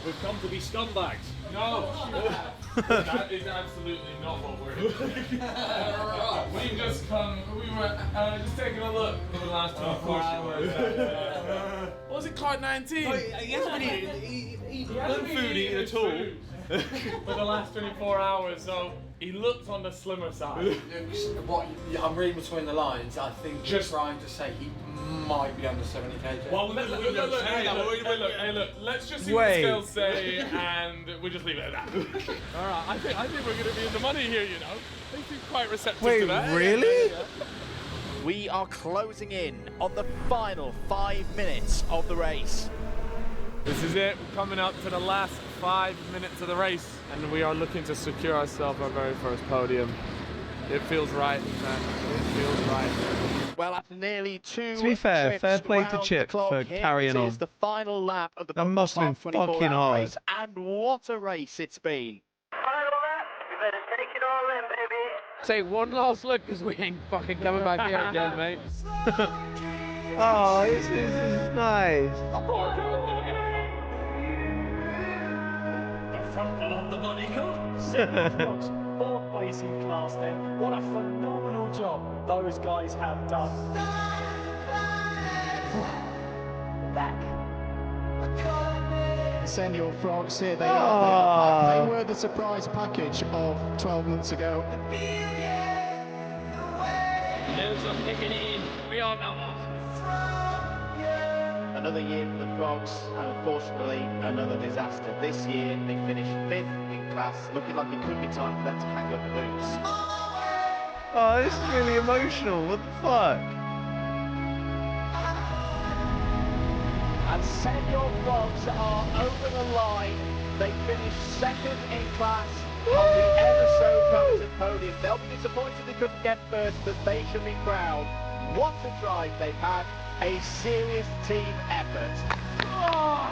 Speaker 13: We've come to be scumbags.
Speaker 18: No. That is absolutely not what we're doing. We've just come, we were just taking a look for the last 24 hours. What was it, card 19?
Speaker 13: He hasn't been eating food at all.
Speaker 18: For the last 24 hours, so he looks on the slimmer side.
Speaker 17: What I'm reading between the lines, I think just trying to say he might be under 70 kg.
Speaker 18: Well, look, let's just see what the scales say, and we just leave it at that. All right, I think we're going to be in the money here, you know. They seem quite receptive to that.
Speaker 1: Wait, really?
Speaker 2: We are closing in on the final 5 minutes of the race.
Speaker 18: This is it. We're coming up to the last 5 minutes of the race, and we are looking to secure ourselves our very first podium. It feels right, man. It feels right.
Speaker 2: Well, after nearly 2
Speaker 1: To be fair, fair play to
Speaker 2: round
Speaker 1: Chip
Speaker 2: the clock,
Speaker 1: for carrying
Speaker 2: it
Speaker 1: on.
Speaker 2: is the final lap of the
Speaker 1: That must have been
Speaker 2: 24
Speaker 1: fucking
Speaker 2: hour
Speaker 1: hard.
Speaker 2: race, and what a race it's been.
Speaker 21: Final lap. You better take it all in, baby.
Speaker 13: Take one last look, because we ain't fucking coming back here again, mate.
Speaker 1: Oh, this is nice.
Speaker 14: Love the body code. 7 frogs, 4th place in class then. What a phenomenal job those guys have done. Back.
Speaker 16: Senior frogs, here they are. They were the surprise package of 12 months ago.
Speaker 14: Those are picking it in. We are now off.
Speaker 21: Another year for the frogs, and unfortunately another disaster. This year they finished 5th in class, looking like it could be time for them to hang up the boots.
Speaker 1: Oh, this is really emotional. What the fuck?
Speaker 14: And senior frogs are over the line. They finished 2nd in class on the ever so coveted podium. They'll be disappointed they couldn't get first, but they should be proud. What a drive they've had. A serious team effort.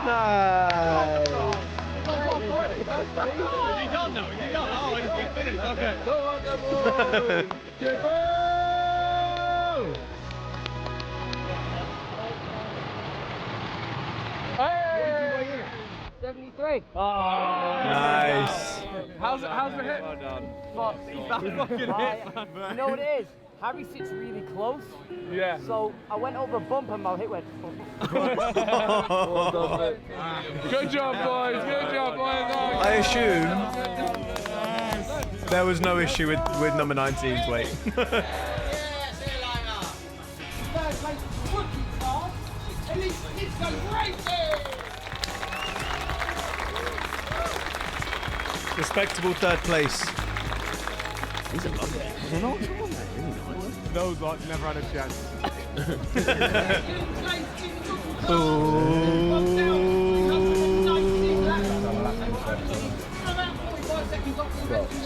Speaker 1: Nice.
Speaker 14: Is he done now? Is he done? Oh, he's finished. Okay. Go on, the
Speaker 11: Hey! 73. Oh.
Speaker 1: Nice.
Speaker 18: How's the hit?
Speaker 11: Well done. You know what it is? Harry sits really close.
Speaker 18: Yeah.
Speaker 11: So I went over a bump and my hit went.
Speaker 18: Good job, boys. Good job, boys.
Speaker 1: I assume there was no issue with number 19's weight. Respectable 3rd place.
Speaker 23: These are lovely.
Speaker 18: Those lot never had a chance.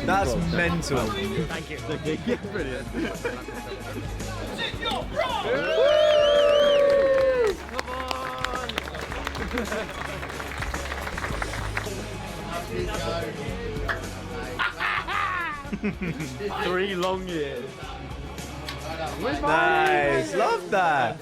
Speaker 1: That's mental.
Speaker 14: Thank you.
Speaker 23: Brilliant.
Speaker 14: Come on.
Speaker 23: 3 long years.
Speaker 1: Nice. Love that.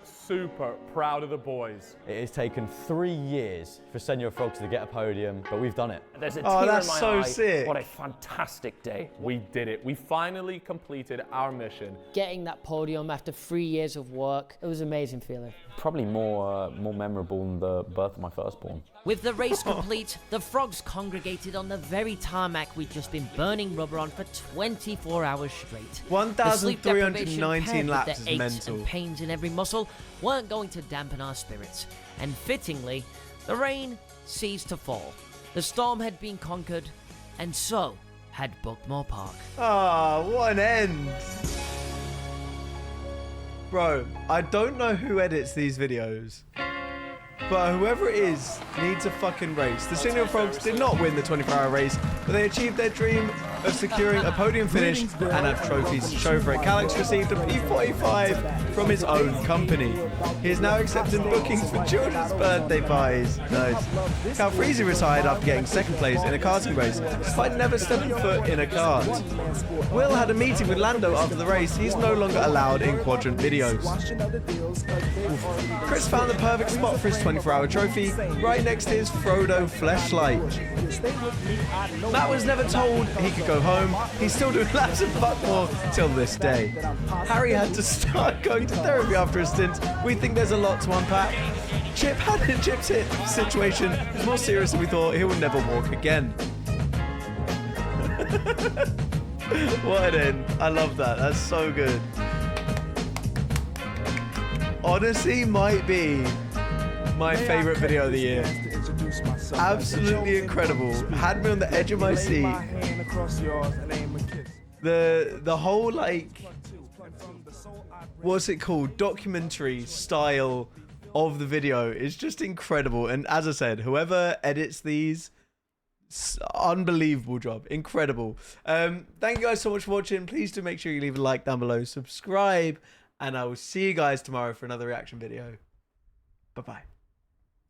Speaker 7: Super proud of the boys.
Speaker 19: It has taken 3 years for Senior Frogs to get a podium, but we've done it.
Speaker 9: There's a
Speaker 1: Oh,
Speaker 9: tear
Speaker 1: that's
Speaker 9: in my
Speaker 1: so
Speaker 9: eye.
Speaker 1: sick.
Speaker 9: What a fantastic day.
Speaker 7: We did it. We finally completed our mission.
Speaker 3: Getting that podium after 3 years of work, it was an amazing feeling.
Speaker 12: Probably more memorable than the birth of my firstborn.
Speaker 6: With the race complete, the frogs congregated on the very tarmac we'd just been burning rubber on for 24 hours straight. The sleep deprivation
Speaker 1: 1,319
Speaker 6: paired with
Speaker 1: laps
Speaker 6: the
Speaker 1: is
Speaker 6: aches
Speaker 1: mental.
Speaker 6: and pains in every muscle weren't going to dampen our spirits. And fittingly, the rain ceased to fall. The storm had been conquered, and so had Buckmore Park.
Speaker 1: Oh, what an end. Bro, I don't know who edits these videos, but whoever it is needs a fucking race. The Senior Frogs did not win the 24-hour race, but they achieved their dream of securing a podium finish and have trophies to show for it. Calix received a P45 from his own company. He is now accepting bookings for children's birthday pies. Nice. Cal Freezy retired after getting 2nd place in a karting race, despite never stepping foot in a kart. Will had a meeting with Lando after the race. He's no longer allowed in quadrant videos. Chris found the perfect spot for his 24-hour trophy, right next to his Frodo fleshlight. Matt was never told he could go home. He's still doing laps of Buckmore till this day. Harry had to start going to therapy after a stint. We think there's a lot to unpack. Chip had a Chip's hit situation. It's more serious than we thought. He will never walk again. What an end. I love that. That's so good. Honestly, might be my favorite video of the year. Absolutely incredible. Had me on the edge of my seat. The whole, like, what's it called? Documentary style of the video is just incredible. And as I said, whoever edits these, unbelievable job. Incredible. Thank you guys so much for watching. Please do make sure you leave a like down below, subscribe, and I will see you guys tomorrow for another reaction video. Bye-bye.